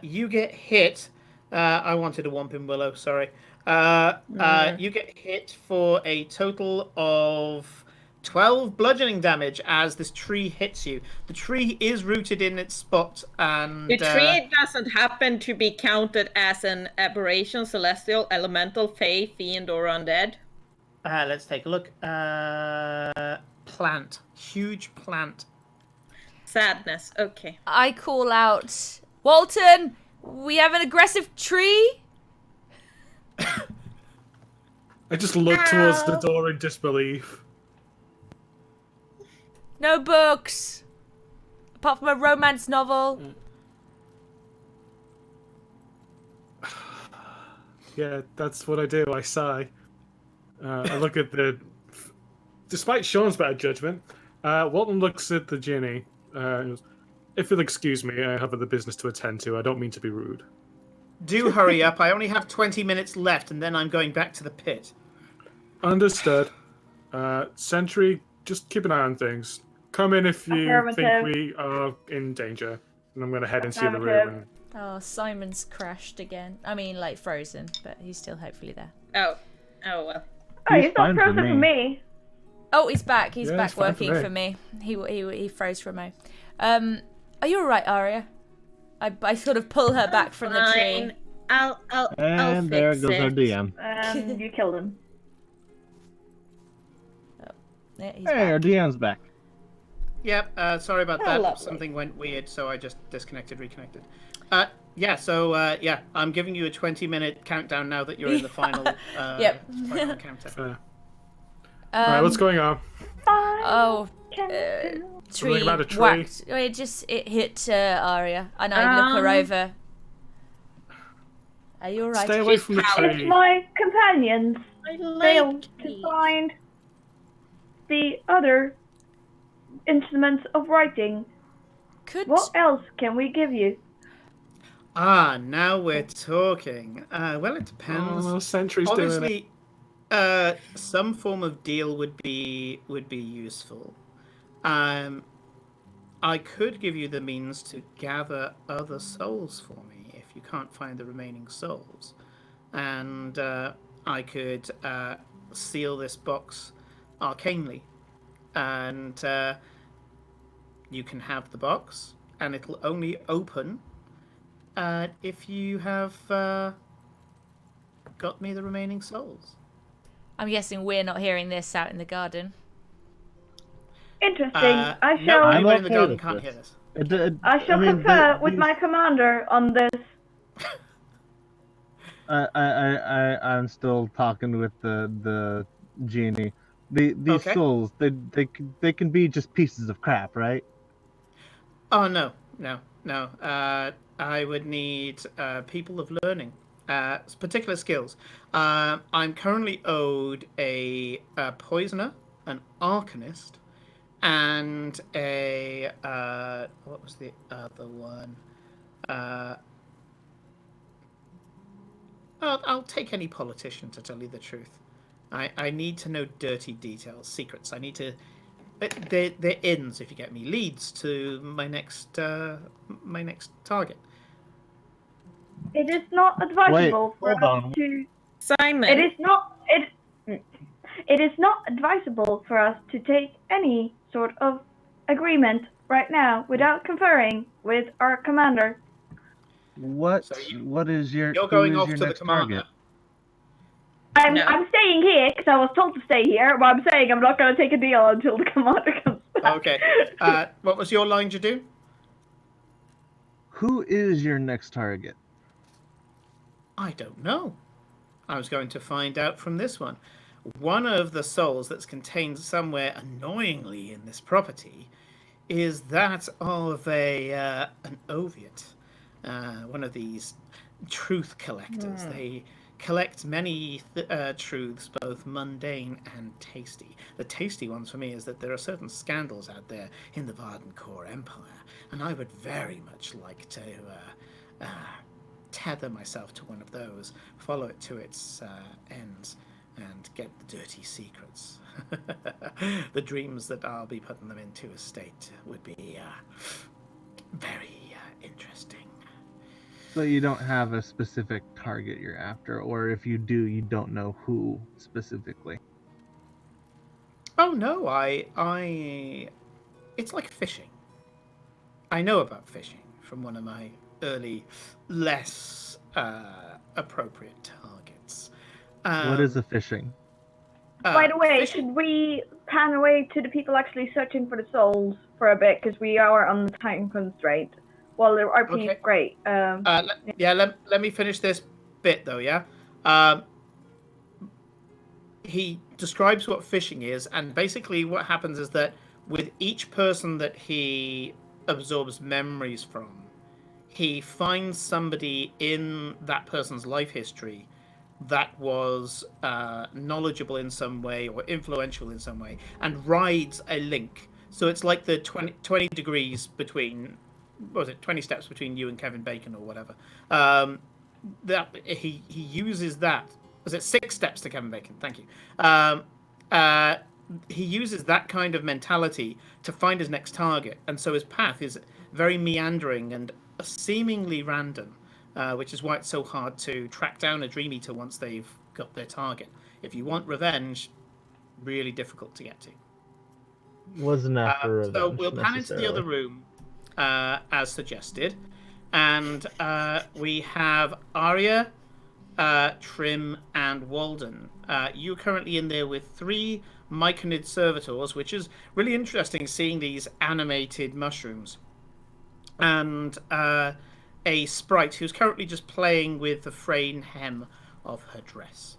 You get hit. I wanted a Whomping Willow, sorry. You get hit for a total of 12 bludgeoning damage as this tree hits you. The tree is rooted in its spot, and The tree doesn't happen to be counted as an aberration, celestial, elemental, fey, fiend, or undead. let's take a look. Plant. Huge plant. Sadness. Okay. I call out, Walton, we have an aggressive tree? I just look towards the door in disbelief. No books. Apart from a romance novel. Yeah, that's what I do. I sigh. I look at the... Despite Sean's better judgment, Walton looks at the genie. If you'll excuse me, I have other business to attend to. I don't mean to be rude. Do hurry up. I only have 20 minutes left, and then I'm going back to the pit. Understood. Sentry, just keep an eye on things. Come in if you think Affirmative. we are in danger. And I'm going to head into the other room. Affirmative. And... Oh, Simon's crashed again. I mean, like, frozen, but he's still hopefully there. Oh well. Oh, He's he's not fine for frozen for me. me. Oh, he's back. He's Yeah, back it's fine for working me. for me. He froze for a mo. Are you alright, Arya? I sort of pull her back from the tree. Fine. I'll And fix there goes it. our DM. You killed him. Yeah, he's Hey, our back. DM's back. Yep, sorry about Oh, that. lovely. Something went weird, so I just disconnected, reconnected. I'm giving you a 20-minute countdown now that you're in the final, Yep. final encounter. Fair. Alright, what's going on? Oh, Can tree about a tree? whacked. Oh, it hit Arya, and I look her over. Are you alright? Stay away from the It's tree. If my companions I fail like to trees. find the other instruments of writing, Could what else can we give you? Now we're talking. Well, it depends. Oh, Sentry's doing it. Obviously, some form of deal would be useful. I could give you the means to gather other souls for me if you can't find the remaining souls, and I could seal this box arcanely, and you can have the box, and it'll only open if you have got me the remaining souls. I'm guessing we're not hearing this out in the garden. Interesting. No, I shall. I'm anybody in the okay garden with can't this. hear this. I shall confer with my commander on this. I'm still talking with the genie. These Okay. souls, they can be just pieces of crap, right? Oh no. I would need people of learning, particular skills. I'm currently owed a poisoner, an arcanist, and a what was the other one? I'll take any politician, to tell you the truth. I need to know dirty details, secrets. I need to. They're ins, if you get me, leads to my next target. It is not advisable for hold us on. to. Simon. It is not. It is not advisable for us to take any sort of agreement right now without conferring with our commander. What? So What is your? You're Who going is off your to the next commander. target? No. I'm staying here because I was told to stay here, but I'm saying I'm not going to take a deal until the commander comes back. Okay. What was your line, Jadun? Who is your next target? I don't know. I was going to find out from this one. One of the souls that's contained somewhere annoyingly in this property is that of an oviate, one of these truth collectors. They collect many truths, both mundane and tasty. The tasty ones for me is that there are certain scandals out there in the Vardencore Empire, and I would very much like to tether myself to one of those, follow it to its ends, and get the dirty secrets. The dreams that I'll be putting them into a state would be very interesting. So you don't have a specific target you're after, or if you do, you don't know who specifically. Oh no, it's like fishing. I know about fishing from one of my early, less appropriate targets. What is a fishing? By the way, fishing- should we pan away to the people actually searching for the souls for a bit because we are on the time constraint? Well, the RP Okay. is great. Let me finish this bit though. Yeah. He describes what fishing is, and basically what happens is that with each person that he absorbs memories from, he finds somebody in that person's life history that was knowledgeable in some way or influential in some way, and rides a link. So it's like the 20 degrees between, what was it, 20 steps between you and Kevin Bacon or whatever. That he uses that. Was it 6 steps to Kevin Bacon? Thank you. He uses that kind of mentality to find his next target, and so his path is very meandering and seemingly random, which is why it's so hard to track down a Dream Eater once they've got their target. If you want revenge, really difficult to get to. Wasn't after revenge. So we'll pan into the other room, as suggested, and we have Arya, Trim, and Walden. You're currently in there with 3 Myconid servitors, which is really interesting, seeing these animated mushrooms, and a sprite who's currently just playing with the frayed hem of her dress.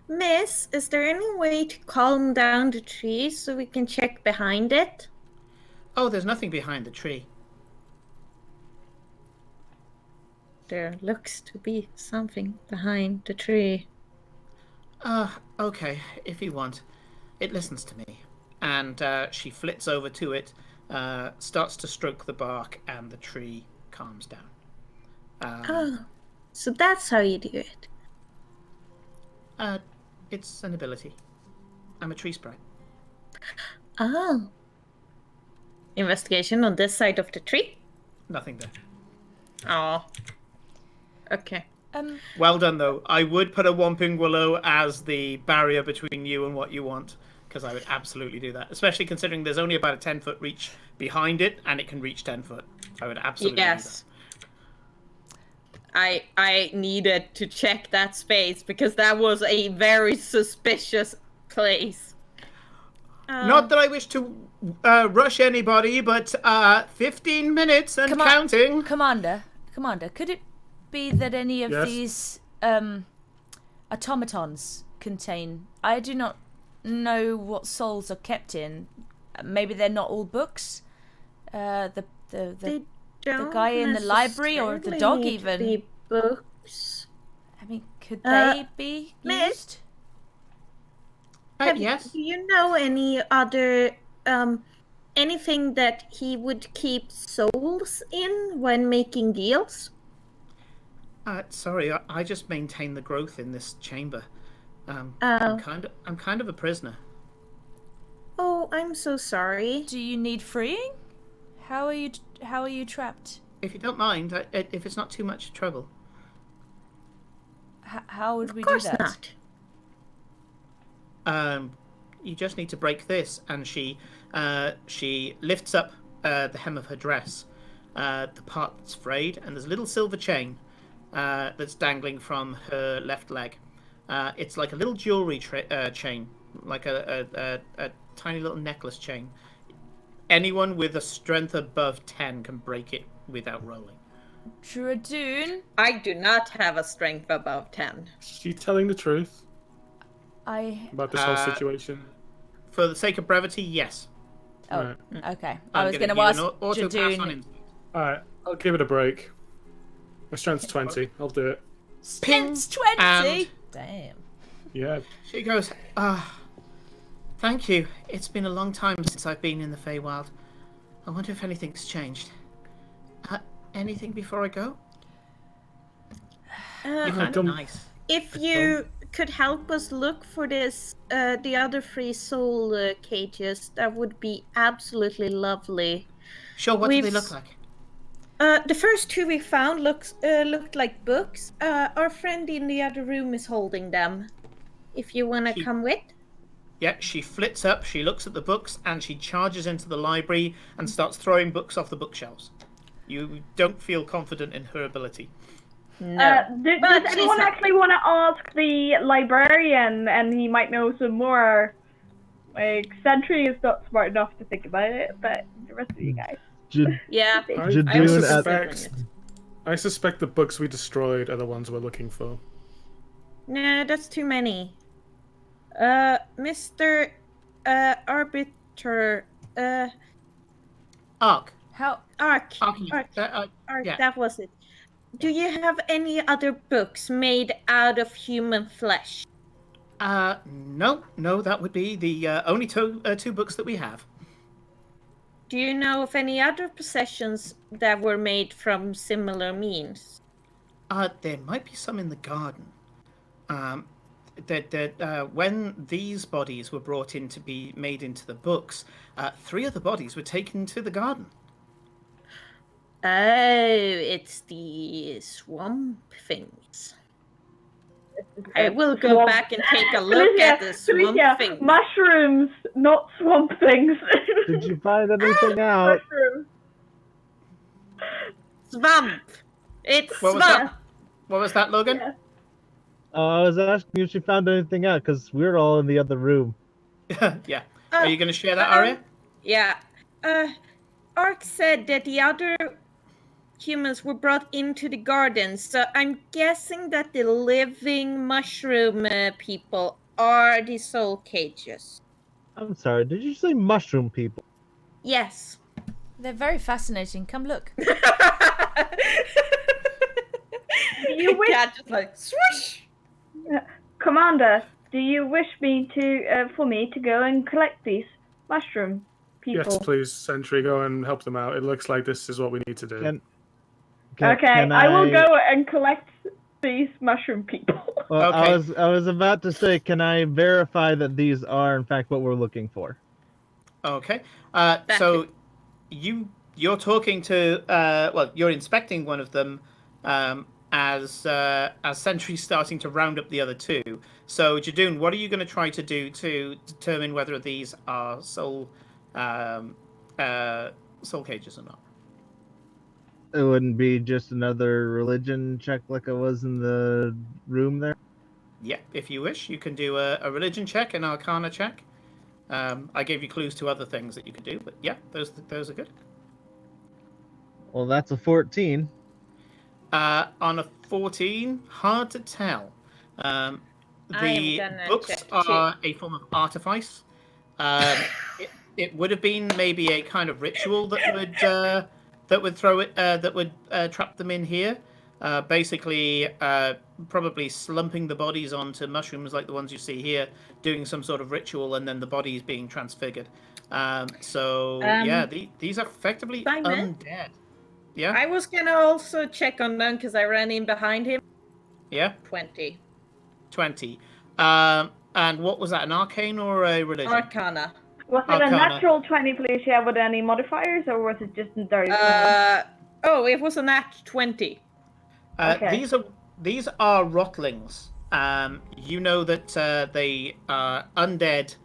Miss, is there any way to calm down the tree so we can check behind it? Oh, there's nothing behind the tree. There looks to be something behind the tree. Okay, if you want. It listens to me. And she flits over to it, starts to stroke the bark, and the tree calms down. Oh, so that's how you do it. It's an ability. I'm a tree sprite. Oh. Investigation on this side of the tree? Nothing there. Oh. Okay. Well done, though. I would put a Whomping Willow as the barrier between you and what you want, because I would absolutely do that, especially considering there's only about a 10-foot reach behind it, and it can reach 10 foot. I would absolutely do that. I needed to check that space because that was a very suspicious place. Not that I wish to rush anybody, but 15 minutes and counting. Commander, could it be that any of these automatons contain... I do not know what souls are kept in. Maybe they're not all books. The guy in the library or the dog even. Be books. I mean, could they be used? Yes. Do you know any other anything that he would keep souls in when making deals? Sorry, I just maintain the growth in this chamber. I'm Oh. kind of a prisoner. Oh, I'm so sorry. Do you need freeing? How are you trapped? If you don't mind, if it's not too much trouble. How would we Of course do that? not. You just need to break this. And she lifts up the hem of her dress, the part that's frayed, and there's a little silver chain that's dangling from her left leg. It's like a little jewelry chain, like a tiny little necklace chain. Anyone with a strength above 10 can break it without rolling. Dradoon, I do not have a strength above 10. She's telling the truth I... about this whole situation. For the sake of brevity, yes. Oh, Right. okay. I'm I was gonna going to give you ask an auto pass on Dradoon. instinct. Alright, I'll give it a break. My strength's 20. I'll do it. Spins 20! and- Damn. Yeah. She goes, thank you. It's been a long time since I've been in the Feywild. I wonder if anything's changed. Anything before I go? You're kind of nice. If you could help us look for this, the other 3 soul cages, that would be absolutely lovely. Sure, what do they We've look like? The first 2 we found looked like books. Our friend in the other room is holding them. If you want to come with. Yeah, she flits up, she looks at the books, and she charges into the library and starts throwing books off the bookshelves. You don't feel confident in her ability. No. Does But she's anyone not- actually want to ask the librarian, and he might know some more? Like, Sentry is not smart enough to think about it, but the rest of you guys. Yeah. I suspect the books we destroyed are the ones we're looking for. No, that's too many. Mr. Arbiter, Ark. How... Ark, Yeah. that was it. Do you have any other books made out of human flesh? No, that would be the only two books that we have. Do you know of any other possessions that were made from similar means? There might be some in the garden. When these bodies were brought in to be made into the books, 3 of the bodies were taken to the garden. Oh, it's the swamp things. I will go Swamp. back and take a look at the swamp things. Mushrooms, not swamp things. Did you find anything out? Mushrooms. Swamp. It's What was swamp. that? What was that, Logan? Yeah. I was asking if she found anything out, because we're all in the other room. Yeah. Are you going to share that, Arya? Yeah. Ark said that the other humans were brought into the gardens, so I'm guessing that the living mushroom people are the soul cages. I'm sorry, did you say mushroom people? Yes. They're very fascinating. Come look. You wish- Cat just like swoosh. Commander, do you wish me to, for me to go and collect these mushroom people? Yes, please, Sentry, go and help them out. It looks like this is what we need to do. Okay, I will go and collect these mushroom people. Well, Okay. I was about to say, can I verify that these are in fact what we're looking for? Okay. So you're talking to you're inspecting one of them as Sentry's starting to round up the other 2. So Jadoon, what are you going to try to do to determine whether these are soul cages or not? It wouldn't be just another religion check like I was in the room there? Yeah, if you wish, you can do a religion check, an arcana check. I gave you clues to other things that you could do, but yeah, those are good. Well, that's a 14. On a 14, hard to tell. I The am gonna books check are a form of artifice. It would have been maybe a kind of ritual that would trap them in here. Basically, probably slumping the bodies onto mushrooms like the ones you see here, doing some sort of ritual, and then the bodies being transfigured. These are effectively Simon? undead. Yeah? I was gonna also check on them because I ran in behind him. Yeah? 20. 20. And what was that, an arcane or a religion? Arcana. Was it a Arcana. natural 20, Felicia, with any modifiers, or was it just a dirty 20? It was a nat 20. Okay. These are rottlings. You know that they are undead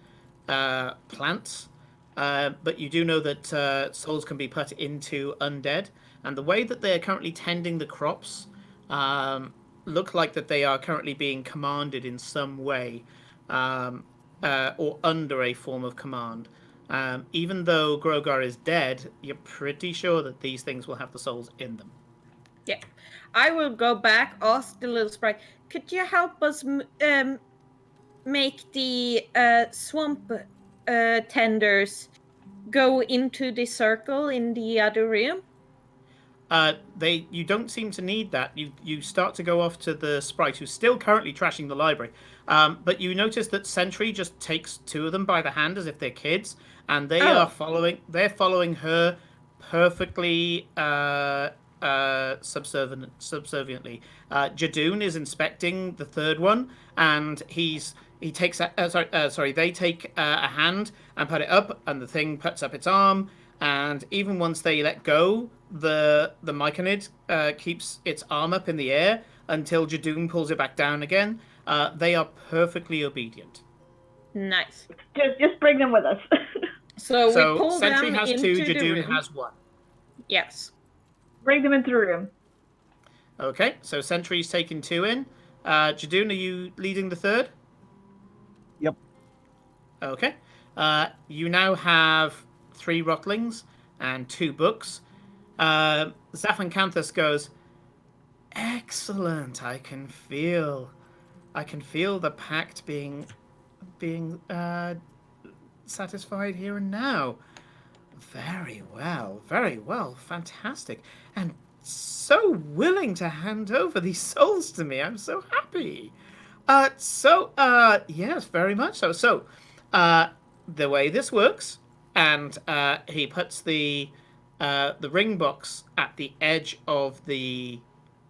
plants, but you do know that souls can be put into undead. And the way that they are currently tending the crops look like that they are currently being commanded in some way, or under a form of command. Even though Grogar is dead, you're pretty sure that these things will have the souls in them. Yeah. I will go back, ask the little sprite, could you help us make the swamp tenders go into the circle in the other room? You don't seem to need that. You start to go off to the sprite who's still currently trashing the library, but you notice that Sentry just takes two of them by the hand as if they're kids, and they are following. They're following her perfectly subserviently. Jadoon is inspecting the third one, and he takes they take a hand and put it up, and the thing puts up its arm. And even once they let go, the Myconid keeps its arm up in the air until Jadoon pulls it back down again. They are perfectly obedient. Nice. Just bring them with us. So we pull Sentry them has into two, the Jadoon room. has one. Yes. Bring them into the room. Okay, so Sentry's taking two in. Jadoon, are you leading the third? Yep. Okay. You now have 3 rottlings and 2 books. Zaphancanthus goes, excellent. I can feel the pact being satisfied here and now. Very well, fantastic, and so willing to hand over these souls to me. I'm so happy. Yes, very much so. So, the way this works, and he puts the ring box at the edge of the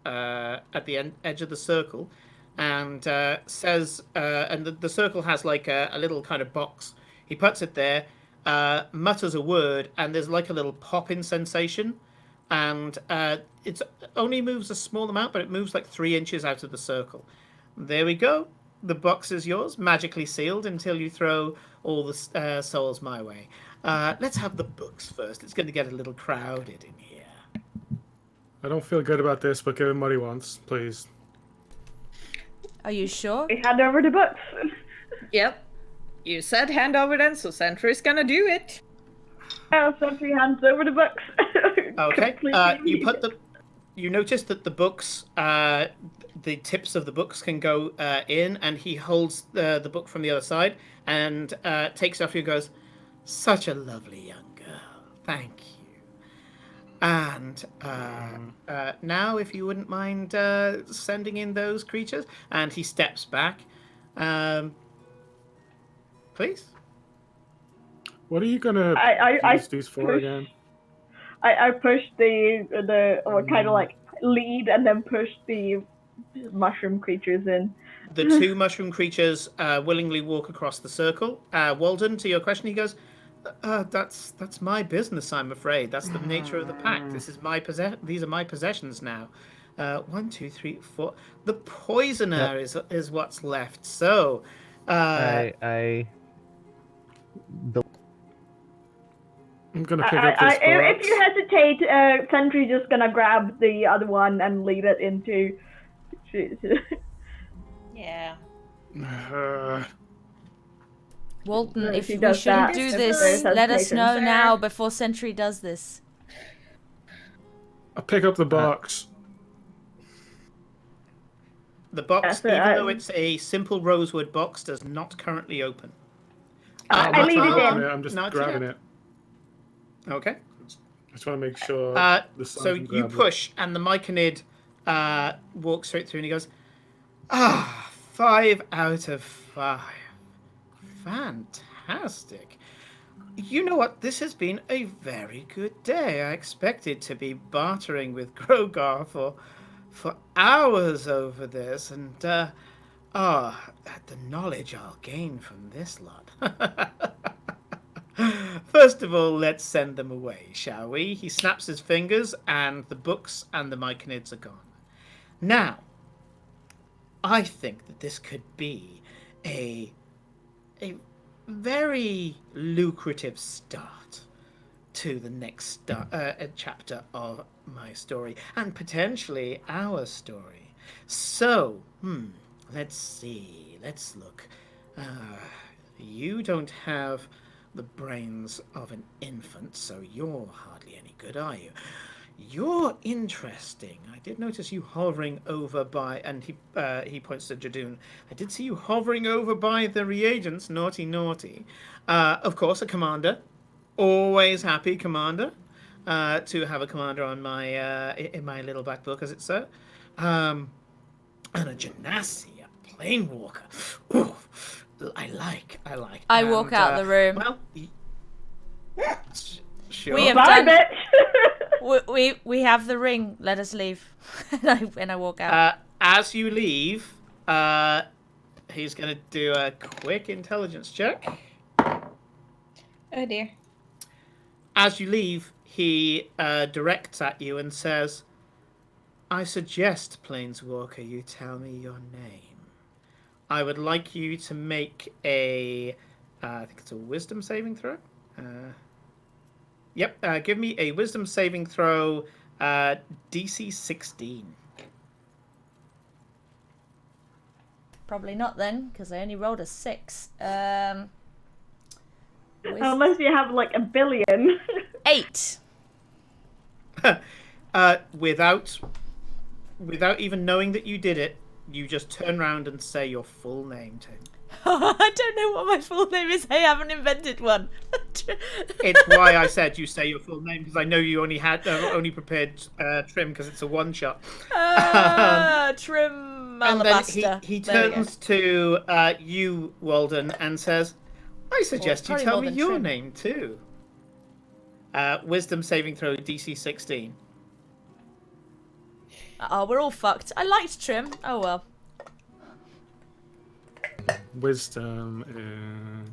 edge of the circle, and says, and the circle has like a little kind of box. He puts it there, mutters a word, and there's like a little pop-in sensation, and it only moves a small amount, but it moves like 3 inches out of the circle. There we go. The box is yours, magically sealed until you throw all the souls my way. Let's have the books first. It's going to get a little crowded in here. I don't feel good about this, but give him what he wants, please. Are you sure? We hand over the books. Yep. You said hand over then, so Sentry's gonna do it. Oh, Sentry hands over the books. Okay. You notice that the books, the tips of the books can go in, and he holds the book from the other side and takes it off you and goes, such a lovely young girl. Thank you. And now, if you wouldn't mind sending in those creatures. And he steps back. Please. What are you gonna use these for again? I pushed or kind of like lead and then push the mushroom creatures in. The 2 mushroom creatures willingly walk across the circle. Walden, to your question, he goes, that's my business, I'm afraid. That's the nature of the pact. This is these are my possessions now. 1, 2, 3, 4. The poisoner is what's left. So, I'm gonna pick up this box. If you hesitate, Sentry just gonna grab the other one and lead it into. Yeah. Walton, if he we does shouldn't that, do if this, there's let us hesitation. know now before Sentry does this. I'll pick up the box. the box, Yeah, so, even though it's a simple rosewood box, does not currently open. I lead it in. I'm just Not grabbing yet. it. Okay. I just want to make sure. So you push, and the Myconid walks straight through, and he goes, 5 out of 5. Fantastic. You know what? This has been a very good day. I expected to be bartering with Grogar for hours over this, and the knowledge I'll gain from this lot. First of all, let's send them away, shall we? He snaps his fingers, and the books and the myconids are gone. Now, I think that this could be a very lucrative start to the next chapter of my story, and potentially our story. So, let's see. Let's look. You don't have the brains of an infant, so you're hardly any good, are you? You're interesting. I did notice you hovering over by, and he points to Jadoon. I did see you hovering over by the reagents. Naughty, naughty. Of course, a commander. Always happy commander. To have a commander on my in my little black book, as it said. And a genasi, a planewalker. Ooh, I like. I walk out the room. Well, sure. We have Bye, done. bitch. We have the ring. Let us leave. and I walk out. As you leave, he's going to do a quick intelligence check. Oh dear. As you leave, he directs at you and says, I suggest, Planeswalker, you tell me your name. I would like you to make I think it's a wisdom saving throw. Yep, give me a wisdom saving throw, DC 16. Probably not then, because I only rolled a 6. Unless you have like a billion. 8. Without even knowing that you did it, you just turn around and say your full name to him. I don't know what my full name is. I haven't invented one. It's why I said you say your full name, because I know you only prepared Trim because it's a one shot. Trim And Alabaster. then he There we go. turns to you, Walden, and says, I suggest you probably tell more me than your Trim. name too. Wisdom saving throw, DC 16. Oh, we're all fucked. I liked Trim. Oh well. Wisdom.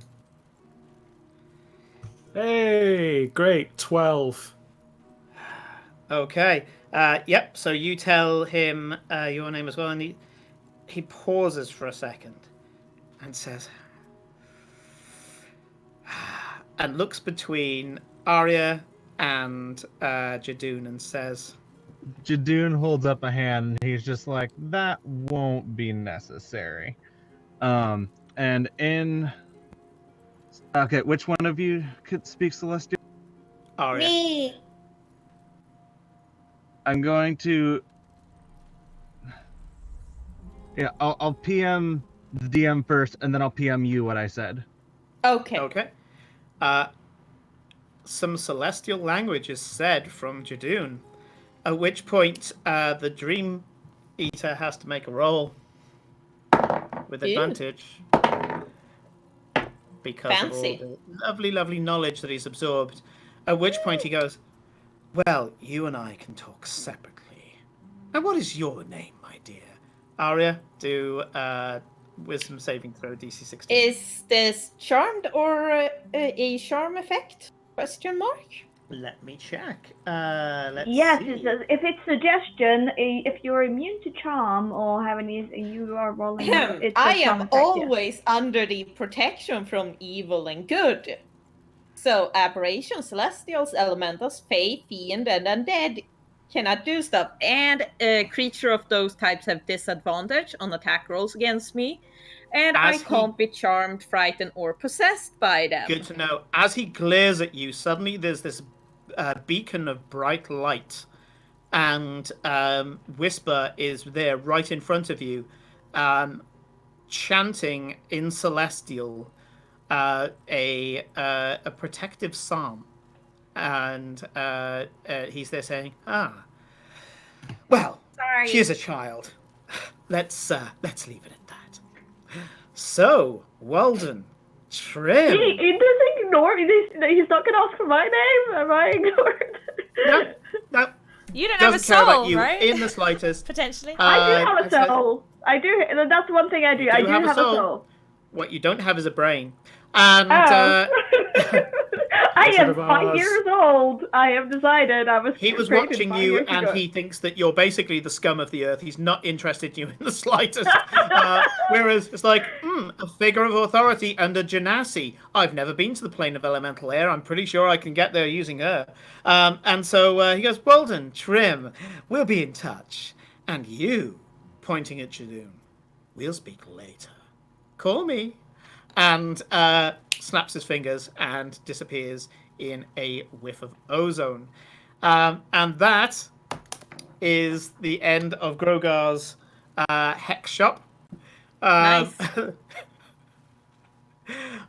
Hey, great. 12. Okay. Yep. So you tell him your name as well, and he pauses for a second and says, and looks between Arya and Jadoon and says, Jadoon holds up a hand. And he's just like, that won't be necessary. And in... Okay, which one of you could speak Celestial? Arya. Me. I'm going to... Yeah, I'll PM the DM first, and then I'll PM you what I said. Okay. Okay. Some celestial language is said from Jadoon, at which point the Dream Eater has to make a roll with advantage because Fancy. of all the lovely, lovely knowledge that he's absorbed. At which point he goes, well, you and I can talk separately. And what is your name, my dear? Arya, do wisdom saving throw, DC 16. Is this charmed or a charm effect? Question mark? Let me check. Let's Yes, see. it says if it's suggestion, if you're immune to charm or have any, you are rolling. It's a I charm am effect, yes. always under the protection from evil and good. So aberrations, celestials, elementals, fae, fiend, and undead cannot do stuff. And a creature of those types have disadvantage on attack rolls against me. And I can't be charmed, frightened, or possessed by them. Good to know. As he glares at you, suddenly there's this beacon of bright light, and Whisper is there right in front of you, chanting in Celestial a protective psalm, and he's there saying, well, Sorry. she is a child. Let's leave it at that. So, Walden, Trim. He doesn't ignore me? He's not going to ask for my name? Am I ignored? No. You don't have a Doesn't care about soul, you right? in the slightest. Potentially. I do have a it says- soul. I do. That's one thing I do. I do have a soul. What you don't have is a brain. And Oh. I Yes, am it 5 was. years old. I have decided I was. he was created watching 5 you, years and ago. he thinks that you're basically the scum of the earth. He's not interested in you in the slightest. Whereas it's like, a figure of authority and a genasi. I've never been to the plane of elemental air. I'm pretty sure I can get there using her. And so he goes, well done, Trim. We'll be in touch. And you, pointing at Jadoon, we'll speak later. Call me. And snaps his fingers and disappears in a whiff of ozone. And that is the end of Grogar's hex shop. Nice.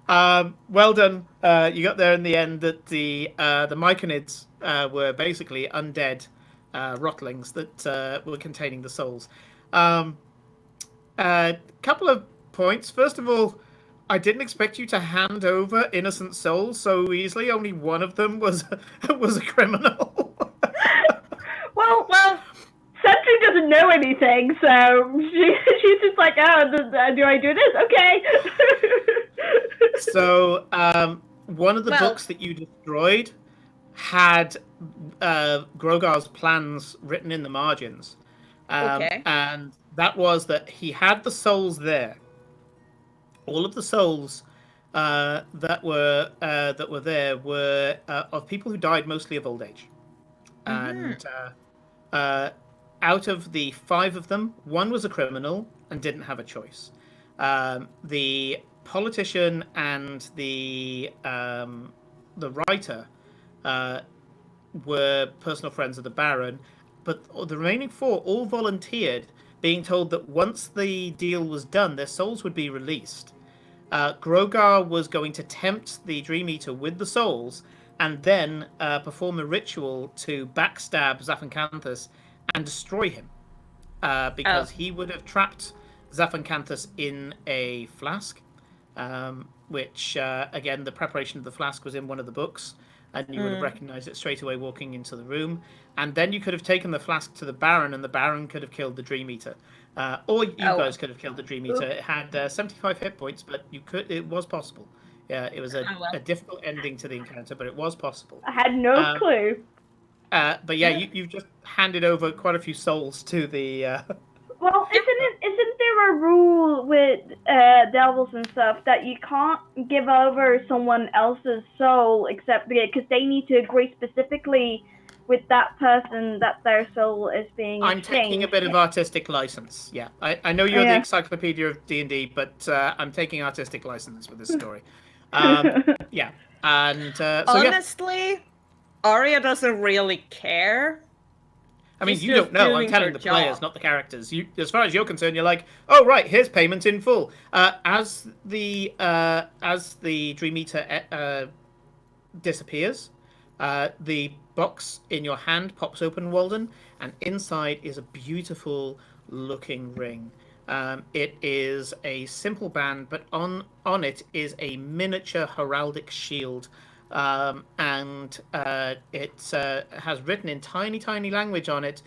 Well done. You got there in the end. That the Myconids were basically undead rottlings that were containing the souls. Couple of points. First of all, I didn't expect you to hand over innocent souls so easily. Only one of them was a criminal. Well, Sentry doesn't know anything, so she's just like, oh, do I do this? Okay. So one of the books that you destroyed had Grogar's plans written in the margins. Okay. And that was that he had the souls there. All of the souls that were there were of people who died mostly of old age. And out of the 5 of them, 1 was a criminal and didn't have a choice. The politician and the writer were personal friends of the Baron, but the remaining 4 all volunteered, being told that once the deal was done, their souls would be released. Grogar was going to tempt the Dream Eater with the souls and then perform a ritual to backstab Zaphancanthus and destroy him. Because he would have trapped Zaphancanthus in a flask, which, again, the preparation of the flask was in one of the books, and you would have recognized it straight away walking into the room. And then you could have taken the flask to the Baron, and the Baron could have killed the Dream Eater. Or you guys could have killed the Dream Eater. It had 75 hit points, but it was possible. Yeah, it was a difficult ending to the encounter, but it was possible. I had no clue. But yeah, you've just handed over quite a few souls to the... Well, isn't there a rule with devils and stuff that you can't give over someone else's soul except because they need to agree specifically with that person that their soul is being I'm exchanged? taking a bit of artistic license. Yeah, I know you're the encyclopedia of D&D, but I'm taking artistic license with this story. Yeah, and so honestly, Arya doesn't really care. I mean, She's you don't just know. I'm doing telling her the players, job. not the characters. As far as you're concerned, you're like, oh right, here's payment in full. As the Dream Eater disappears, the box in your hand pops open, Walden, and inside is a beautiful looking ring. It is a simple band, but on it is a miniature heraldic shield. And it has written in tiny language on it,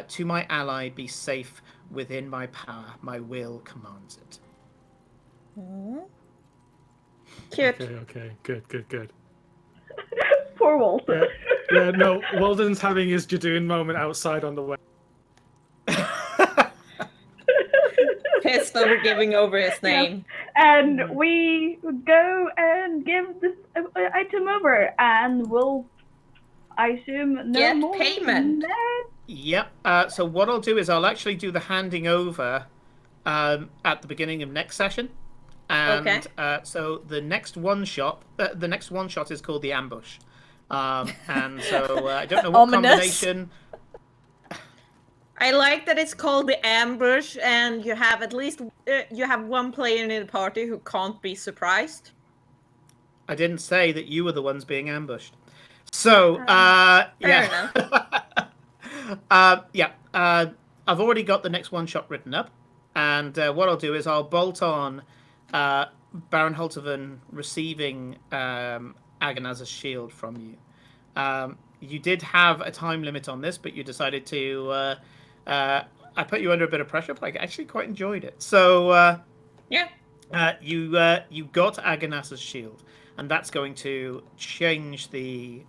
to my ally, be safe within my power. My will commands it. Cute. Okay. Good. Poor Walter. Yeah, no, Walden's having his Jadoon moment outside on the way. Pissed over giving over his name. And we go and give this item over, and we'll, I assume, no Get more payment. than that. Yep. So what I'll do is I'll actually do the handing over at the beginning of next session. And so the next one shot is called the ambush. And so I don't know what Ominous. combination. I like that it's called the ambush, and you have at least you have one player in the party who can't be surprised. I didn't say that you were the ones being ambushed. So Fair enough. I've already got the next one shot written up, and what I'll do is I'll bolt on Baron Holtovan receiving Agonaz's shield from you. You did have a time limit on this, but you decided to. I put you under a bit of pressure, but I actually quite enjoyed it. So Yeah. you got Agonaz's shield, and that's going to change the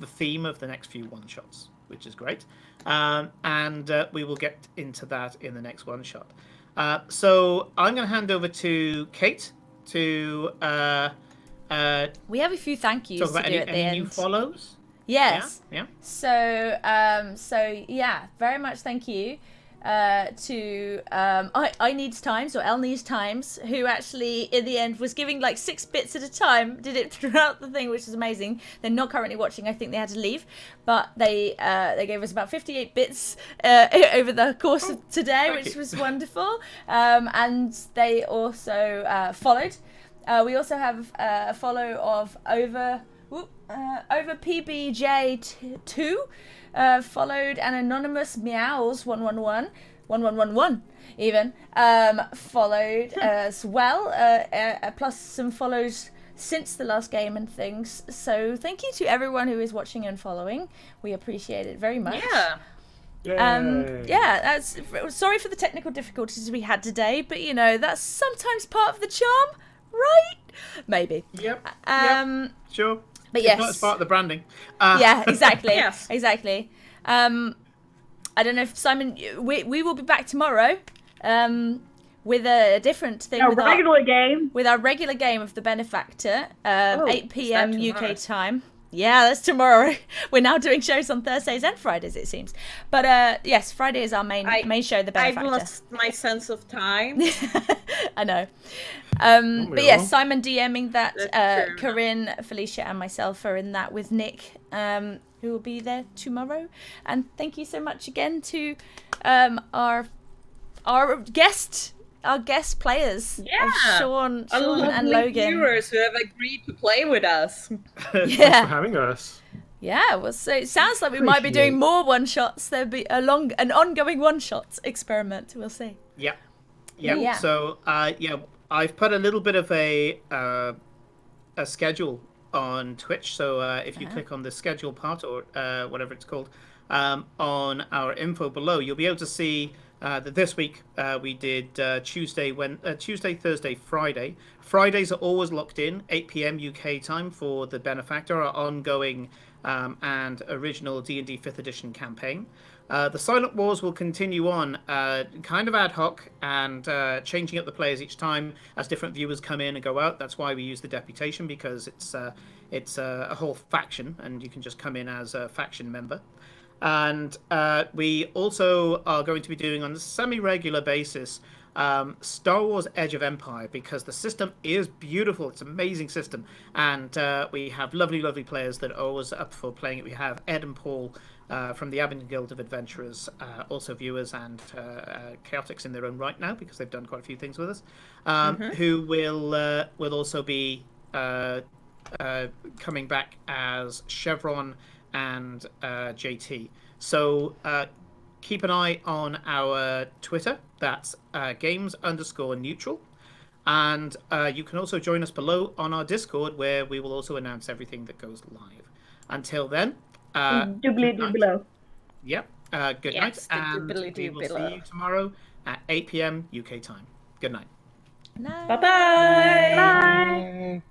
theme of the next few one shots, which is great. And we will get into that in the next one shot. So I'm going to hand over to Kate to We have a few thank yous talk to about do at the any end. new follows. Yes. Yeah. So, yeah, very much thank you to I Needs Times, or L Needs Times, who actually in the end was giving like 6 bits at a time, did it throughout the thing, which is amazing. They're not currently watching. I think they had to leave, but they gave us about 58 bits over the course of today, which was wonderful. And they also followed. We also have a follow of over PBJ2, followed an anonymous meows 1111 even, followed as well, plus some follows since the last game and things. So thank you to everyone who is watching and following. We appreciate it very much. Yay. That's sorry for the technical difficulties we had today, but you know, that's sometimes part of the charm, right? Maybe. Yep. Sure. But It's yes, not as part of the branding. yeah, exactly. Yes. Exactly. I don't know if Simon, we will be back tomorrow with a different thing, with our regular game of the Benefactor, 8 p.m. UK time. Yeah, that's tomorrow. We're now doing shows on Thursdays and Fridays, it seems. But yes, Friday is our main show, the Benefactor. I've lost my sense of time. I know. we But yes, all? Simon DMing that. That's true. Corinne, Felicia, and myself are in that with Nick, who will be there tomorrow. And thank you so much again to our guest players, of Sean A lovely and Logan. viewers who have agreed to play with us. Thanks for Yeah, having us. yeah. Well, so it sounds like we might be doing more one shots. There'll be an ongoing one shots experiment. We'll see. Yeah. Yeah. So I've put a little bit of a schedule on Twitch. So if you click on the schedule part, or whatever it's called, on our info below, you'll be able to see that this week we did Tuesday, Thursday, Friday. Fridays are always locked in, 8 p.m. UK time for the Benefactor, our ongoing and original D&D 5th edition campaign. The Silent Wars will continue on, kind of ad hoc, and changing up the players each time as different viewers come in and go out. That's why we use the Deputation, because it's a whole faction, and you can just come in as a faction member. And we also are going to be doing on a semi-regular basis Star Wars Edge of Empire, because the system is beautiful. It's an amazing system, and we have lovely players that are always up for playing it. We have Ed and Paul from the Abingdon Guild of Adventurers, also viewers and chaotics in their own right now, because they've done quite a few things with us, who will also be coming back as Chevron and JT. So keep an eye on our Twitter. That's games_neutral. And you can also join us below on our Discord, where we will also announce everything that goes live. Until then, Doobly doo below. Yep. Good Yes, night. And the we doobly-doo will below. see you tomorrow at 8 p.m. UK time. Good night. No. Bye-bye. Bye.